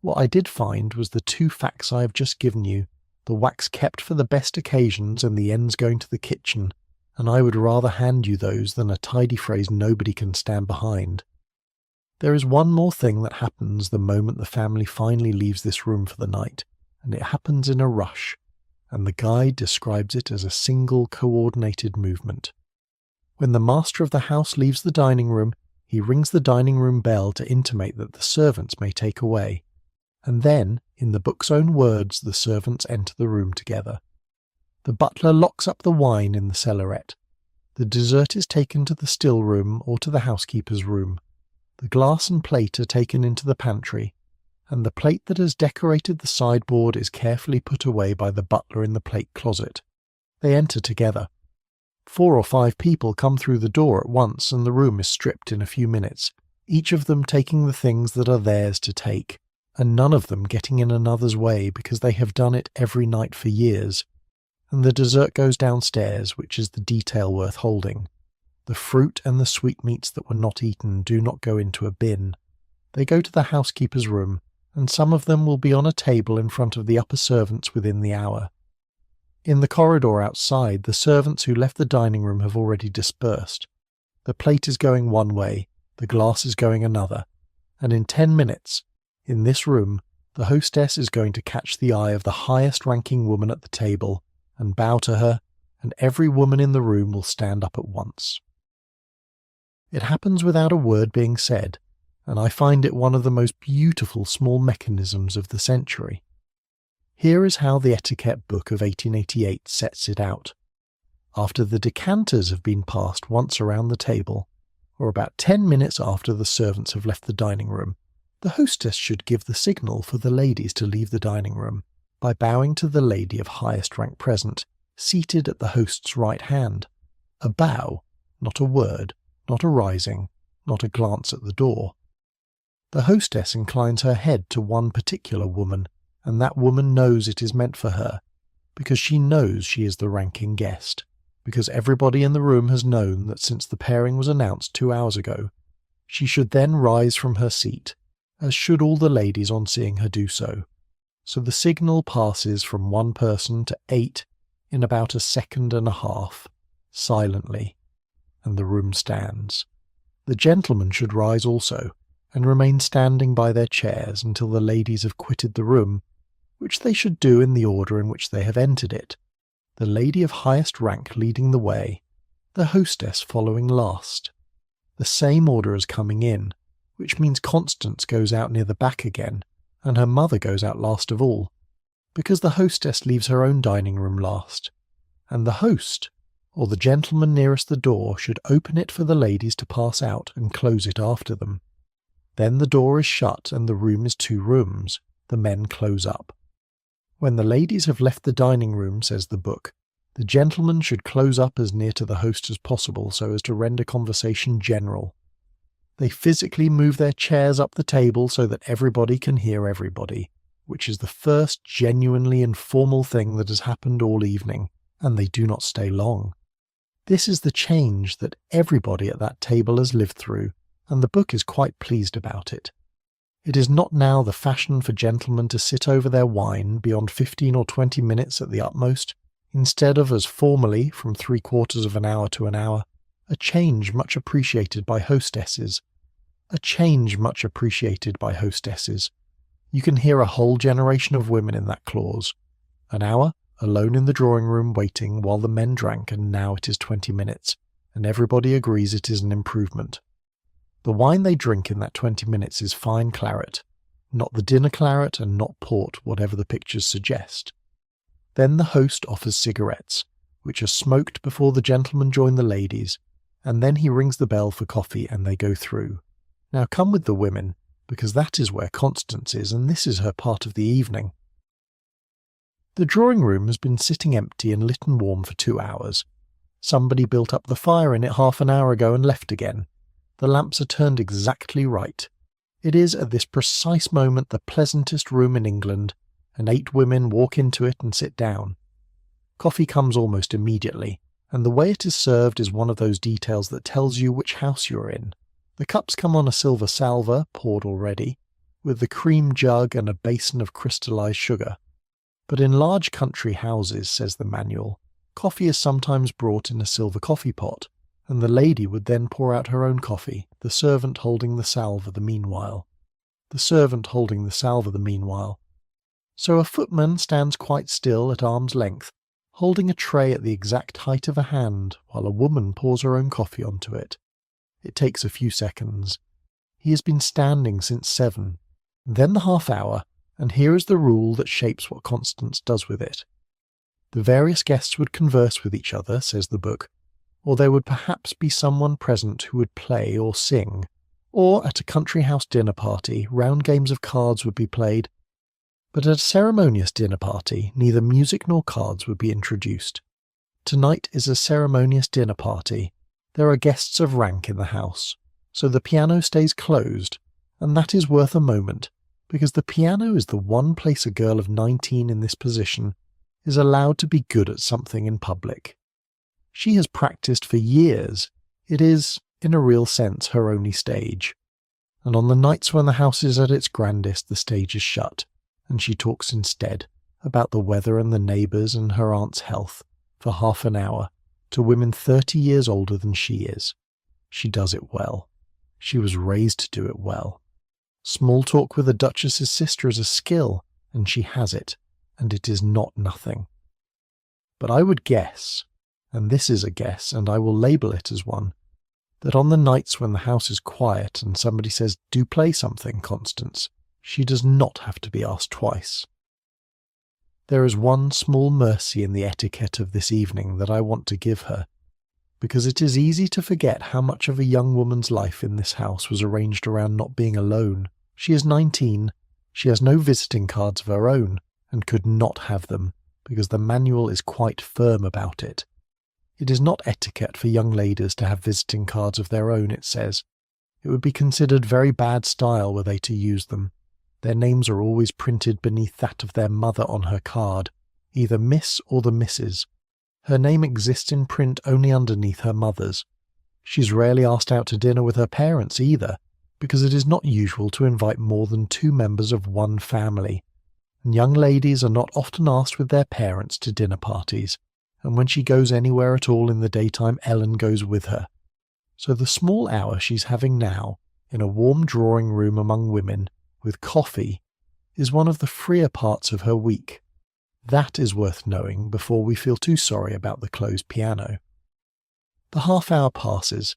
What I did find was the two facts I have just given you, the wax kept for the best occasions and the ends going to the kitchen, and I would rather hand you those than a tidy phrase nobody can stand behind. There is one more thing that happens the moment the family finally leaves this room for the night, and it happens in a rush, and the guide describes it as a single coordinated movement. When the master of the house leaves the dining room, he rings the dining room bell to intimate that the servants may take away, and then, in the book's own words, the servants enter the room together. The butler locks up the wine in the cellaret. The dessert is taken to the still room or to the housekeeper's room. The glass and plate are taken into the pantry, and the plate that has decorated the sideboard is carefully put away by the butler in the plate closet. They enter together. 4 or 5 people come through the door at once, and the room is stripped in a few minutes, each of them taking the things that are theirs to take, and none of them getting in another's way because they have done it every night for years. And the dessert goes downstairs, which is the detail worth holding. The fruit and the sweetmeats that were not eaten do not go into a bin. They go to the housekeeper's room, and some of them will be on a table in front of the upper servants within the hour. In the corridor outside, the servants who left the dining room have already dispersed. The plate is going one way, the glass is going another, and in 10 minutes, in this room, the hostess is going to catch the eye of the highest-ranking woman at the table and bow to her, and every woman in the room will stand up at once. It happens without a word being said, and I find it one of the most beautiful small mechanisms of the century. Here is how the etiquette book of 1888 sets it out. After the decanters have been passed once around the table, or about 10 minutes after the servants have left the dining room, the hostess should give the signal for the ladies to leave the dining room by bowing to the lady of highest rank present, seated at the host's right hand. A bow, not a word, not a rising, not a glance at the door. The hostess inclines her head to one particular woman, and that woman knows it is meant for her, because she knows she is the ranking guest, because everybody in the room has known that since the pairing was announced 2 hours ago, she should then rise from her seat, as should all the ladies on seeing her do so. So the signal passes from one person to 8 in about a second and a half, silently, and the room stands. The gentlemen should rise also, and remain standing by their chairs until the ladies have quitted the room, which they should do in the order in which they have entered it, the lady of highest rank leading the way, the hostess following last. The same order as coming in, which means Constance goes out near the back again, and her mother goes out last of all, because the hostess leaves her own dining room last, and the host, or the gentleman nearest the door, should open it for the ladies to pass out and close it after them. Then the door is shut and the room is 2 rooms, the men close up. When the ladies have left the dining room, says the book, the gentlemen should close up as near to the host as possible so as to render conversation general. They physically move their chairs up the table so that everybody can hear everybody, which is the first genuinely informal thing that has happened all evening, and they do not stay long. This is the change that everybody at that table has lived through, and the book is quite pleased about it. It is not now the fashion for gentlemen to sit over their wine beyond 15 or 20 minutes at the utmost, instead of as formerly from 3/4 of an hour to an hour, a change much appreciated by hostesses. A change much appreciated by hostesses. You can hear a whole generation of women in that clause. An hour, alone in the drawing room waiting while the men drank, and now it is 20 minutes, and everybody agrees it is an improvement. The wine they drink in that 20 minutes is fine claret, not the dinner claret and not port, whatever the pictures suggest. Then the host offers cigarettes, which are smoked before the gentlemen join the ladies, and then he rings the bell for coffee and they go through. Now come with the women, because that is where Constance is, and this is her part of the evening. The drawing room has been sitting empty and lit and warm for 2 hours. Somebody built up the fire in it half an hour ago and left again. The lamps are turned exactly right. It is at this precise moment the pleasantest room in England, and 8 women walk into it and sit down. Coffee comes almost immediately, and the way it is served is one of those details that tells you which house you're in. The cups come on a silver salver, poured already. with the cream jug and a basin of crystallized sugar. But in large country houses, says the manual, coffee is sometimes brought in a silver coffee pot, and the lady would then pour out her own coffee, the servant holding the salver the meanwhile. So a footman stands quite still at arm's length, holding a tray at the exact height of a hand, while a woman pours her own coffee onto it. It takes a few seconds. He has been standing since 7. Then the half hour, and here is the rule that shapes what Constance does with it. The various guests would converse with each other, says the book, or there would perhaps be someone present who would play or sing, or at a country house dinner party, round games of cards would be played. But at a ceremonious dinner party, neither music nor cards would be introduced. Tonight is a ceremonious dinner party. There are guests of rank in the house, so the piano stays closed, and that is worth a moment, because the piano is the one place a girl of 19 in this position is allowed to be good at something in public. She has practiced for years. It is, in a real sense, her only stage. And on the nights when the house is at its grandest, the stage is shut, and she talks instead about the weather and the neighbours and her aunt's health for half an hour to women 30 years older than she is. She does it well. She was raised to do it well. Small talk with the Duchess's sister is a skill, and she has it, and it is not nothing. But I would guess, and this is a guess, and I will label it as one, that on the nights when the house is quiet and somebody says, "Do play something, Constance," she does not have to be asked twice. There is one small mercy in the etiquette of this evening that I want to give her, because it is easy to forget how much of a young woman's life in this house was arranged around not being alone. She is 19, she has no visiting cards of her own, and could not have them, because the manual is quite firm about it. It is not etiquette for young ladies to have visiting cards of their own, it says. It would be considered very bad style were they to use them. Their names are always printed beneath that of their mother on her card, either Miss or the Misses. Her name exists in print only underneath her mother's. She is rarely asked out to dinner with her parents either, because it is not usual to invite more than 2 members of one family, and young ladies are not often asked with their parents to dinner parties, and when she goes anywhere at all in the daytime, Ellen goes with her. So the small hour she's having now, in a warm drawing room among women, with coffee, is one of the freer parts of her week. That is worth knowing before we feel too sorry about the closed piano. The half hour passes.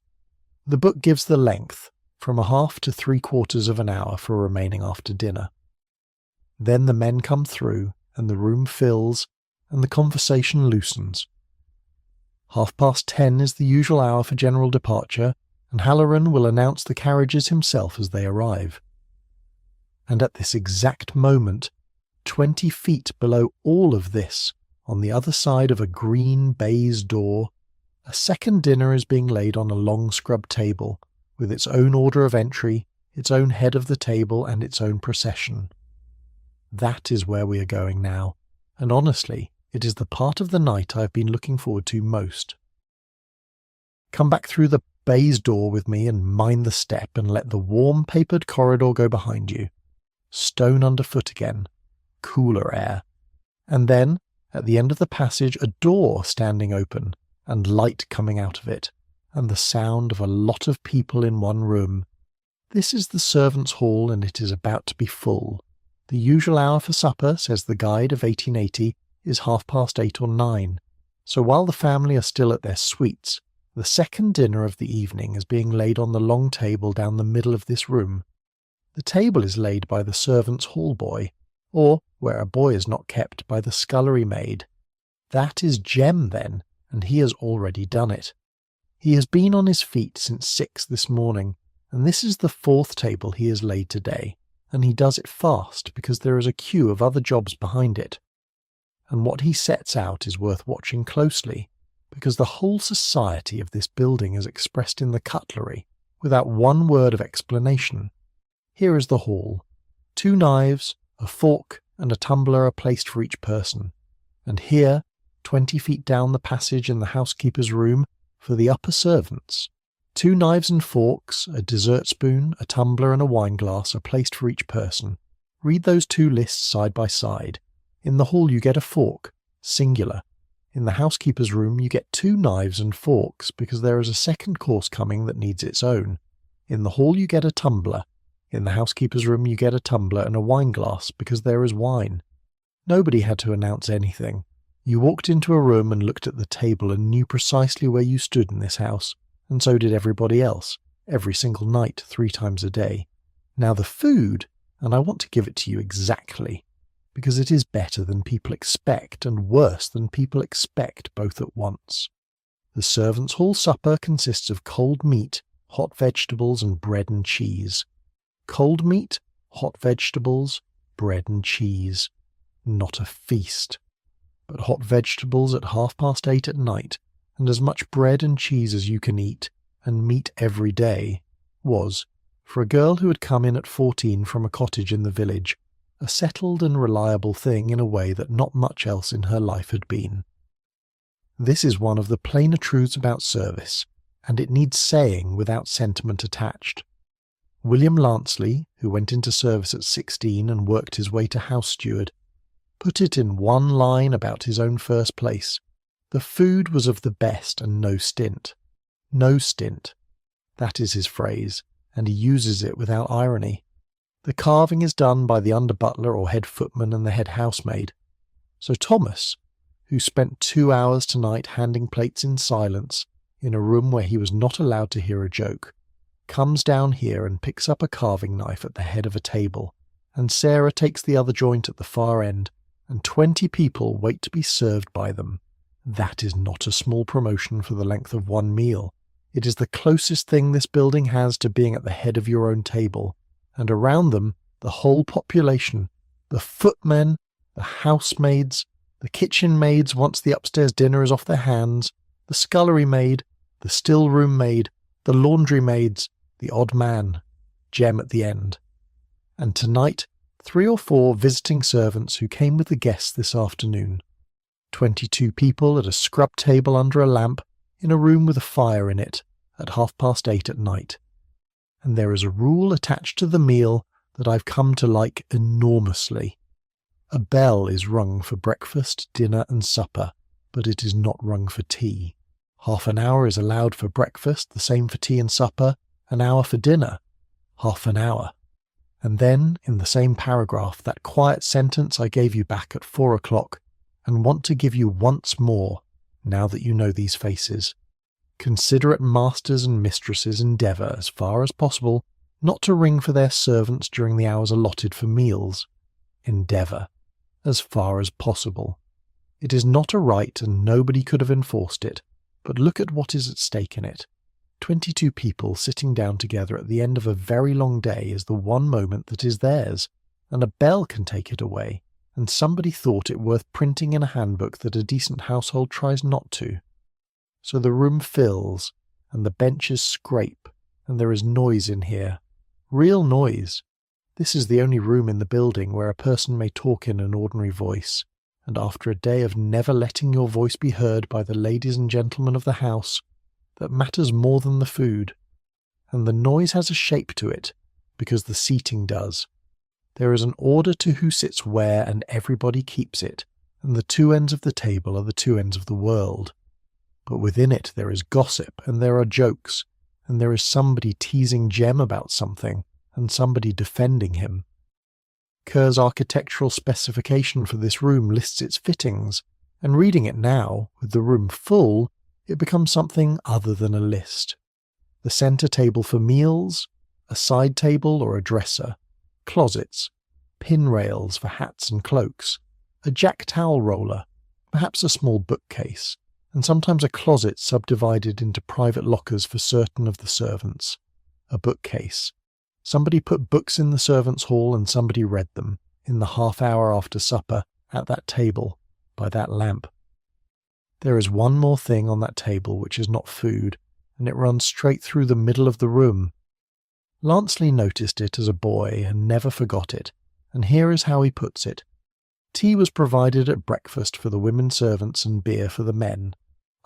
The book gives the length, from a half to 3/4 of an hour for remaining after dinner. Then the men come through, and the room fills, and the conversation loosens. 10:30 is the usual hour for general departure, and Halloran will announce the carriages himself as they arrive. And at this exact moment, 20 feet below all of this, on the other side of a green baize door, a second dinner is being laid on a long scrubbed table, with its own order of entry, its own head of the table, and its own procession. That is where we are going now, and honestly, it is the part of the night I have been looking forward to most. Come back through the baize door with me and mind the step, and let the warm papered corridor go behind you. Stone underfoot again, cooler air, and then, at the end of the passage, a door standing open, and light coming out of it, and the sound of a lot of people in one room. This is the servants' hall, and it is about to be full. The usual hour for supper, says the guide of 1880, is 8:30 or 9, so while the family are still at their suites, the second dinner of the evening is being laid on the long table down the middle of this room. The table is laid by the servants' hall boy, or, where a boy is not kept, by the scullery maid. That is Jem, then, and he has already done it. He has been on his feet since 6 this morning, and this is the 4th table he has laid today, and he does it fast because there is a queue of other jobs behind it. And what he sets out is worth watching closely, because the whole society of this building is expressed in the cutlery, without one word of explanation. Here is the hall. 2 knives, a fork, and a tumbler are placed for each person, and here, 20 feet down the passage in the housekeeper's room, for the upper servants, 2 knives and forks, a dessert spoon, a tumbler and a wine glass are placed for each person. Read those 2 lists side by side. In the hall you get a fork, singular. In the housekeeper's room you get 2 knives and forks because there is a second course coming that needs its own. In the hall you get a tumbler. In the housekeeper's room you get a tumbler and a wine glass because there is wine. Nobody had to announce anything. You walked into a room and looked at the table and knew precisely where you stood in this house, and so did everybody else, every single night, 3 times a day. Now the food, and I want to give it to you exactly, because it is better than people expect and worse than people expect both at once. The servants' hall supper consists of cold meat, hot vegetables and bread and cheese. Cold meat, hot vegetables, bread and cheese. Not a feast, but hot vegetables at 8:30 at night, and as much bread and cheese as you can eat, and meat every day, was, for a girl who had come in at 14 from a cottage in the village, a settled and reliable thing in a way that not much else in her life had been. This is one of the plainer truths about service, and it needs saying without sentiment attached. William Lansley, who went into service at 16 and worked his way to house steward, put it in one line about his own first place. The food was of the best and no stint. No stint. That is his phrase, and he uses it without irony. The carving is done by the under-butler or head footman and the head housemaid. So Thomas, who spent 2 hours tonight handing plates in silence, in a room where he was not allowed to hear a joke, comes down here and picks up a carving knife at the head of a table, and Sarah takes the other joint at the far end, and 20 people wait to be served by them. That is not a small promotion for the length of one meal. It is the closest thing this building has to being at the head of your own table, and around them the whole population, the footmen, the housemaids, the kitchen maids once the upstairs dinner is off their hands, the scullery maid, the still room maid, the laundry maids, the odd man, Jem at the end. And tonight, 3 or 4 visiting servants who came with the guests this afternoon. 22 people at a scrub table under a lamp in a room with a fire in it at 8:30 at night. And there is a rule attached to the meal that I've come to like enormously. A bell is rung for breakfast, dinner and supper, but it is not rung for tea. Half an hour is allowed for breakfast, the same for tea and supper, an hour for dinner. Half an hour. And then, in the same paragraph, that quiet sentence I gave you back at 4 o'clock, and want to give you once more, now that you know these faces. Considerate masters and mistresses endeavour, as far as possible, not to ring for their servants during the hours allotted for meals. Endeavour, as far as possible. It is not a right, and nobody could have enforced it, but look at what is at stake in it. 22 people sitting down together at the end of a very long day is the one moment that is theirs, and a bell can take it away, and somebody thought it worth printing in a handbook that a decent household tries not to. So the room fills, and the benches scrape, and there is noise in here. Real noise. This is the only room in the building where a person may talk in an ordinary voice, and after a day of never letting your voice be heard by the ladies and gentlemen of the house, that matters more than the food. And the noise has a shape to it, because the seating does. There is an order to who sits where, and everybody keeps it, and the 2 ends of the table are the 2 ends of the world. But within it there is gossip, and there are jokes, and there is somebody teasing Jem about something, and somebody defending him. Kerr's architectural specification for this room lists its fittings, and reading it now, with the room full, it becomes something other than a list. The centre table for meals, a side table or a dresser, closets, pin rails for hats and cloaks, a jack towel roller, perhaps a small bookcase, and sometimes a closet subdivided into private lockers for certain of the servants. A bookcase. Somebody put books in the servants' hall and somebody read them, in the half hour after supper, at that table, by that lamp. There is one more thing on that table which is not food, and it runs straight through the middle of the room. Lansley noticed it as a boy and never forgot it, and here is how he puts it. Tea was provided at breakfast for the women servants and beer for the men.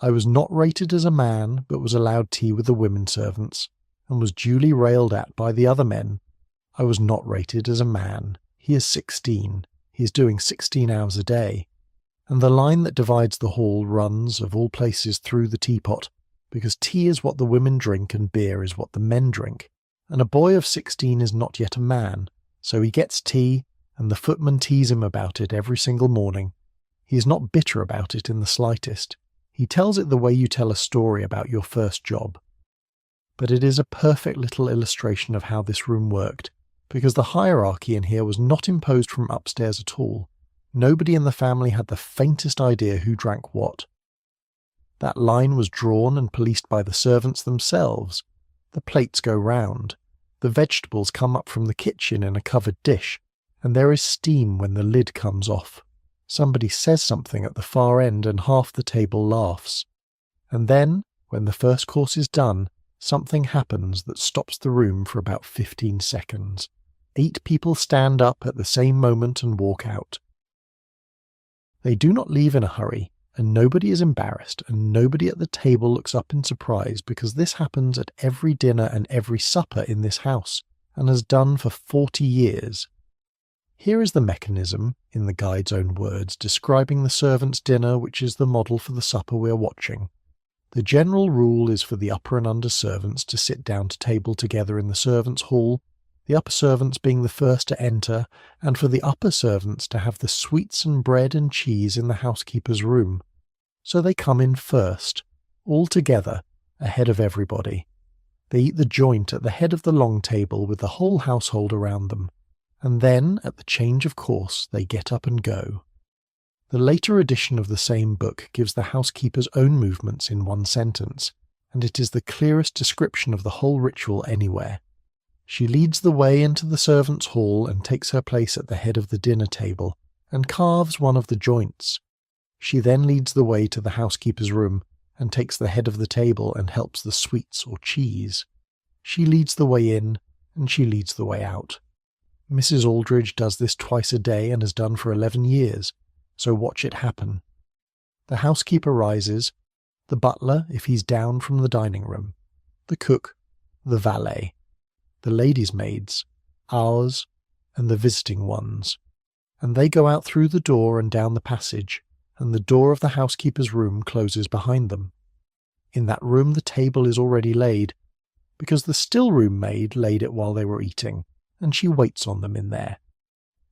I was not rated as a man, but was allowed tea with the women servants, and was duly railed at by the other men. I was not rated as a man. He is 16. He is doing 16 hours a day. And the line that divides the hall runs, of all places, through the teapot, because tea is what the women drink and beer is what the men drink. And a boy of 16 is not yet a man, so he gets tea, and the footman tease him about it every single morning. He is not bitter about it in the slightest. He tells it the way you tell a story about your first job. But it is a perfect little illustration of how this room worked, because the hierarchy in here was not imposed from upstairs at all. Nobody in the family had the faintest idea who drank what. That line was drawn and policed by the servants themselves. The plates go round. The vegetables come up from the kitchen in a covered dish, and there is steam when the lid comes off. Somebody says something at the far end and half the table laughs. And then, when the first course is done, something happens that stops the room for about 15 seconds. 8 people stand up at the same moment and walk out. They do not leave in a hurry, and nobody is embarrassed, and nobody at the table looks up in surprise, because this happens at every dinner and every supper in this house, and has done for 40 years. Here is the mechanism, in the guide's own words, describing the servants' dinner, which is the model for the supper we are watching. The general rule is for the upper and under servants to sit down to table together in the servants' hall, the upper servants being the first to enter, and for the upper servants to have the sweets and bread and cheese in the housekeeper's room. So they come in first, all together, ahead of everybody. They eat the joint at the head of the long table with the whole household around them, and then, at the change of course, they get up and go. The later edition of the same book gives the housekeeper's own movements in one sentence, and it is the clearest description of the whole ritual anywhere. She leads the way into the servants' hall and takes her place at the head of the dinner table, and carves one of the joints. She then leads the way to the housekeeper's room, and takes the head of the table and helps the sweets or cheese. She leads the way in, and she leads the way out. Mrs. Aldridge does this twice a day and has done for 11 years, so watch it happen. The housekeeper rises, the butler if he's down from the dining room, the cook, the valet, the ladies' maids, ours, and the visiting ones, and they go out through the door and down the passage, and the door of the housekeeper's room closes behind them. In that room the table is already laid, because the still-room maid laid it while they were eating, and she waits on them in there.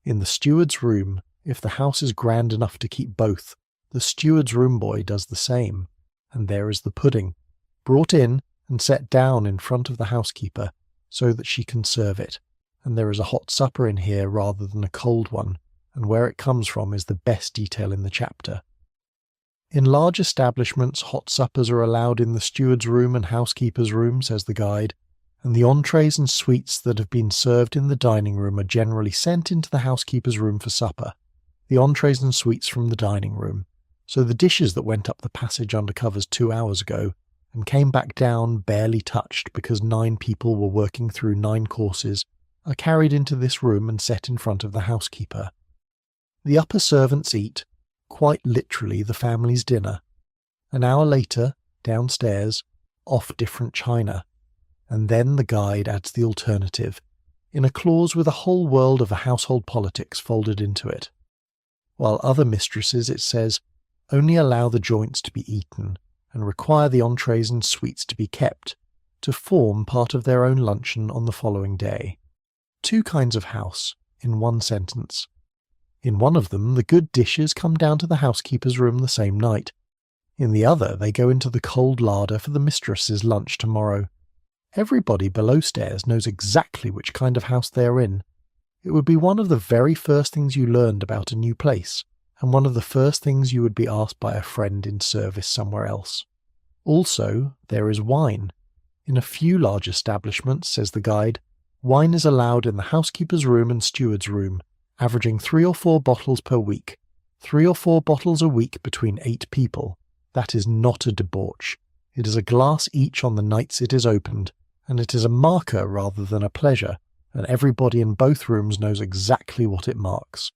In the steward's room, if the house is grand enough to keep both, the steward's room boy does the same, and there is the pudding, brought in and set down in front of the housekeeper, so that she can serve it, and there is a hot supper in here rather than a cold one, and where it comes from is the best detail in the chapter. In large establishments, hot suppers are allowed in the steward's room and housekeeper's room, says the guide, and the entrees and sweets that have been served in the dining room are generally sent into the housekeeper's room for supper, the entrees and sweets from the dining room, so the dishes that went up the passage under covers 2 hours ago and came back down barely touched because 9 people were working through 9 courses are carried into this room and set in front of the housekeeper. The upper servants eat, quite literally, the family's dinner. An hour later, downstairs, off different china, and then the guide adds the alternative, in a clause with a whole world of household politics folded into it. While other mistresses, it says, only allow the joints to be eaten, and require the entrees and sweets to be kept, to form part of their own luncheon on the following day. 2 kinds of house, in one sentence. In one of them, the good dishes come down to the housekeeper's room the same night. In the other, they go into the cold larder for the mistress's lunch tomorrow. Everybody below stairs knows exactly which kind of house they are in. It would be one of the very first things you learned about a new place, and one of the first things you would be asked by a friend in service somewhere else. Also, there is wine. In a few large establishments, says the guide, wine is allowed in the housekeeper's room and steward's room, averaging 3 or 4 bottles per week. 3 or 4 bottles a week between 8 people. That is not a debauch. It is a glass each on the nights it is opened, and it is a marker rather than a pleasure, and everybody in both rooms knows exactly what it marks.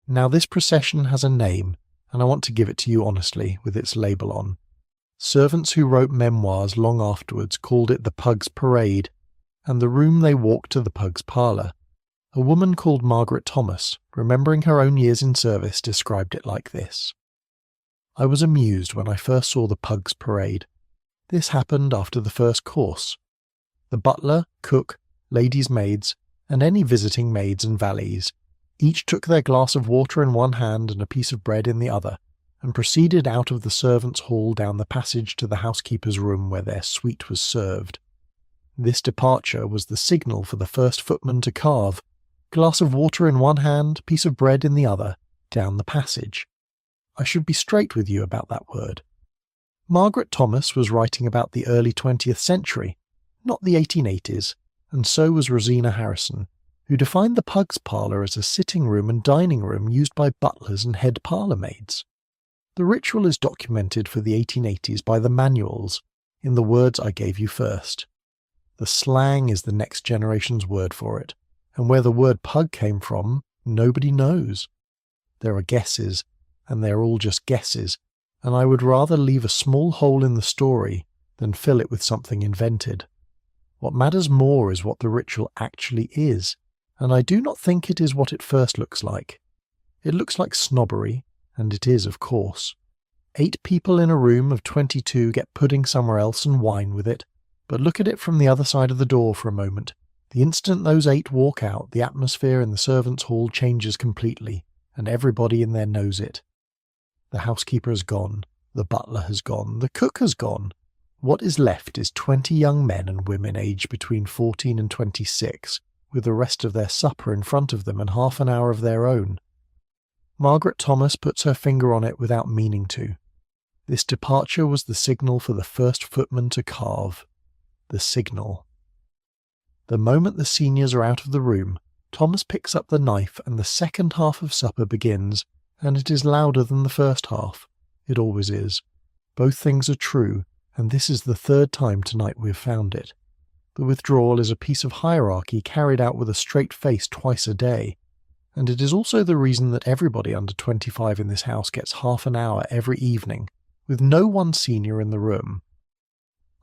Now this procession has a name, and I want to give it to you honestly with its label on. Servants who wrote memoirs long afterwards called it the Pug's Parade, and the room they walked to the Pug's Parlour. A woman called Margaret Thomas, remembering her own years in service, described it like this. I was amused when I first saw the Pug's Parade. This happened after the first course. The butler, cook, ladies' maids, and any visiting maids and valets each took their glass of water in one hand and a piece of bread in the other, and proceeded out of the servants' hall down the passage to the housekeeper's room where their suite was served. This departure was the signal for the first footman to carve, glass of water in one hand, piece of bread in the other, down the passage. I should be straight with you about that word. Margaret Thomas was writing about the early 20th century, not the 1880s, and so was Rosina Harrison, who defined the Pug's Parlour as a sitting room and dining room used by butlers and head parlour maids. The ritual is documented for the 1880s by the manuals, in the words I gave you first. The slang is the next generation's word for it, and where the word pug came from, nobody knows. There are guesses, and they're all just guesses, and I would rather leave a small hole in the story than fill it with something invented. What matters more is what the ritual actually is, and I do not think it is what it first looks like. It looks like snobbery, and it is, of course. 8 people in a room of 22 get pudding somewhere else and wine with it, but look at it from the other side of the door for a moment. The instant those 8 walk out, the atmosphere in the servants' hall changes completely, and everybody in there knows it. The housekeeper has gone, the butler has gone, the cook has gone. What is left is 20 young men and women aged between 14 and 26, with the rest of their supper in front of them and half an hour of their own. Margaret Thomas puts her finger on it without meaning to. This departure was the signal for the first footman to carve. The signal. The moment the seniors are out of the room, Thomas picks up the knife and the second half of supper begins, and it is louder than the first half. It always is. Both things are true, and this is the 3rd time tonight we have found it. The withdrawal is a piece of hierarchy carried out with a straight face twice a day, and it is also the reason that everybody under 25 in this house gets half an hour every evening, with no one senior in the room.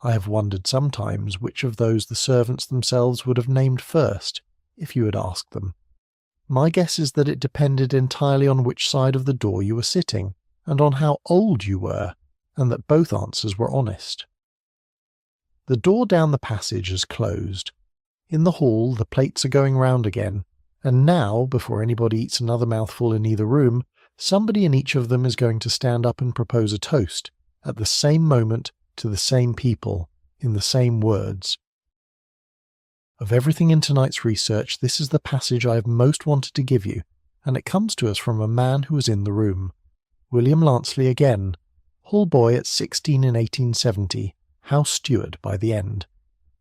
I have wondered sometimes which of those the servants themselves would have named first, if you had asked them. My guess is that it depended entirely on which side of the door you were sitting, and on how old you were, and that both answers were honest. The door down the passage has closed. In the hall the plates are going round again, and now, before anybody eats another mouthful in either room, somebody in each of them is going to stand up and propose a toast, at the same moment, to the same people, in the same words. Of everything in tonight's research, this is the passage I have most wanted to give you, and it comes to us from a man who was in the room. William Lanceley again, hall boy at 16 in 1870, house steward by the end.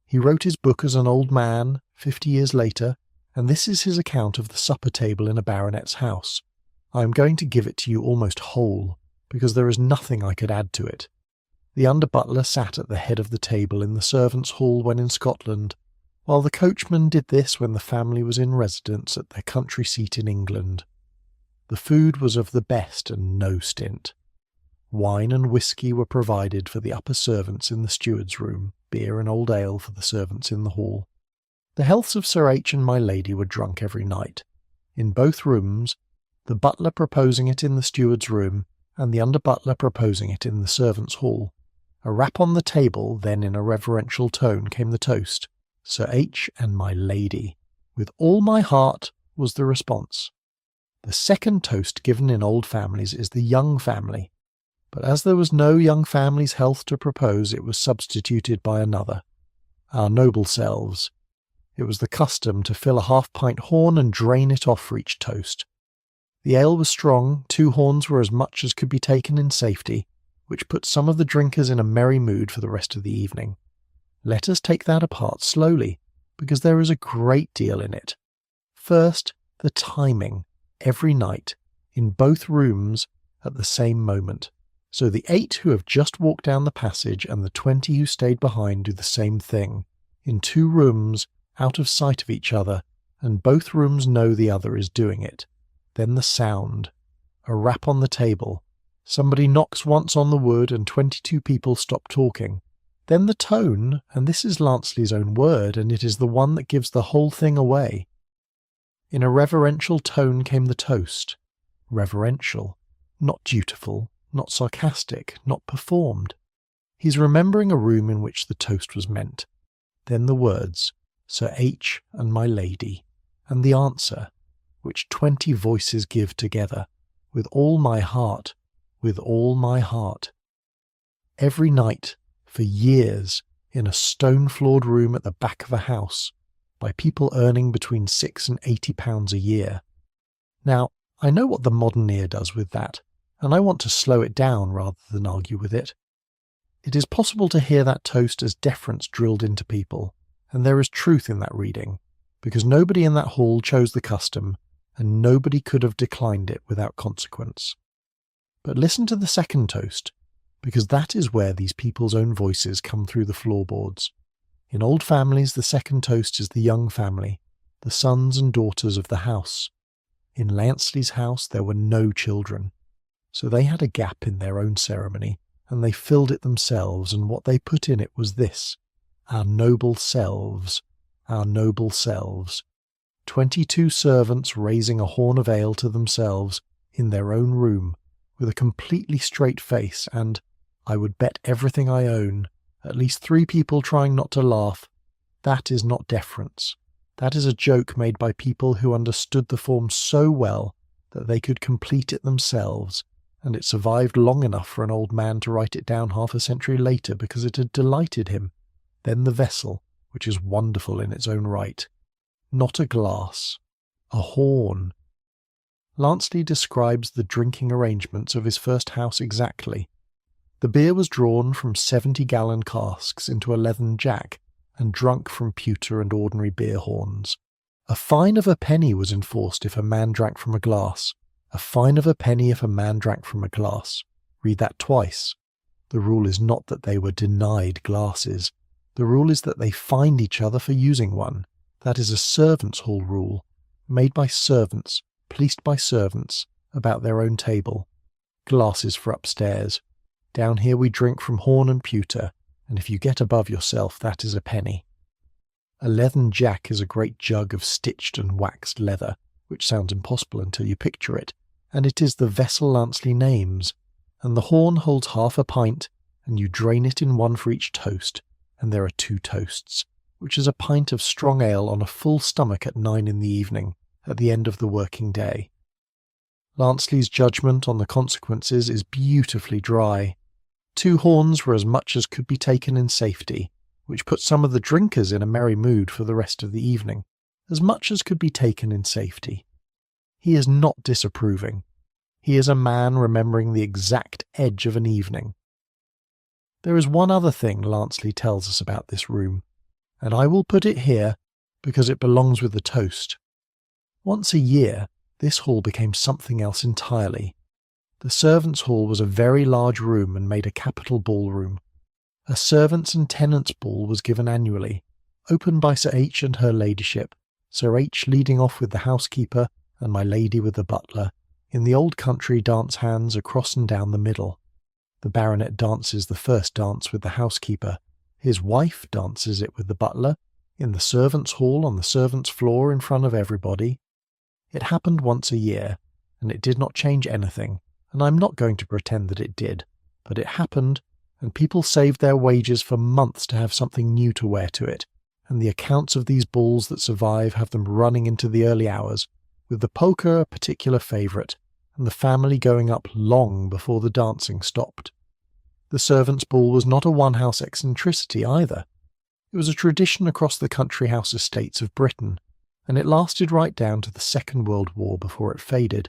He wrote his book as an old man, 50 years later, and this is his account of the supper table in a baronet's house. I am going to give it to you almost whole, because there is nothing I could add to it. The under-butler sat at the head of the table in the servants' hall when in Scotland, while the coachman did this when the family was in residence at their country seat in England. The food was of the best and no stint. Wine and whisky were provided for the upper servants in the steward's room, beer and old ale for the servants in the hall. The healths of Sir H. and my lady were drunk every night, in both rooms, the butler proposing it in the steward's room, and the under-butler proposing it in the servants' hall. A rap on the table, then in a reverential tone came the toast, Sir H. and my lady. With all my heart, was the response. The second toast given in old families is the young family, but as there was no young family's health to propose, it was substituted by another, our noble selves. It was the custom to fill a half-pint horn and drain it off for each toast. The ale was strong, 2 horns were as much as could be taken in safety, which put some of the drinkers in a merry mood for the rest of the evening. Let us take that apart slowly, because there is a great deal in it. First, the timing, every night, in both rooms, at the same moment. So the 8 who have just walked down the passage and the 20 who stayed behind do the same thing, in 2 rooms, out of sight of each other, and both rooms know the other is doing it. Then the sound, a rap on the table, Somebody knocks once on the wood and 22 people stop talking. Then the tone, and this is Lanceley's own word, and it is the one that gives the whole thing away. In a reverential tone came the toast. Reverential, not dutiful, not sarcastic, not performed. He's remembering a room in which the toast was meant. Then the words, Sir H. and my lady, and the answer, which 20 voices give together, with all my heart, with all my heart. Every night, for years, in a stone-floored room at the back of a house, by people earning between £6 and £80 a year. Now, I know what the modern ear does with that, and I want to slow it down rather than argue with it. It is possible to hear that toast as deference drilled into people, and there is truth in that reading, because nobody in that hall chose the custom, and nobody could have declined it without consequence. But listen to the second toast, because that is where these people's own voices come through the floorboards. In old families, the second toast is the young family, the sons and daughters of the house. In Lanceley's house there were no children, so they had a gap in their own ceremony, and they filled it themselves, and what they put in it was this: our noble selves, our noble selves. 22 servants raising a horn of ale to themselves in their own room, with a completely straight face, and, I would bet everything I own, at least 3 people trying not to laugh. That is not deference. That is a joke made by people who understood the form so well that they could complete it themselves, and it survived long enough for an old man to write it down half a century later because it had delighted him. Then the vessel, which is wonderful in its own right. Not a glass. A horn. Lanceley describes the drinking arrangements of his first house exactly. The beer was drawn from 70-gallon casks into a leathern jack, and drunk from pewter and ordinary beer horns. A fine of a penny was enforced if a man drank from a glass. A fine of a penny if a man drank from a glass. Read that twice. The rule is not that they were denied glasses. The rule is that they fined each other for using one. That is a servants' hall rule, made by servants, policed by servants, about their own table. Glasses for upstairs. Down here we drink from horn and pewter, and if you get above yourself, that is a penny. A leathern jack is a great jug of stitched and waxed leather, which sounds impossible until you picture it, and it is the vessel Lanceley names, and the horn holds half a pint, and you drain it in one for each toast, and there are 2 toasts, which is a pint of strong ale on a full stomach at 9 in the evening, at the end of the working day. Lanceley's judgment on the consequences is beautifully dry. 2 horns were as much as could be taken in safety, which put some of the drinkers in a merry mood for the rest of the evening, as much as could be taken in safety. He is not disapproving. He is a man remembering the exact edge of an evening. There is one other thing Lanceley tells us about this room, and I will put it here because it belongs with the toast. Once a year, this hall became something else entirely. The servants' hall was a very large room and made a capital ballroom. A servants' and tenants' ball was given annually, opened by Sir H. and her ladyship, Sir H. leading off with the housekeeper and my lady with the butler, in the old country dance hands across and down the middle. The baronet dances the first dance with the housekeeper. His wife dances it with the butler, in the servants' hall on the servants' floor in front of everybody. It happened once a year, and it did not change anything, and I'm not going to pretend that it did, but it happened, and people saved their wages for months to have something new to wear to it, and the accounts of these balls that survive have them running into the early hours, with the polka a particular favourite, and the family going up long before the dancing stopped. The servants' ball was not a one-house eccentricity either. It was a tradition across the country house estates of Britain, and it lasted right down to the Second World War before it faded.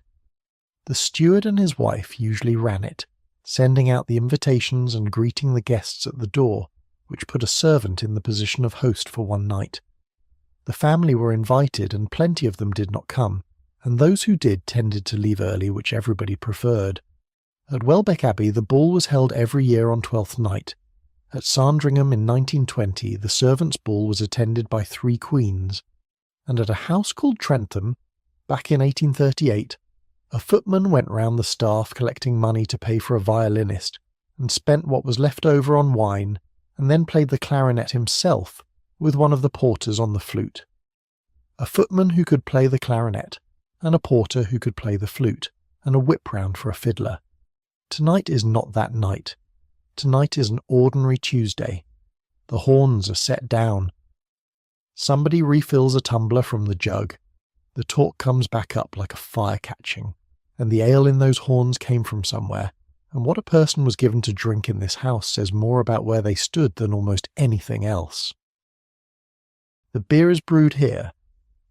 The steward and his wife usually ran it, sending out the invitations and greeting the guests at the door, which put a servant in the position of host for one night. The family were invited, and plenty of them did not come, and those who did tended to leave early, which everybody preferred. At Welbeck Abbey the ball was held every year on Twelfth Night. At Sandringham in 1920 the servants' ball was attended by 3 queens, and at a house called Trentham, back in 1838, A footman went round the staff collecting money to pay for a violinist, and spent what was left over on wine, and then played the clarinet himself with one of the porters on the flute. A footman who could play the clarinet, and a porter who could play the flute, and a whip round for a fiddler. Tonight is not that night. Tonight is an ordinary Tuesday. The horns are set down. Somebody refills a tumbler from the jug. The talk comes back up like a fire catching, and the ale in those horns came from somewhere, and what a person was given to drink in this house says more about where they stood than almost anything else. The beer is brewed here.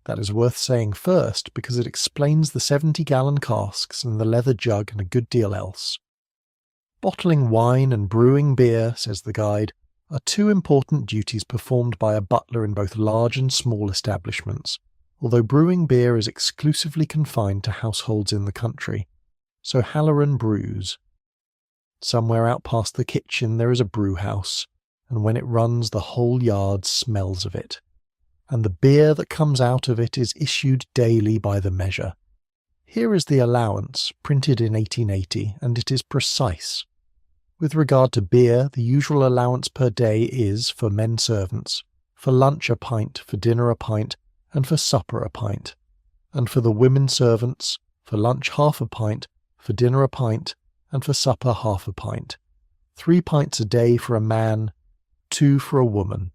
That is worth saying first because it explains the 70-gallon casks and the leather jug and a good deal else. Bottling wine and brewing beer, says the guide, are two important duties performed by a butler in both large and small establishments, although brewing beer is exclusively confined to households in the country. So Halloran brews. Somewhere out past the kitchen there is a brew house, and when it runs the whole yard smells of it. And the beer that comes out of it is issued daily by the measure. Here is the allowance, printed in 1880, and it is precise. With regard to beer, the usual allowance per day is, for men servants, for lunch a pint, for dinner a pint, and for supper a pint. And for the women servants, for lunch half a pint, for dinner a pint, and for supper half a pint. 3 pints a day for a man, 2 for a woman.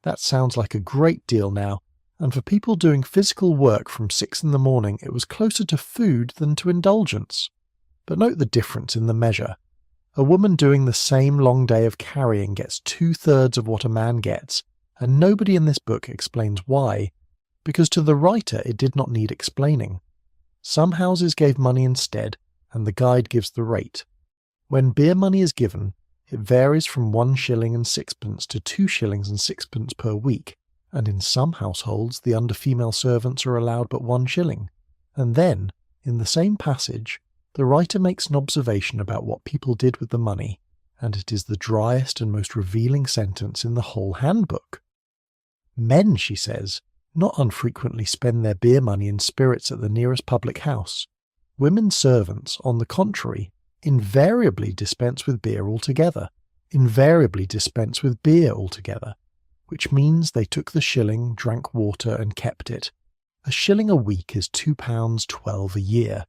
That sounds like a great deal now, and for people doing physical work from 6 in the morning it was closer to food than to indulgence. But note the difference in the measure. A woman doing the same long day of carrying gets 2/3 of what a man gets, and nobody in this book explains why, because to the writer it did not need explaining. Some houses gave money instead, and the guide gives the rate. When beer money is given, it varies from 1 shilling and 6pence to 2 shillings and 6pence per week, and in some households the under-female servants are allowed but 1 shilling. And then, in the same passage, the writer makes an observation about what people did with the money, and it is the driest and most revealing sentence in the whole handbook. Men, she says, not unfrequently spend their beer money in spirits at the nearest public house. Women servants, on the contrary, invariably dispense with beer altogether, which means they took the shilling, drank water, and kept it. A shilling a week is £2.12 a year,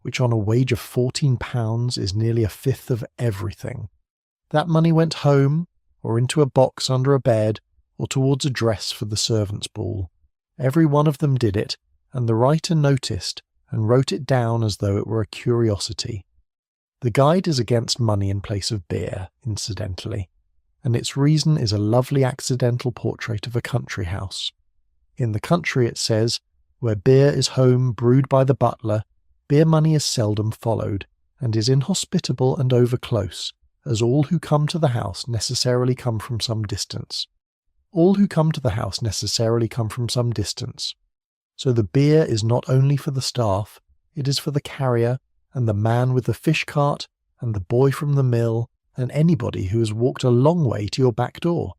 which on a wage of £14 is nearly 1/5 of everything. That money went home, or into a box under a bed, or towards a dress for the servants' ball. Every one of them did it, and the writer noticed and wrote it down as though it were a curiosity. The guide is against money in place of beer, incidentally, and its reason is a lovely accidental portrait of a country house. In the country, it says, where beer is home brewed by the butler, beer money is seldom followed, and is inhospitable and over-close, as all who come to the house necessarily come from some distance. So the beer is not only for the staff, it is for the carrier, and the man with the fish cart, and the boy from the mill, and anybody who has walked a long way to your back door.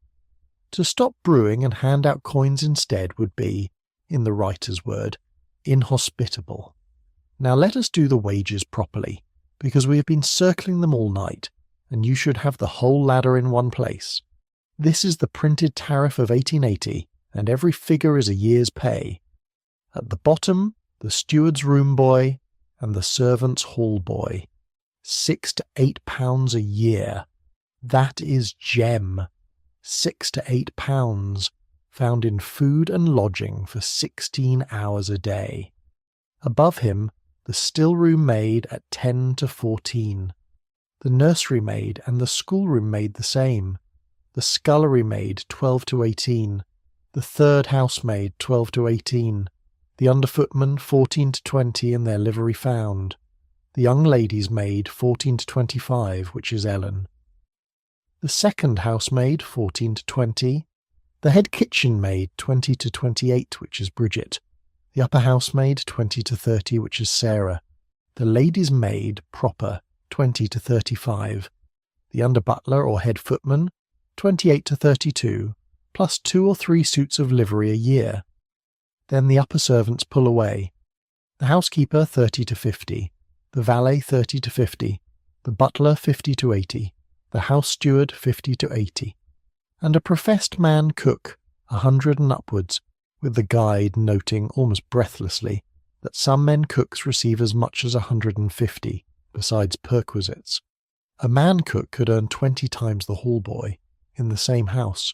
To stop brewing and hand out coins instead would be, in the writer's word, inhospitable. Now let us do the wages properly, because we have been circling them all night, and you should have the whole ladder in one place. This is the printed tariff of 1880, and every figure is a year's pay. At the bottom, the steward's room boy and the servant's hall boy. £6 to £8 a year. That is gem. £6 to £8, found in food and lodging for 16 hours a day. Above him, the still-room maid at 10 to 14. The nursery maid and the schoolroom maid the same. The scullery maid 12 to 18. The third housemaid 12 to 18. The underfootman 14 to 20 and their livery found. The young lady's maid 14 to 25, which is Ellen. The second housemaid 14 to 20. The head kitchen maid 20 to 28, which is Bridget. The upper housemaid 20 to 30, which is Sarah. The lady's maid proper 20 to 35. The under butler or head footman 28 to 32, plus 2 or 3 suits of livery a year. Then the upper servants pull away. The housekeeper 30 to 50, the valet 30 to 50, the butler 50 to 80, the house steward 50 to 80, and a professed man cook 100 and upwards, with the guide noting almost breathlessly that some men cooks receive as much as 150, besides perquisites. A man cook could earn 20 times the hall boy, in the same house,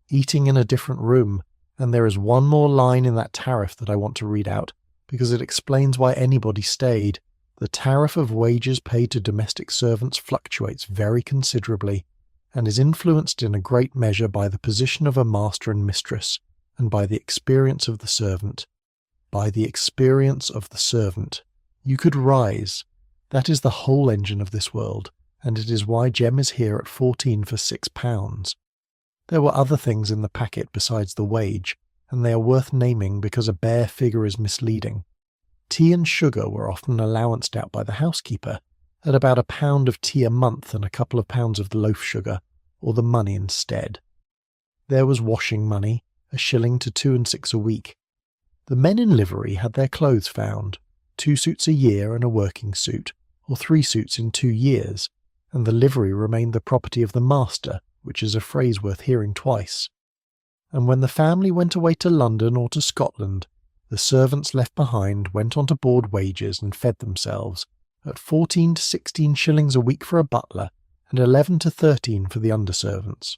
eating in a different room, and there is one more line in that tariff that I want to read out, because it explains why anybody stayed. The tariff of wages paid to domestic servants fluctuates very considerably, and is influenced in a great measure by the position of a master and mistress, and by the experience of the servant. By the experience of the servant. You could rise. That is the whole engine of this world, and it is why Jem is here at 14 for £6. There were other things in the packet besides the wage, and they are worth naming because a bare figure is misleading. Tea and sugar were often allowanced out by the housekeeper, at about £1 of tea a month and a couple of pounds of loaf sugar, or the money instead. There was washing money, a shilling to 2 and 6 a week. The men in livery had their clothes found, 2 suits a year and a working suit, or 3 suits in 2 years, and the livery remained the property of the master, which is a phrase worth hearing twice. And when the family went away to London or to Scotland, the servants left behind went on to board wages and fed themselves, at 14 to 16 shillings a week for a butler, and 11 to 13 for the underservants.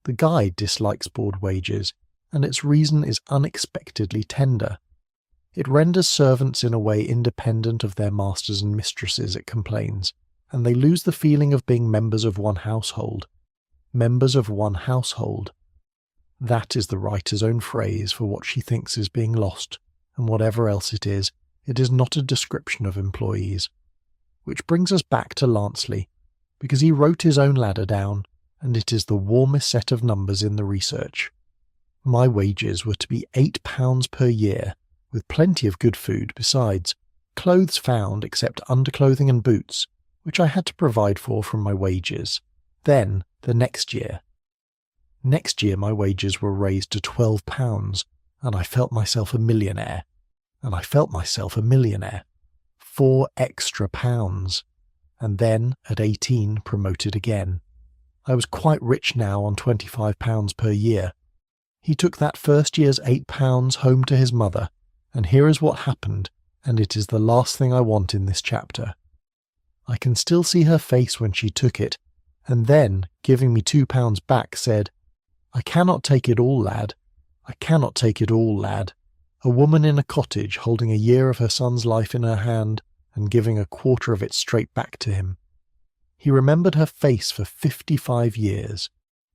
The guide dislikes board wages, and its reason is unexpectedly tender. It renders servants in a way independent of their masters and mistresses, it complains, and they lose the feeling of being members of one household. Members of one household. That is the writer's own phrase for what she thinks is being lost, and whatever else it is not a description of employees. Which brings us back to Lanceley, because he wrote his own ladder down, and it is the warmest set of numbers in the research. My wages were to be £8 per year, with plenty of good food besides, clothes found except underclothing and boots, which I had to provide for from my wages. Then, the next year. Next year my wages were raised to £12, and I felt myself a millionaire. 4 extra pounds. And then, at 18, promoted again. I was quite rich now on £25 per year. He took that first year's £8 home to his mother, and here is what happened, and it is the last thing I want in this chapter. I can still see her face when she took it, and then, giving me £2 back, said, "I cannot take it all, lad. I cannot take it all, lad." A woman in a cottage holding a year of her son's life in her hand and giving a quarter of it straight back to him. He remembered her face for 55 years.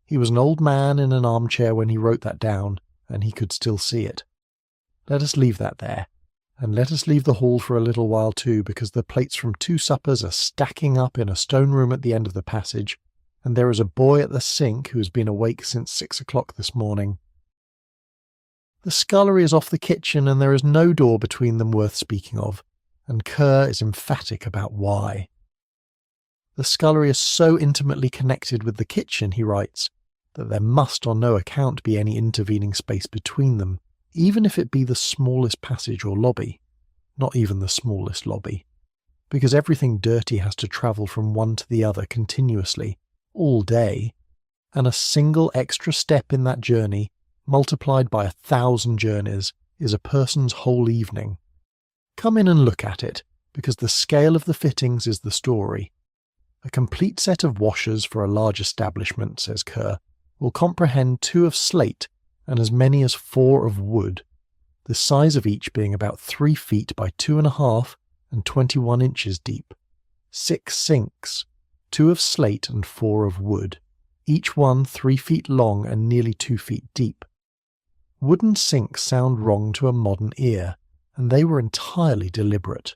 He was an old man in an armchair when he wrote that down, and he could still see it. Let us leave that there, and let us leave the hall for a little while too, because the plates from 2 suppers are stacking up in a stone room at the end of the passage, and there is a boy at the sink who has been awake since 6 o'clock this morning. The scullery is off the kitchen, and there is no door between them worth speaking of, and Kerr is emphatic about why. The scullery is so intimately connected with the kitchen, he writes, that there must on no account be any intervening space between them, even if it be the smallest passage or lobby, not even the smallest lobby, because everything dirty has to travel from one to the other continuously, all day, and a single extra step in that journey, multiplied by 1,000 journeys, is a person's whole evening. Come in and look at it, because the scale of the fittings is the story. A complete set of washers for a large establishment, says Kerr, will comprehend 2 of slate and as many as 4 of wood, the size of each being about 3 feet by 2.5 and 21 inches deep. 6 sinks, 2 of slate and 4 of wood, each one 3 feet long and nearly 2 feet deep. Wooden sinks sound wrong to a modern ear, and they were entirely deliberate.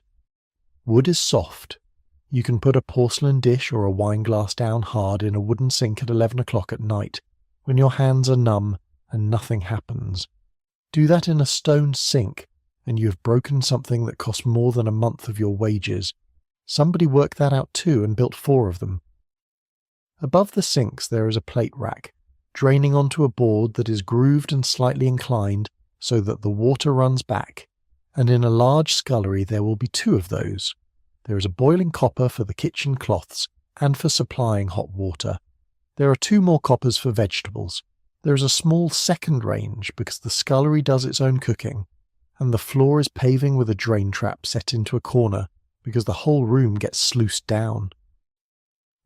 Wood is soft. You can put a porcelain dish or a wine glass down hard in a wooden sink at 11 o'clock at night, when your hands are numb and nothing happens. Do that in a stone sink, and you have broken something that cost more than a month of your wages. Somebody worked that out too and built 4 of them. Above the sinks there is a plate rack, draining onto a board that is grooved and slightly inclined so that the water runs back, and in a large scullery there will be 2 of those. There is a boiling copper for the kitchen cloths and for supplying hot water. There are 2 more coppers for vegetables. There is a small second range because the scullery does its own cooking, and the floor is paving with a drain trap set into a corner because the whole room gets sluiced down.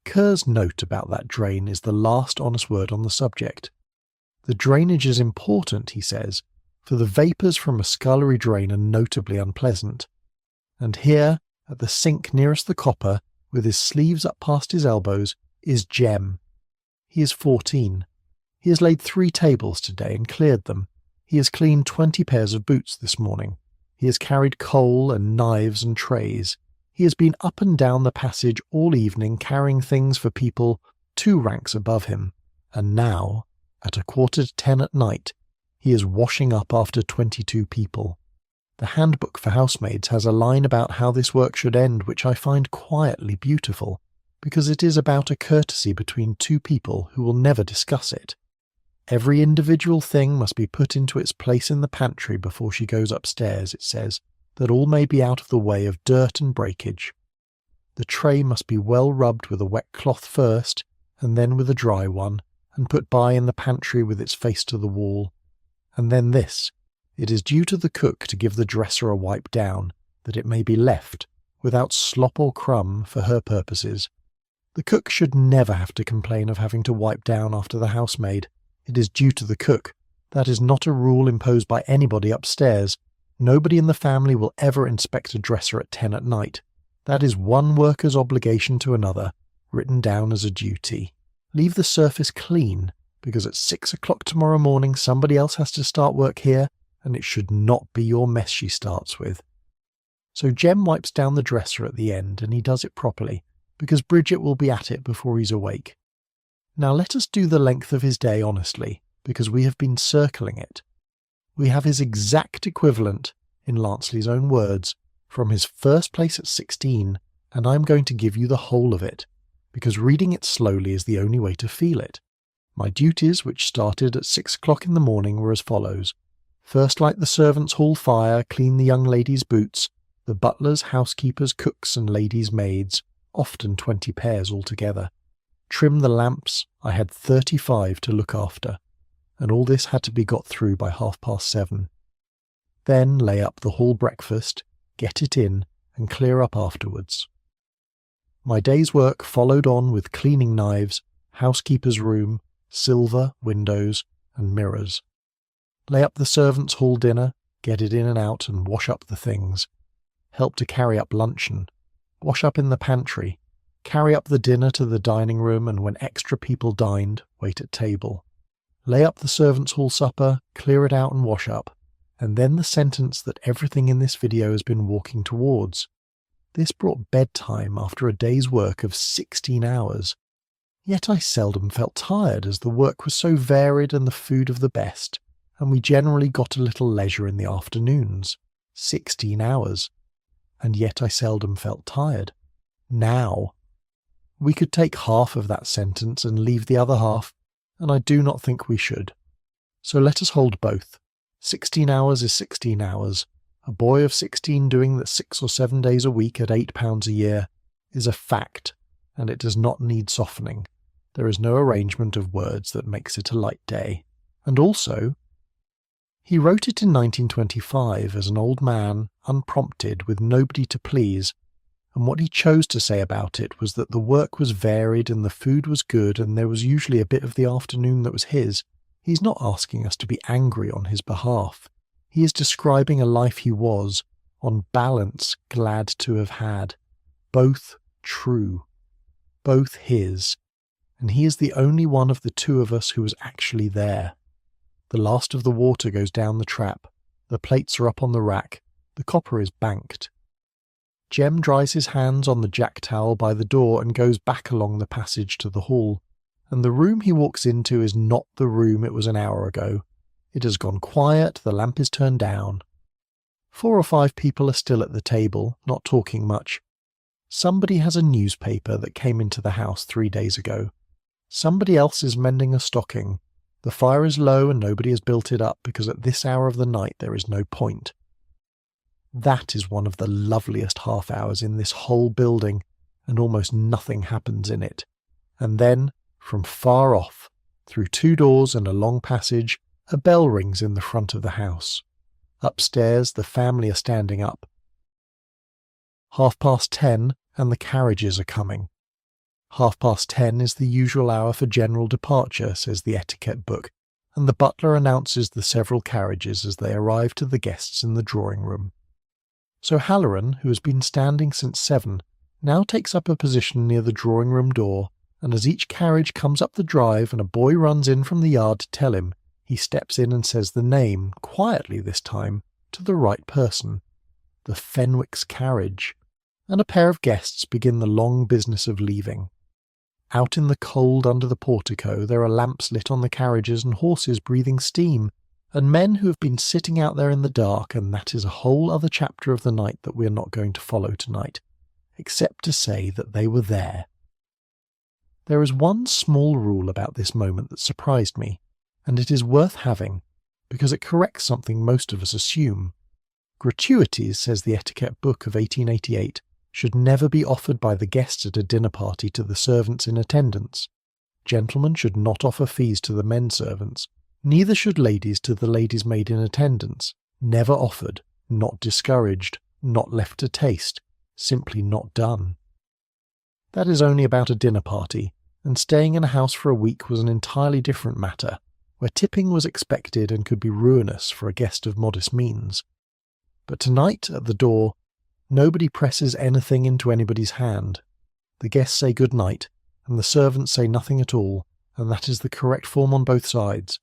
Kerr's note about that drain is the last honest word on the subject. The drainage is important, he says, for the vapours from a scullery drain are notably unpleasant. And here, at the sink nearest the copper, with his sleeves up past his elbows, is Jem. He is 14. He has laid 3 tables today and cleared them. He has cleaned 20 pairs of boots this morning. He has carried coal and knives and trays. He has been up and down the passage all evening carrying things for people 2 ranks above him. And now, at 9:45 at night, he is washing up after 22 people. The handbook for housemaids has a line about how this work should end which I find quietly beautiful, because it is about a courtesy between 2 people who will never discuss it. Every individual thing must be put into its place in the pantry before she goes upstairs, it says, that all may be out of the way of dirt and breakage. The tray must be well rubbed with a wet cloth first, and then with a dry one, and put by in the pantry with its face to the wall. And then this, it is due to the cook to give the dresser a wipe down, that it may be left, without slop or crumb, for her purposes. The cook should never have to complain of having to wipe down after the housemaid. It is due to the cook. That is not a rule imposed by anybody upstairs. Nobody in the family will ever inspect a dresser at 10 at night. That is one worker's obligation to another, written down as a duty. Leave the surface clean, because at 6 o'clock tomorrow morning somebody else has to start work here, and it should not be your mess she starts with. So Jem wipes down the dresser at the end, and he does it properly, because Bridget will be at it before he's awake. Now let us do the length of his day honestly, because we have been circling it. We have his exact equivalent, in Lanceley's own words, from his first place at 16, and I'm going to give you the whole of it, because reading it slowly is the only way to feel it. My duties, which started at 6 o'clock in the morning, were as follows. First, light the servants' hall fire, clean the young ladies' boots, the butlers, housekeepers, cooks and ladies' maids, often 20 pairs altogether. Trim the lamps, I had 35 to look after, and all this had to be got through by 7:30. Then lay up the hall breakfast, get it in, and clear up afterwards. My day's work followed on with cleaning knives, housekeeper's room, silver, windows, and mirrors. Lay up the servants' hall dinner, get it in and out, and wash up the things. Help to carry up luncheon. Wash up in the pantry. Carry up the dinner to the dining room, and when extra people dined, wait at table. Lay up the servants' hall supper, clear it out and wash up. And then the sentence that everything in this video has been walking towards. This brought bedtime after a day's work of 16 hours. Yet I seldom felt tired, as the work was so varied and the food of the best, and we generally got a little leisure in the afternoons. 16 hours. And yet I seldom felt tired. Now. We could take half of that sentence and leave the other half, and I do not think we should. So let us hold both. 16 hours is 16 hours. A boy of 16 doing that 6 or 7 days a week at £8 a year is a fact, and it does not need softening. There is no arrangement of words that makes it a light day. And also, he wrote it in 1925 as an old man, unprompted, with nobody to please, and what he chose to say about it was that the work was varied and the food was good and there was usually a bit of the afternoon that was his. He's not asking us to be angry on his behalf. He is describing a life he was, on balance, glad to have had. Both true. Both his. And he is the only one of the 2 of us who was actually there. The last of the water goes down the trap. The plates are up on the rack. The copper is banked. Jem dries his hands on the jack towel by the door and goes back along the passage to the hall. And the room he walks into is not the room it was an hour ago. It has gone quiet, the lamp is turned down. 4 or 5 people are still at the table, not talking much. Somebody has a newspaper that came into the house 3 days ago. Somebody else is mending a stocking. The fire is low and nobody has built it up because at this hour of the night there is no point. That is one of the loveliest half hours in this whole building, and almost nothing happens in it. And then, from far off, through 2 doors and a long passage, a bell rings in the front of the house. Upstairs, the family are standing up. 10:30, and the carriages are coming. 10:30 is the usual hour for general departure, says the etiquette book, and the butler announces the several carriages as they arrive to the guests in the drawing-room. So Halloran, who has been standing since 7, now takes up a position near the drawing-room door, and as each carriage comes up the drive and a boy runs in from the yard to tell him, he steps in and says the name, quietly this time, to the right person. The Fenwick's carriage. And a pair of guests begin the long business of leaving. Out in the cold under the portico there are lamps lit on the carriages and horses breathing steam, and men who have been sitting out there in the dark, and that is a whole other chapter of the night that we are not going to follow tonight, except to say that they were there. There is one small rule about this moment that surprised me, and it is worth having, because it corrects something most of us assume. Gratuities, says the etiquette book of 1888, should never be offered by the guests at a dinner party to the servants in attendance. Gentlemen should not offer fees to the men servants, neither should ladies to the ladies' maid in attendance. Never offered, not discouraged, not left to taste, simply not done. That is only about a dinner party, and staying in a house for a week was an entirely different matter, where tipping was expected and could be ruinous for a guest of modest means. But tonight, at the door, nobody presses anything into anybody's hand. The guests say good night, and the servants say nothing at all, and that is the correct form on both sides.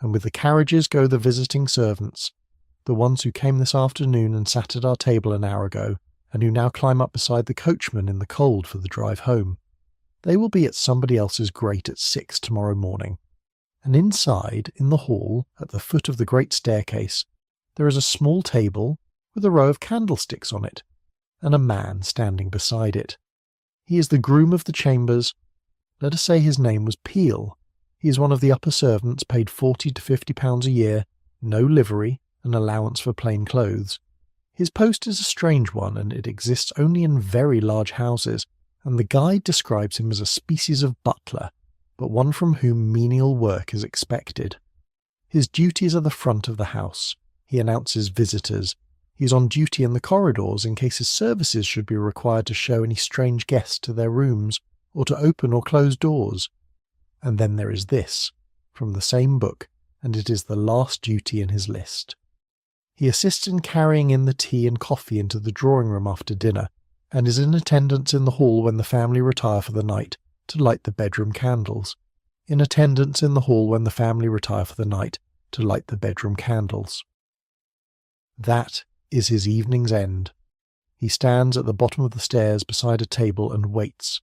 And with the carriages go the visiting servants, the ones who came this afternoon and sat at our table an hour ago, and who now climb up beside the coachman in the cold for the drive home. They will be at somebody else's grate at 6 tomorrow morning. And inside, in the hall, at the foot of the great staircase, there is a small table with a row of candlesticks on it, and a man standing beside it. He is the groom of the chambers. Let us say his name was Peel. He is one of the upper servants, paid £40 to £50 a year, no livery, an allowance for plain clothes. His post is a strange one, and it exists only in very large houses, and the guide describes him as a species of butler, but one from whom menial work is expected. His duties are the front of the house. He announces visitors. He is on duty in the corridors in case his services should be required to show any strange guests to their rooms, or to open or close doors. And then there is this, from the same book, and it is the last duty in his list. He assists in carrying in the tea and coffee into the drawing-room after dinner, and is in attendance in the hall when the family retire for the night, to light the bedroom candles. In attendance in the hall when the family retire for the night, to light the bedroom candles. That is his evening's end. He stands at the bottom of the stairs beside a table and waits,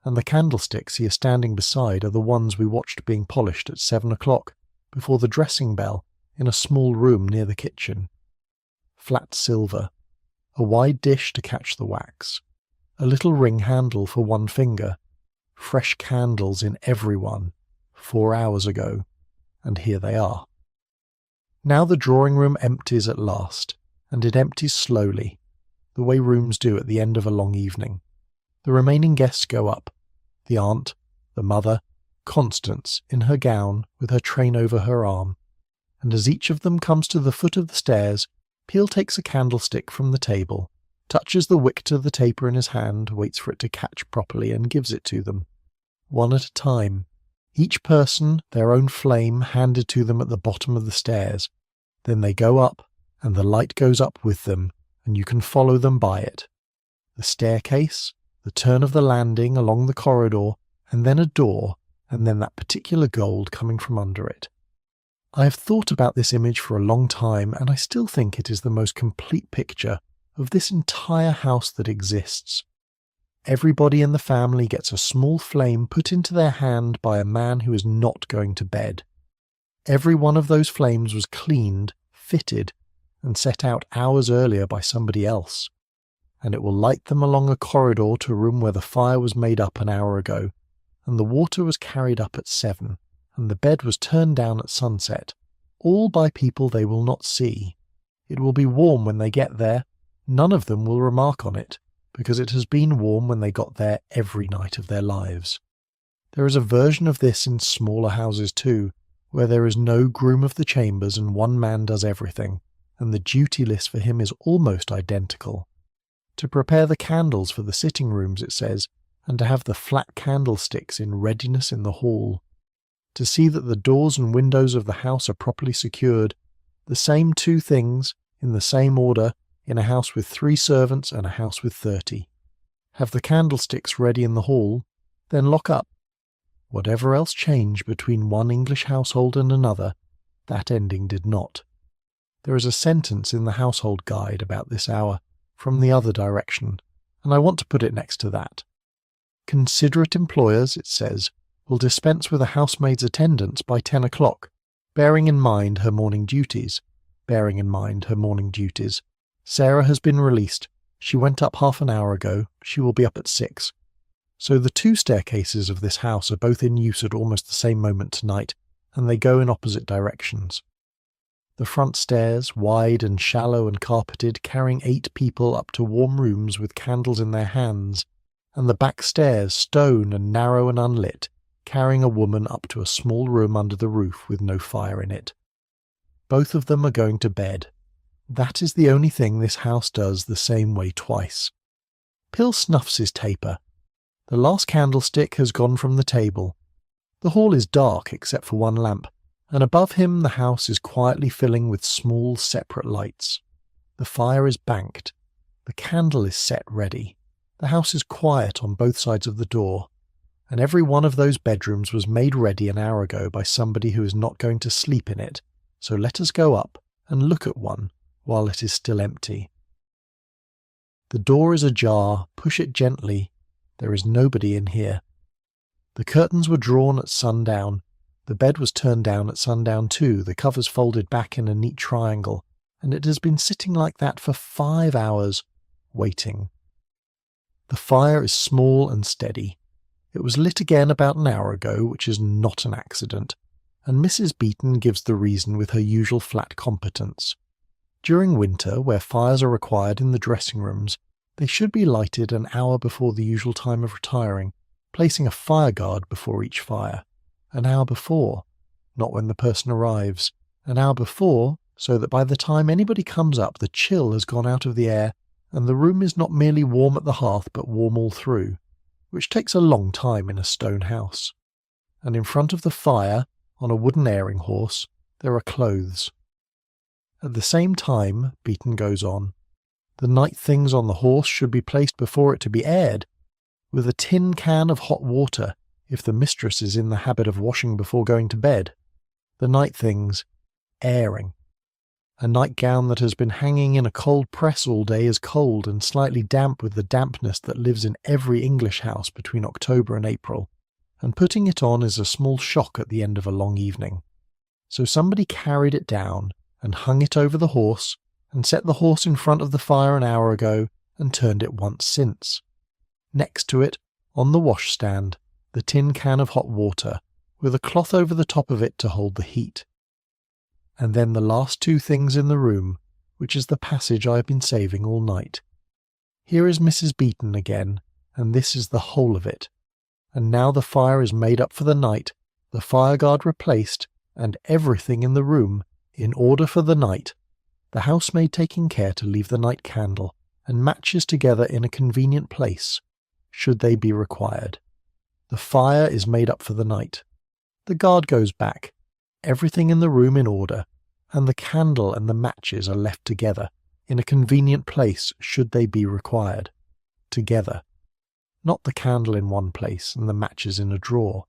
and the candlesticks he is standing beside are the ones we watched being polished at 7 o'clock, before the dressing bell, in a small room near the kitchen. Flat silver, a wide dish to catch the wax, a little ring handle for one finger, fresh candles in every one, 4 hours ago, and here they are. Now the drawing-room empties at last, and it empties slowly, the way rooms do at the end of a long evening. The remaining guests go up, the aunt, the mother, Constance, in her gown, with her train over her arm, and as each of them comes to the foot of the stairs, Peel takes a candlestick from the table, touches the wick to the taper in his hand, waits for it to catch properly, and gives it to them. One at a time, each person their own flame handed to them at the bottom of the stairs. Then they go up, and the light goes up with them, and you can follow them by it. The staircase, the turn of the landing along the corridor, and then a door, and then that particular gold coming from under it. I have thought about this image for a long time, and I still think it is the most complete picture of this entire house that exists. Everybody in the family gets a small flame put into their hand by a man who is not going to bed. Every one of those flames was cleaned, fitted, and set out hours earlier by somebody else, and it will light them along a corridor to a room where the fire was made up an hour ago, and the water was carried up at 7, and the bed was turned down at sunset, all by people they will not see. It will be warm when they get there, None of them will remark on it, because it has been warm when they got there every night of their lives. There is a version of this in smaller houses too, where there is no groom of the chambers and one man does everything, and the duty list for him is almost identical. To prepare the candles for the sitting rooms, it says, and to have the flat candlesticks in readiness in the hall. To see that the doors and windows of the house are properly secured, the same 2 things, in the same order, in a house with 3 servants and a house with 30. Have the candlesticks ready in the hall, then lock up. Whatever else changed between one English household and another, that ending did not. There is a sentence in the household guide about this hour, from the other direction, and I want to put it next to that. Considerate employers, it says, will dispense with a housemaid's attendance by 10 o'clock, bearing in mind her morning duties. Sarah has been released. She went up half an hour ago. She will be up at 6. So the 2 staircases of this house are both in use at almost the same moment tonight, and they go in opposite directions. The front stairs, wide and shallow and carpeted, carrying 8 people up to warm rooms with candles in their hands, and the back stairs, stone and narrow and unlit, carrying a woman up to a small room under the roof with no fire in it. Both of them are going to bed. That is the only thing this house does the same way twice. Pill snuffs his taper. The last candlestick has gone from the table. The hall is dark except for one lamp, and above him the house is quietly filling with small separate lights. The fire is banked. The candle is set ready. The house is quiet on both sides of the door, and every one of those bedrooms was made ready an hour ago by somebody who is not going to sleep in it, so let us go up and look at one while it is still empty. The door is ajar. Push it gently. There is nobody in here. The curtains were drawn at sundown. The bed was turned down at sundown too, the covers folded back in a neat triangle, and it has been sitting like that for 5 hours, waiting. The fire is small and steady. It was lit again about an hour ago, which is not an accident, and Mrs. Beeton gives the reason with her usual flat competence. During winter, where fires are required in the dressing rooms, they should be lighted an hour before the usual time of retiring, placing a fire guard before each fire. An hour before, not when the person arrives. An hour before, so that by the time anybody comes up the chill has gone out of the air, and the room is not merely warm at the hearth but warm all through, which takes a long time in a stone house. And in front of the fire, on a wooden airing horse, there are clothes. At the same time, Beeton goes on, the night things on the horse should be placed before it to be aired, with a tin can of hot water, if the mistress is in the habit of washing before going to bed. The night things, airing. A nightgown that has been hanging in a cold press all day is cold and slightly damp with the dampness that lives in every English house between October and April, and putting it on is a small shock at the end of a long evening. So somebody carried it down and hung it over the horse, and set the horse in front of the fire an hour ago, and turned it once since. Next to it, on the washstand, the tin can of hot water, with a cloth over the top of it to hold the heat. And then the last 2 things in the room, which is the passage I have been saving all night. Here is Mrs. Beeton again, and this is the whole of it. And now the fire is made up for the night, the fireguard replaced, and everything in the room in order for the night, the housemaid taking care to leave the night candle and matches together in a convenient place, should they be required. The fire is made up for the night. The guard goes back, everything in the room in order, and the candle and the matches are left together, in a convenient place should they be required. Together. Not the candle in one place and the matches in a drawer.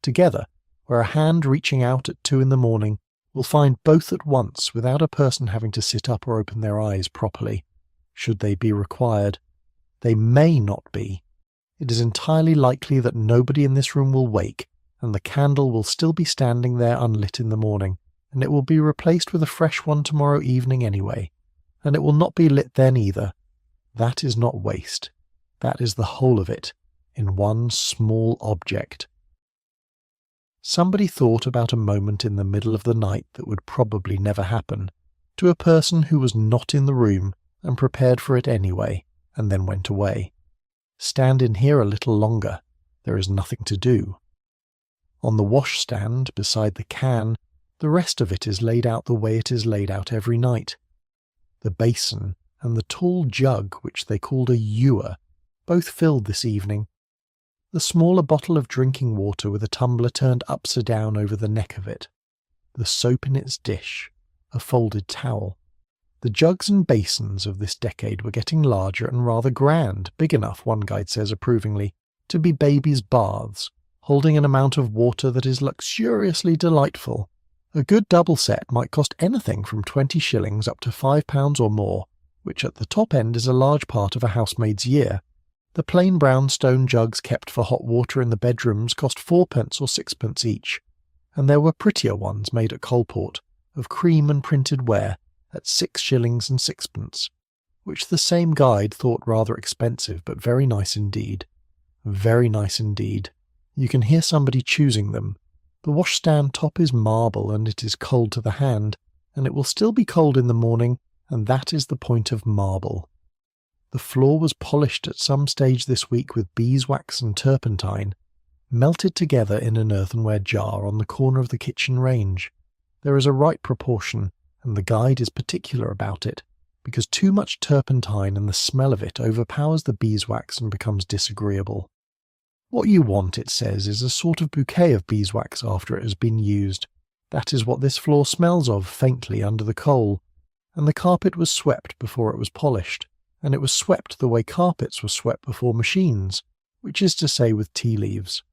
Together, where a hand reaching out at 2 in the morning will find both at once without a person having to sit up or open their eyes properly, should they be required. They may not be. It is entirely likely that nobody in this room will wake, and the candle will still be standing there unlit in the morning, and it will be replaced with a fresh one tomorrow evening anyway, and it will not be lit then either. That is not waste. That is the whole of it, in one small object. Somebody thought about a moment in the middle of the night that would probably never happen, to a person who was not in the room and prepared for it anyway, and then went away. Stand in here a little longer. There is nothing to do. On the washstand, beside the can, the rest of it is laid out the way it is laid out every night. The basin and the tall jug, which they called a ewer, both filled this evening. The smaller bottle of drinking water with a tumbler turned upside down over the neck of it. The soap in its dish, a folded towel. The jugs and basins of this decade were getting larger and rather grand, big enough, one guide says approvingly, to be babies' baths, holding an amount of water that is luxuriously delightful. A good double set might cost anything from 20 shillings up to £5 or more, which at the top end is a large part of a housemaid's year. The plain brown stone jugs kept for hot water in the bedrooms cost 4p or 6p each, and there were prettier ones made at Coalport, of cream and printed ware, at 6 shillings and 6p, which the same guide thought rather expensive, but very nice indeed. Very nice indeed. You can hear somebody choosing them. The washstand top is marble, and it is cold to the hand, and it will still be cold in the morning, and that is the point of marble. The floor was polished at some stage this week with beeswax and turpentine, melted together in an earthenware jar on the corner of the kitchen range. There is a right proportion, and the guide is particular about it, because too much turpentine and the smell of it overpowers the beeswax and becomes disagreeable. What you want, it says, is a sort of bouquet of beeswax after it has been used. That is what this floor smells of faintly under the coal, and the carpet was swept before it was polished, and it was swept the way carpets were swept before machines, which is to say with tea leaves.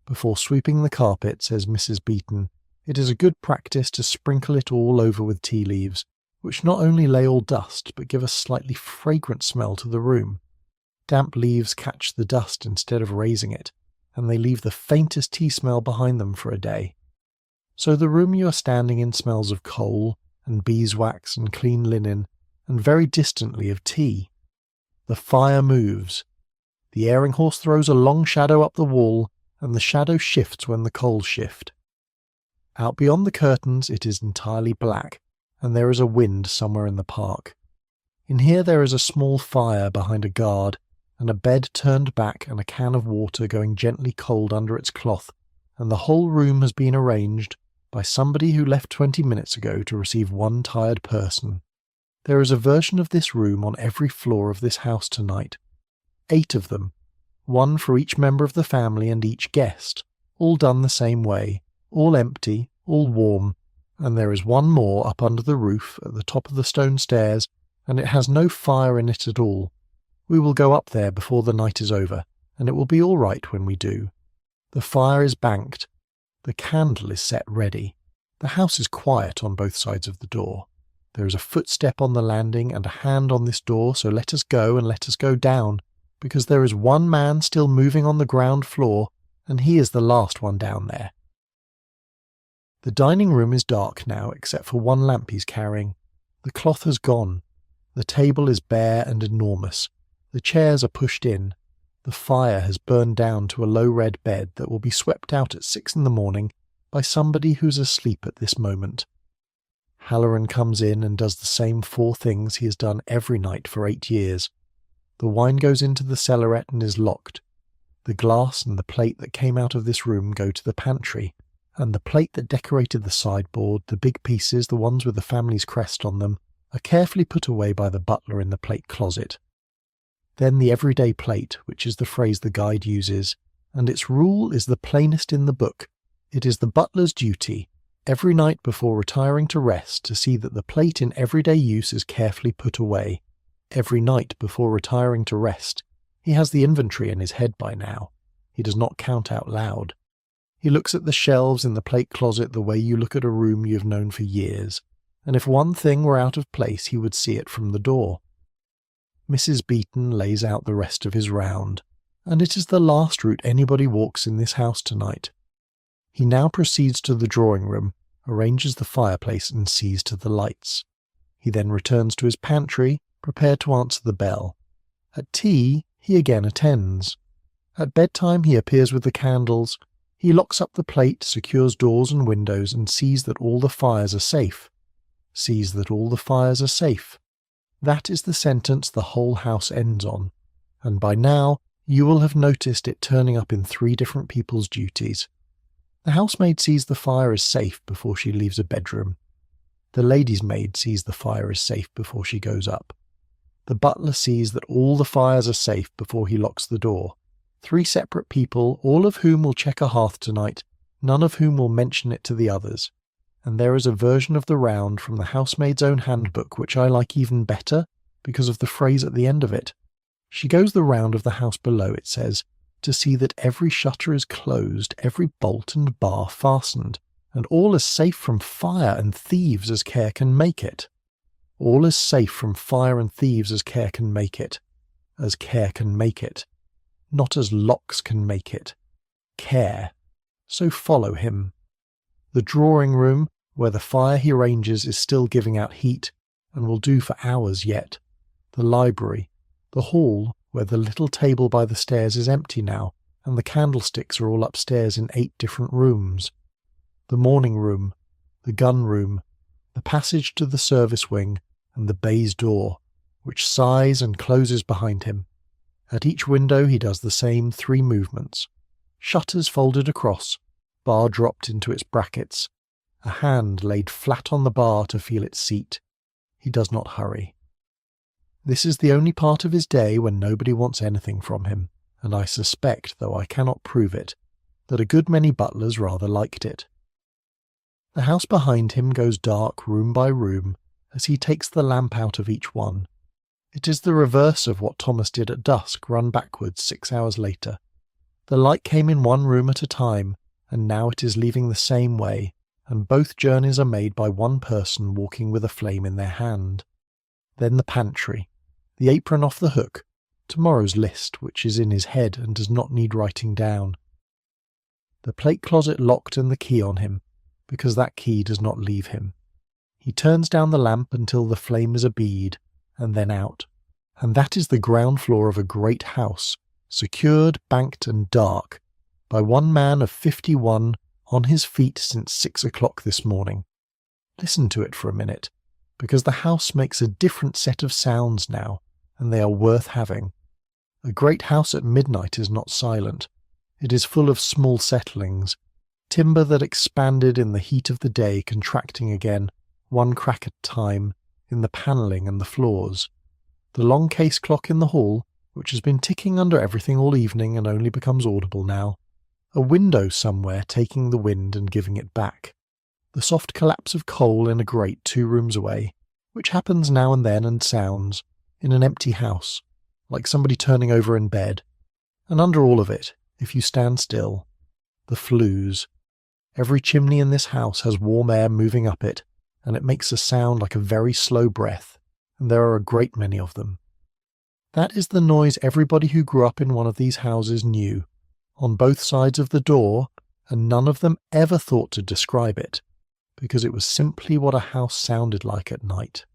Before sweeping the carpet, says Mrs. Beeton, it is a good practice to sprinkle it all over with tea leaves, which not only lay all dust but give a slightly fragrant smell to the room. Damp leaves catch the dust instead of raising it, and they leave the faintest tea smell behind them for a day. So the room you are standing in smells of coal, and beeswax and clean linen, and very distantly of tea. The fire moves. The airing horse throws a long shadow up the wall, and the shadow shifts when the coals shift. Out beyond the curtains it is entirely black, and there is a wind somewhere in the park. In here there is a small fire behind a guard, and a bed turned back and a can of water going gently cold under its cloth, and the whole room has been arranged by somebody who left 20 minutes ago to receive one tired person. There is a version of this room on every floor of this house tonight. 8 of them, one for each member of the family and each guest, all done the same way, all empty, all warm, and there is one more up under the roof at the top of the stone stairs, and it has no fire in it at all. We will go up there before the night is over, and it will be all right when we do. The fire is banked. The candle is set ready. The house is quiet on both sides of the door. There is a footstep on the landing and a hand on this door, so let us go and let us go down, because there is one man still moving on the ground floor, and he is the last one down there. The dining room is dark now, except for one lamp he's carrying. The cloth has gone. The table is bare and enormous. The chairs are pushed in. The fire has burned down to a low red bed that will be swept out at 6 in the morning by somebody who's asleep at this moment. Halloran comes in and does the same 4 things he has done every night for 8 years. The wine goes into the cellaret and is locked. The glass and the plate that came out of this room go to the pantry, and the plate that decorated the sideboard, the big pieces, the ones with the family's crest on them, are carefully put away by the butler in the plate closet. Then the everyday plate, which is the phrase the guide uses, and its rule is the plainest in the book. It is the butler's duty, every night before retiring to rest, to see that the plate in everyday use is carefully put away. Every night before retiring to rest. He has the inventory in his head by now. He does not count out loud. He looks at the shelves in the plate closet the way you look at a room you have known for years, and if one thing were out of place he would see it from the door. Mrs. Beeton lays out the rest of his round, and it is the last route anybody walks in this house tonight. He now proceeds to the drawing-room, arranges the fireplace and sees to the lights. He then returns to his pantry, prepared to answer the bell. At tea he again attends. At bedtime he appears with the candles. He locks up the plate, secures doors and windows, and sees that all the fires are safe. Sees that all the fires are safe. That is the sentence the whole house ends on, and by now you will have noticed it turning up in 3 different people's duties. The housemaid sees the fire is safe before she leaves a bedroom. The lady's maid sees the fire is safe before she goes up. The butler sees that all the fires are safe before he locks the door. 3 separate people, all of whom will check a hearth tonight, none of whom will mention it to the others. And there is a version of the round from the housemaid's own handbook which I like even better because of the phrase at the end of it. She goes the round of the house below, it says, to see that every shutter is closed, every bolt and bar fastened, and all as safe from fire and thieves as care can make it. All as safe from fire and thieves as care can make it. As care can make it. Not as locks can make it. Care. So follow him. The drawing room, where the fire he arranges is still giving out heat, and will do for hours yet. The library. The hall, where the little table by the stairs is empty now, and the candlesticks are all upstairs in 8 different rooms. The morning room, the gun room, the passage to the service wing, and the baize door, which sighs and closes behind him. At each window he does the same 3 movements. Shutters folded across, bar dropped into its brackets, a hand laid flat on the bar to feel its seat. He does not hurry. This is the only part of his day when nobody wants anything from him, and I suspect, though I cannot prove it, that a good many butlers rather liked it. The house behind him goes dark room by room as he takes the lamp out of each one. It is the reverse of what Thomas did at dusk, run backwards 6 hours later. The light came in one room at a time, and now it is leaving the same way, and both journeys are made by one person walking with a flame in their hand. Then the pantry, the apron off the hook, tomorrow's list, which is in his head and does not need writing down. The plate closet locked and the key on him, because that key does not leave him. He turns down the lamp until the flame is a bead, and then out. And that is the ground floor of a great house, secured, banked and dark, by one man of 51 on his feet since 6 o'clock this morning. Listen to it for a minute, because the house makes a different set of sounds now, and they are worth having. A great house at midnight is not silent. It is full of small settlings, timber that expanded in the heat of the day contracting again, one crack at a time, in the panelling and the floors. The long case clock in the hall, which has been ticking under everything all evening and only becomes audible now. A window somewhere taking the wind and giving it back. The soft collapse of coal in a grate 2 rooms away, which happens now and then and sounds, in an empty house, like somebody turning over in bed. And under all of it, if you stand still, the flues. Every chimney in this house has warm air moving up it, and it makes a sound like a very slow breath, and there are a great many of them. That is the noise everybody who grew up in one of these houses knew, on both sides of the door, and none of them ever thought to describe it, because it was simply what a house sounded like at night.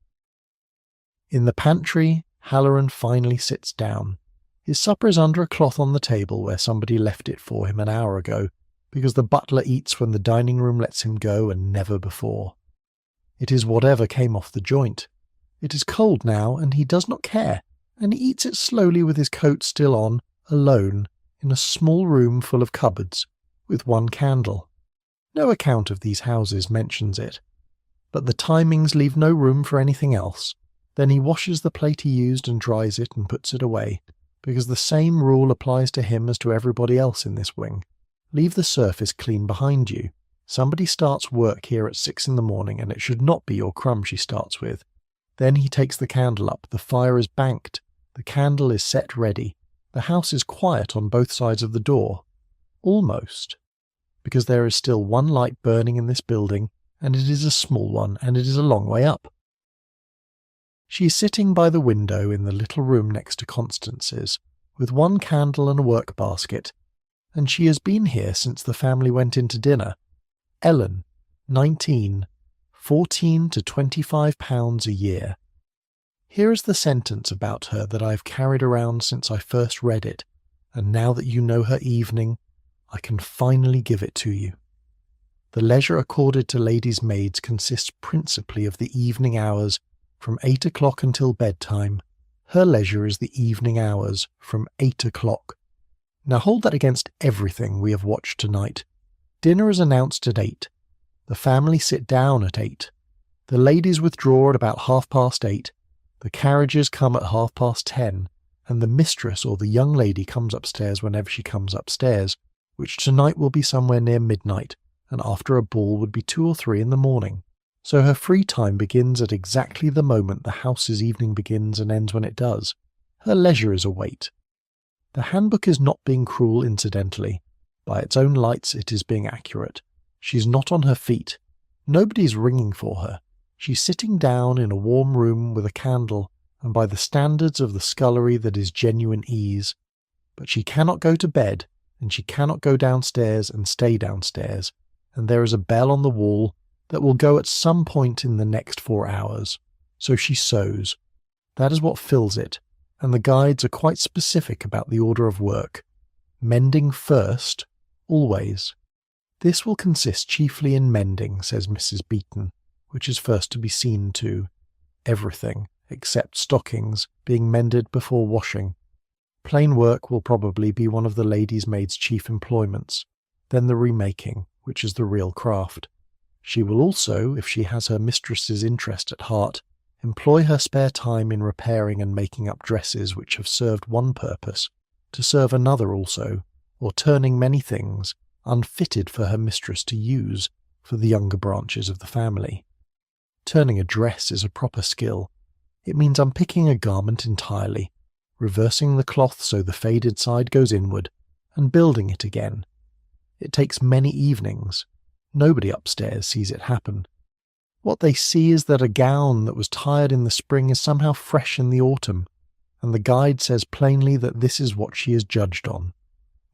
In the pantry, Halloran finally sits down. His supper is under a cloth on the table where somebody left it for him an hour ago, because the butler eats when the dining room lets him go and never before. It is whatever came off the joint. It is cold now, and he does not care, and he eats it slowly with his coat still on, alone, in a small room full of cupboards, with one candle. No account of these houses mentions it, but the timings leave no room for anything else. Then he washes the plate he used and dries it and puts it away, because the same rule applies to him as to everybody else in this wing. Leave the surface clean behind you. Somebody starts work here at 6 in the morning, and it should not be your crumb she starts with. Then he takes the candle up, the fire is banked, the candle is set ready, the house is quiet on both sides of the door. Almost. Because there is still one light burning in this building, and it is a small one, and it is a long way up. She is sitting by the window in the little room next to Constance's, with one candle and a work basket, and she has been here since the family went into dinner. Ellen, 19, 14 to 25 pounds a year. Here is the sentence about her that I have carried around since I first read it, and now that you know her evening, I can finally give it to you. The leisure accorded to ladies' maids consists principally of the evening hours from 8 o'clock until bedtime. Her leisure is the evening hours, from 8 o'clock. Now hold that against everything we have watched tonight. Dinner is announced at 8. The family sit down at 8. The ladies withdraw at about 8:30. The carriages come at 10:30, and the mistress or the young lady comes upstairs whenever she comes upstairs, which tonight will be somewhere near midnight, and after a ball would be 2 or 3 in the morning. So her free time begins at exactly the moment the house's evening begins and ends when it does. Her leisure is a wait. The handbook is not being cruel incidentally. By its own lights it is being accurate. She's not on her feet. Nobody's ringing for her. She's sitting down in a warm room with a candle, and by the standards of the scullery that is genuine ease. But she cannot go to bed, and she cannot go downstairs and stay downstairs, and there is a bell on the wall that will go at some point in the next 4 hours. So she sews. That is what fills it, and the guides are quite specific about the order of work. Mending first, always. This will consist chiefly in mending, says Mrs. Beeton, which is first to be seen to. Everything, except stockings, being mended before washing. Plain work will probably be one of the ladies' maid's chief employments, then the remaking, which is the real craft. She will also, if she has her mistress's interest at heart, employ her spare time in repairing and making up dresses which have served one purpose, to serve another also, or turning many things, unfitted for her mistress to use, for the younger branches of the family. Turning a dress is a proper skill. It means unpicking a garment entirely, reversing the cloth so the faded side goes inward, and building it again. It takes many evenings. Nobody upstairs sees it happen. What they see is that a gown that was tired in the spring is somehow fresh in the autumn, and the guide says plainly that this is what she is judged on.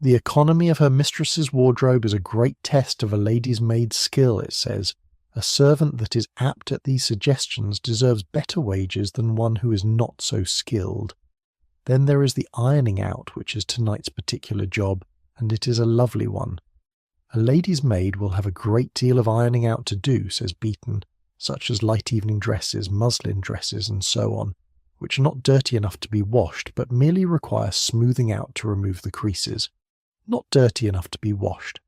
The economy of her mistress's wardrobe is a great test of a lady's maid's skill, it says. A servant that is apt at these suggestions deserves better wages than one who is not so skilled. Then there is the ironing out, which is tonight's particular job, and it is a lovely one. A lady's maid will have a great deal of ironing out to do, says Beeton, such as light evening dresses, muslin dresses, and so on, which are not dirty enough to be washed, but merely require smoothing out to remove the creases. Not dirty enough to be washed,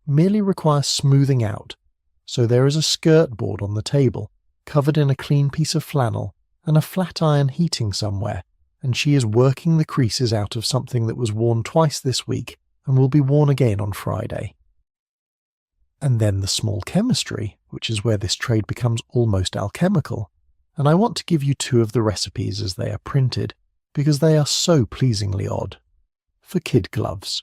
merely require smoothing out. So there is a skirt board on the table, covered in a clean piece of flannel, and a flat iron heating somewhere, and she is working the creases out of something that was worn twice this week and will be worn again on Friday. And then the small chemistry, which is where this trade becomes almost alchemical, and I want to give you 2 of the recipes as they are printed, because they are so pleasingly odd. For kid gloves.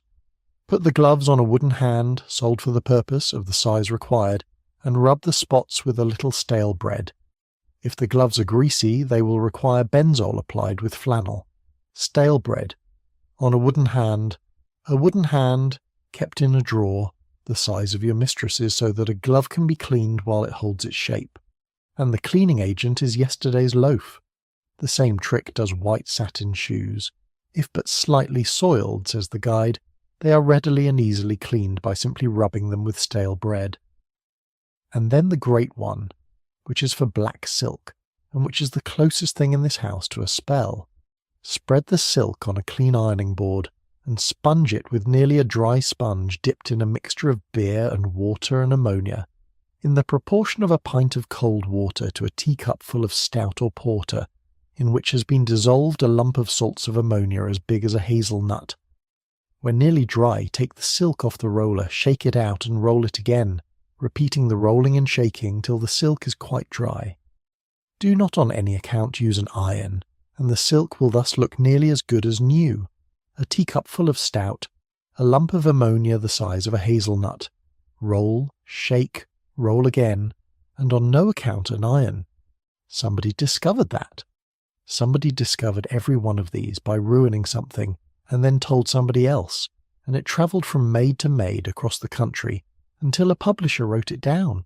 Put the gloves on a wooden hand, soled for the purpose of the size required, and rub the spots with a little stale bread. If the gloves are greasy, they will require benzol applied with flannel. Stale bread. On a wooden hand, kept in a drawer, the size of your mistress's, so that a glove can be cleaned while it holds its shape. And the cleaning agent is yesterday's loaf. The same trick does white satin shoes. If but slightly soiled, says the guide, they are readily and easily cleaned by simply rubbing them with stale bread. And then the great one, which is for black silk, and which is the closest thing in this house to a spell. Spread the silk on a clean ironing board, and sponge it with nearly a dry sponge dipped in a mixture of beer and water and ammonia, in the proportion of a pint of cold water to a teacup full of stout or porter, in which has been dissolved a lump of salts of ammonia as big as a hazelnut. When nearly dry, take the silk off the roller, shake it out and roll it again, repeating the rolling and shaking till the silk is quite dry. Do not on any account use an iron, and the silk will thus look nearly as good as new. A teacupful of stout, a lump of ammonia the size of a hazelnut. Roll, shake, roll again, and on no account an iron. Somebody discovered that. Somebody discovered every one of these by ruining something, and then told somebody else, and it travelled from maid to maid across the country until a publisher wrote it down.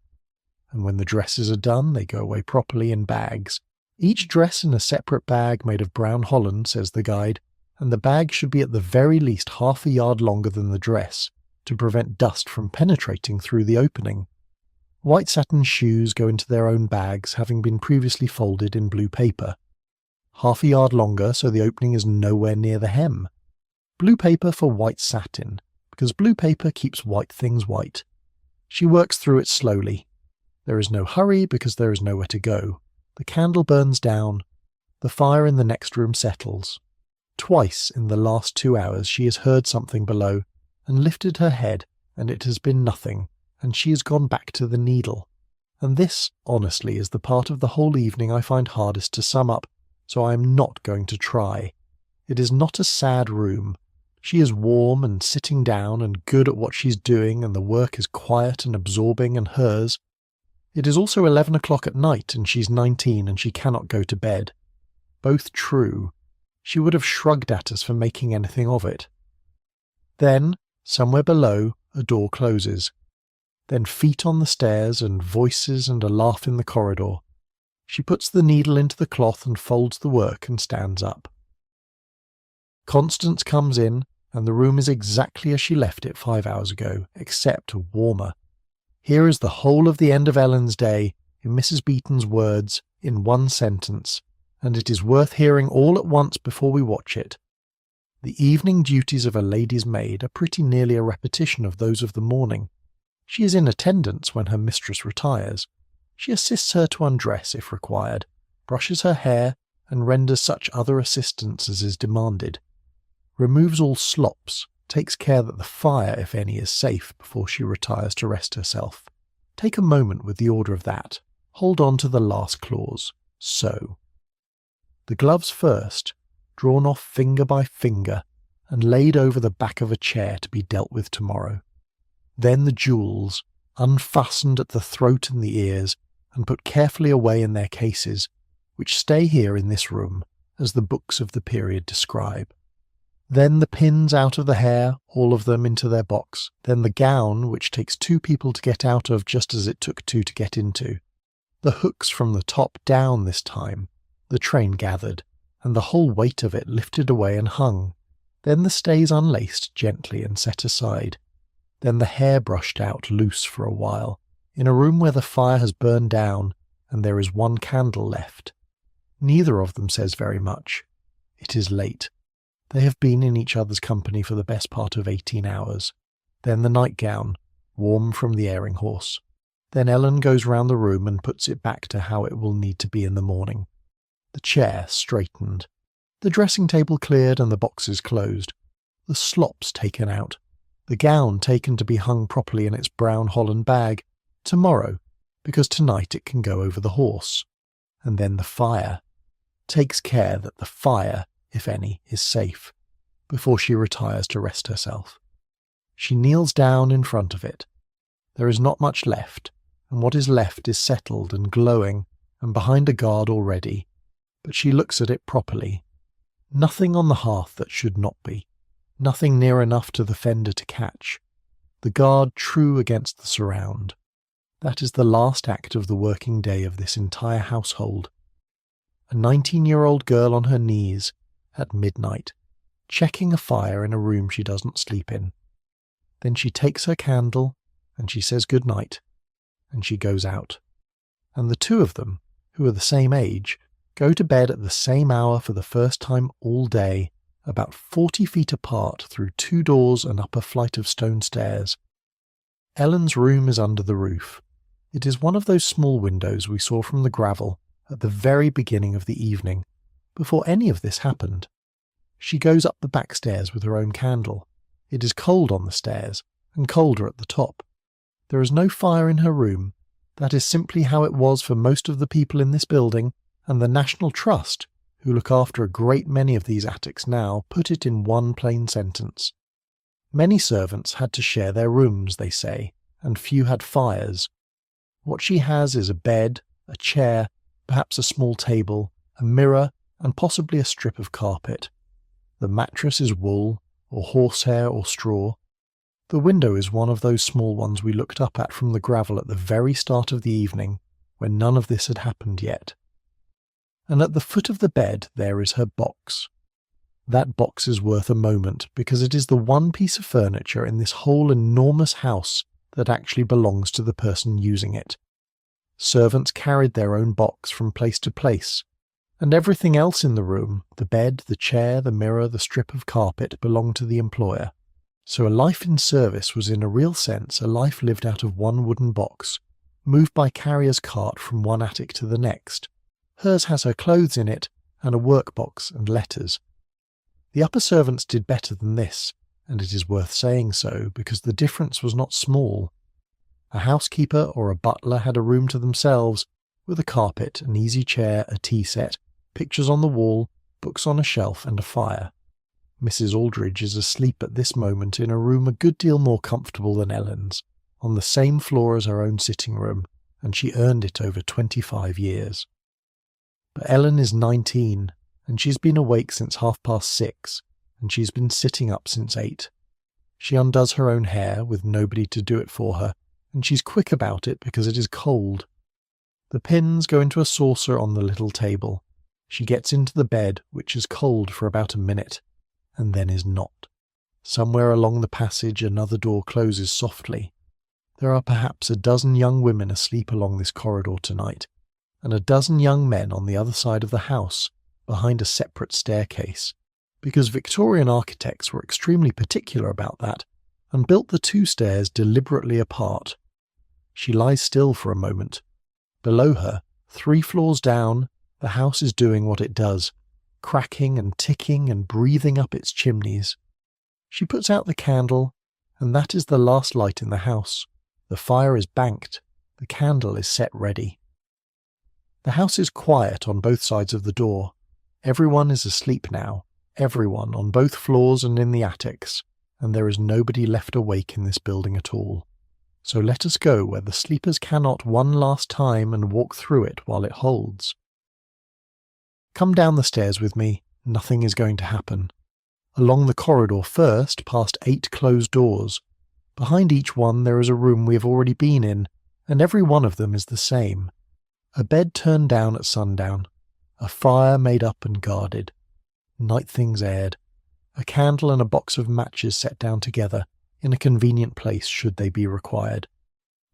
And when the dresses are done, they go away properly in bags. Each dress in a separate bag made of brown holland, says the guide, and the bag should be at the very least half a yard longer than the dress, to prevent dust from penetrating through the opening. White satin shoes go into their own bags, having been previously folded in blue paper. Half a yard longer, so the opening is nowhere near the hem. Blue paper for white satin, because blue paper keeps white things white. She works through it slowly. There is no hurry because there is nowhere to go. The candle burns down. The fire in the next room settles. Twice in the last 2 hours she has heard something below and lifted her head, and it has been nothing, and she has gone back to the needle. And this, honestly, is the part of the whole evening I find hardest to sum up, so I am not going to try. It is not a sad room. She is warm and sitting down and good at what she's doing, and the work is quiet and absorbing and hers. It is also 11 o'clock at night, and she's 19 and she cannot go to bed. Both true. She would have shrugged at us for making anything of it. Then, somewhere below, a door closes. Then feet on the stairs and voices and a laugh in the corridor. She puts the needle into the cloth and folds the work and stands up. Constance comes in, and the room is exactly as she left it 5 hours ago, except warmer. Here is the whole of the end of Ellen's day, in Mrs. Beeton's words, in one sentence, and it is worth hearing all at once before we watch it. The evening duties of a lady's maid are pretty nearly a repetition of those of the morning. She is in attendance when her mistress retires. She assists her to undress if required, brushes her hair, and renders such other assistance as is demanded. Removes all slops, takes care that the fire, if any, is safe before she retires to rest herself. Take a moment with the order of that. Hold on to the last clause. So. The gloves first, drawn off finger by finger, and laid over the back of a chair to be dealt with tomorrow. Then the jewels, unfastened at the throat and the ears, and put carefully away in their cases, which stay here in this room, as the books of the period describe. Then the pins out of the hair, all of them into their box. Then the gown, which takes 2 people to get out of just as it took 2 to get into. The hooks from the top down this time, the train gathered, and the whole weight of it lifted away and hung. Then the stays unlaced gently and set aside. Then the hair brushed out loose for a while, in a room where the fire has burned down, and there is 1 candle left. Neither of them says very much. It is late. They have been in each other's company for the best part of 18 hours. Then the nightgown, warm from the airing horse. Then Ellen goes round the room and puts it back to how it will need to be in the morning. The chair straightened. The dressing table cleared and the boxes closed. The slops taken out. The gown taken to be hung properly in its brown holland bag. Tomorrow, because tonight it can go over the horse. And then the fire. Takes care that the fire, if any, is safe, before she retires to rest herself. She kneels down in front of it. There is not much left, and what is left is settled and glowing, and behind a guard already, but she looks at it properly. Nothing on the hearth that should not be, nothing near enough to the fender to catch. The guard true against the surround. That is the last act of the working day of this entire household. A 19-year-old girl on her knees, at midnight, checking a fire in a room she doesn't sleep in. Then she takes her candle, and she says good night, and she goes out. And the 2 of them, who are the same age, go to bed at the same hour for the first time all day, about 40 feet apart through 2 doors and up a flight of stone stairs. Ellen's room is under the roof. It is one of those small windows we saw from the gravel at the very beginning of the evening, before any of this happened. She goes up the back stairs with her own candle. It is cold on the stairs, and colder at the top. There is no fire in her room. That is simply how it was for most of the people in this building, and the National Trust, who look after a great many of these attics now, put it in one plain sentence. Many servants had to share their rooms, they say, and few had fires. What she has is a bed, a chair, perhaps a small table, a mirror, and possibly a strip of carpet. The mattress is wool, or horsehair, or straw. The window is one of those small ones we looked up at from the gravel at the very start of the evening, when none of this had happened yet. And at the foot of the bed there is her box. That box is worth a moment, because it is the one piece of furniture in this whole enormous house that actually belongs to the person using it. Servants carried their own box from place to place, and everything else in the room, the bed, the chair, the mirror, the strip of carpet, belonged to the employer. So a life in service was in a real sense a life lived out of one wooden box, moved by carrier's cart from one attic to the next. Hers has her clothes in it, and a workbox and letters. The upper servants did better than this, and it is worth saying so, because the difference was not small. A housekeeper or a butler had a room to themselves, with a carpet, an easy chair, a tea set, pictures on the wall, books on a shelf, and a fire. Mrs. Aldridge is asleep at this moment in a room a good deal more comfortable than Ellen's, on the same floor as her own sitting room, and she earned it over 25 years. But Ellen is 19, and she's been awake since 6:30, and she's been sitting up since 8. She undoes her own hair, with nobody to do it for her, and she's quick about it because it is cold. The pins go into a saucer on the little table. She gets into the bed, which is cold for about a minute, and then is not. Somewhere along the passage another door closes softly. There are perhaps a dozen young women asleep along this corridor tonight, and a dozen young men on the other side of the house, behind a separate staircase, because Victorian architects were extremely particular about that, and built the two stairs deliberately apart. She lies still for a moment. Below her, 3 floors down, the house is doing what it does, cracking and ticking and breathing up its chimneys. She puts out the candle, and that is the last light in the house. The fire is banked, the candle is set ready. The house is quiet on both sides of the door. Everyone is asleep now, everyone on both floors and in the attics, and there is nobody left awake in this building at all. So let us go where the sleepers cannot one last time and walk through it while it holds. Come down the stairs with me, nothing is going to happen. Along the corridor first, past 8 closed doors. Behind each one there is a room we have already been in, and every one of them is the same. A bed turned down at sundown, a fire made up and guarded, night things aired, a candle and a box of matches set down together, in a convenient place should they be required.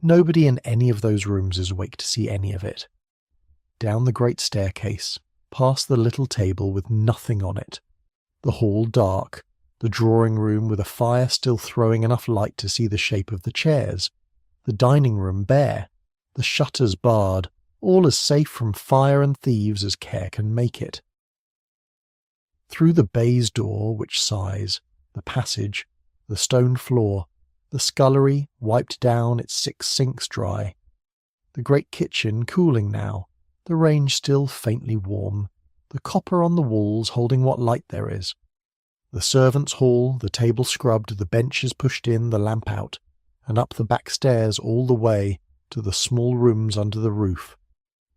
Nobody in any of those rooms is awake to see any of it. Down the great staircase, past the little table with nothing on it, the hall dark, the drawing room with a fire still throwing enough light to see the shape of the chairs, the dining room bare, the shutters barred, all as safe from fire and thieves as care can make it. Through the baize door which sighs, the passage, the stone floor, the scullery wiped down its 6 sinks dry, the great kitchen cooling now, the range still faintly warm, the copper on the walls holding what light there is, the servants' hall, the table scrubbed, the benches pushed in, the lamp out, and up the back stairs all the way to the small rooms under the roof.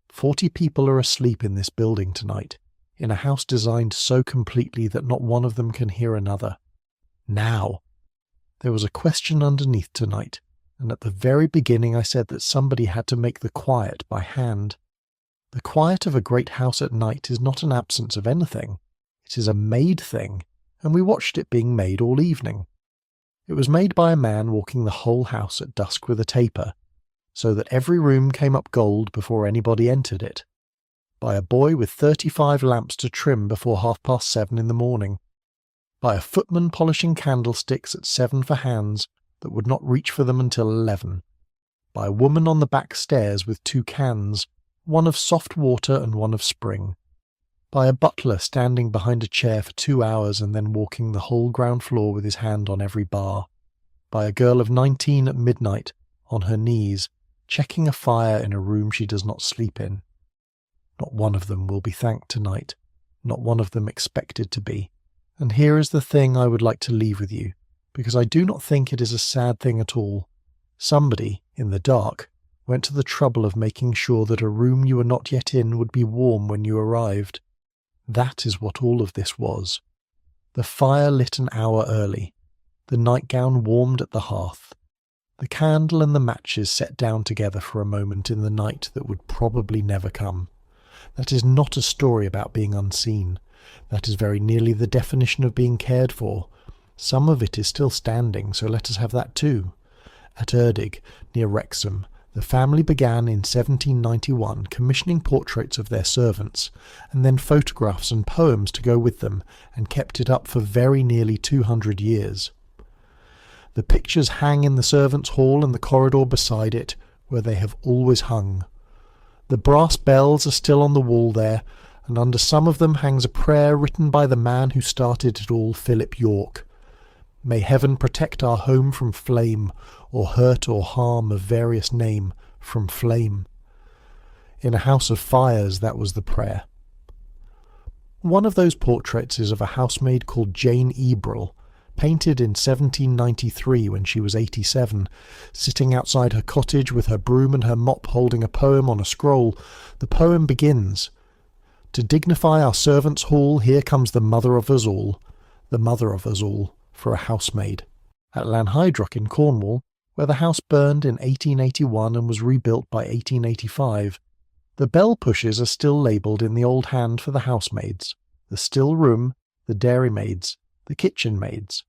40 people are asleep in this building tonight, in a house designed so completely that not one of them can hear another. Now! There was a question underneath tonight, and at the very beginning I said that somebody had to make the quiet by hand. The quiet of a great house at night is not an absence of anything. It is a made thing, and we watched it being made all evening. It was made by a man walking the whole house at dusk with a taper, so that every room came up gold before anybody entered it, by a boy with 35 lamps to trim before 7:30 in the morning, by a footman polishing candlesticks at 7 for hands that would not reach for them until 11, by a woman on the back stairs with 2 cans, one of soft water and one of spring, by a butler standing behind a chair for 2 hours and then walking the whole ground floor with his hand on every bar, by a girl of 19 at midnight, on her knees, checking a fire in a room she does not sleep in. Not one of them will be thanked tonight, not one of them expected to be. And here is the thing I would like to leave with you, because I do not think it is a sad thing at all. Somebody, in the dark, went to the trouble of making sure that a room you were not yet in would be warm when you arrived. That is what all of this was. The fire lit an hour early, the nightgown warmed at the hearth, the candle and the matches set down together for a moment in the night that would probably never come. That is not a story about being unseen. That is very nearly the definition of being cared for. Some of it is still standing, so let us have that too. At Erdig, near Wrexham, the family began in 1791 commissioning portraits of their servants, and then photographs and poems to go with them, and kept it up for very nearly 200 years. The pictures hang in the servants' hall and the corridor beside it, where they have always hung. The brass bells are still on the wall there, and under some of them hangs a prayer written by the man who started it all, Philip York. May heaven protect our home from flame, or hurt or harm of various name, from flame. In a house of fires, that was the prayer. One of those portraits is of a housemaid called Jane Ebrel, painted in 1793 when she was 87, sitting outside her cottage with her broom and her mop holding a poem on a scroll. The poem begins, "To dignify our servants' hall, here comes the mother of us all, the mother of us all, for a housemaid." At Lanhydrock in Cornwall, where the house burned in 1881 and was rebuilt by 1885, the bell pushes are still labelled in the old hand for the housemaids, the still room, the dairymaids, the kitchen maids.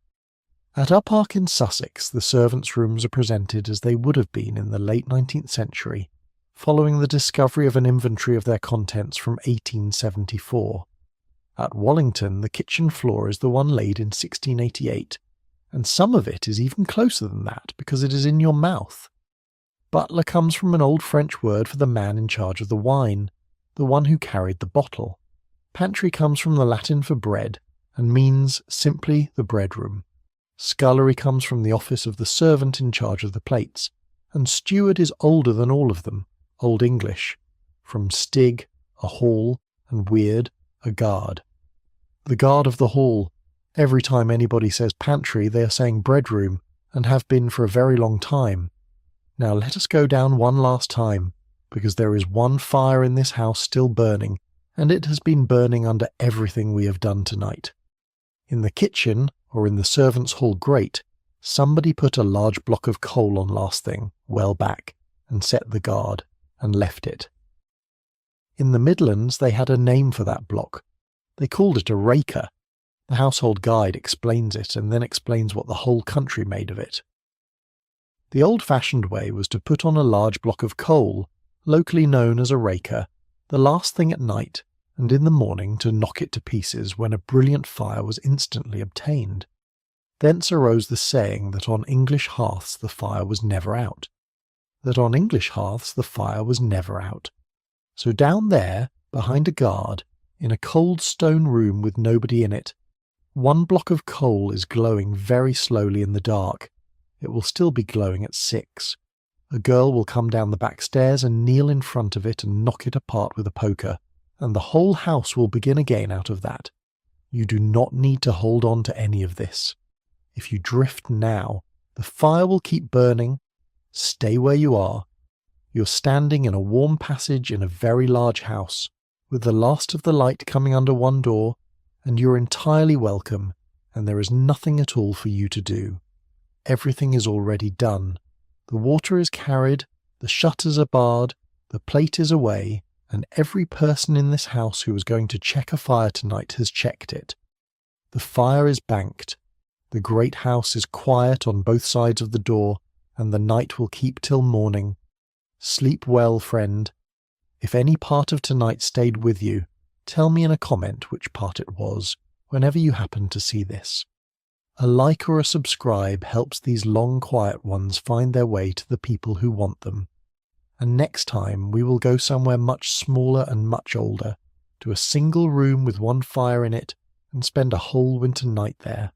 At Uppark in Sussex, the servants' rooms are presented as they would have been in the late 19th century, following the discovery of an inventory of their contents from 1874. At Wallington, the kitchen floor is the one laid in 1688, and some of it is even closer than that because it is in your mouth. Butler comes from an old French word for the man in charge of the wine, the one who carried the bottle. Pantry comes from the Latin for bread, and means simply the bread room. Scullery comes from the office of the servant in charge of the plates, and steward is older than all of them, Old English, from stig, a hall, and weird, a guard. The guard of the hall. Every time anybody says pantry, they are saying bread room, and have been for a very long time. Now let us go down one last time, because there is one fire in this house still burning, and it has been burning under everything we have done tonight. In the kitchen, or in the servants' hall grate, somebody put a large block of coal on last thing, well back, and set the guard, and left it. In the Midlands they had a name for that block. They called it a raker. The household guide explains it, and then explains what the whole country made of it. The old-fashioned way was to put on a large block of coal, locally known as a raker, the last thing at night, and in the morning to knock it to pieces when a brilliant fire was instantly obtained. Thence arose the saying that on English hearths the fire was never out. That on English hearths the fire was never out. So down there, behind a guard, in a cold stone room with nobody in it, one block of coal is glowing very slowly in the dark. It will still be glowing at 6. A girl will come down the back stairs and kneel in front of it and knock it apart with a poker, and the whole house will begin again out of that. You do not need to hold on to any of this. If you drift now, the fire will keep burning. Stay where you are. You're standing in a warm passage in a very large house, with the last of the light coming under one door, and you're entirely welcome, and there is nothing at all for you to do. Everything is already done. The water is carried, the shutters are barred, the plate is away, and every person in this house who was going to check a fire tonight has checked it. The fire is banked. The great house is quiet on both sides of the door, and the night will keep till morning. Sleep well, friend. If any part of tonight stayed with you, tell me in a comment which part it was, whenever you happen to see this. A like or a subscribe helps these long quiet ones find their way to the people who want them. And next time we will go somewhere much smaller and much older, to a single room with one fire in it, and spend a whole winter night there.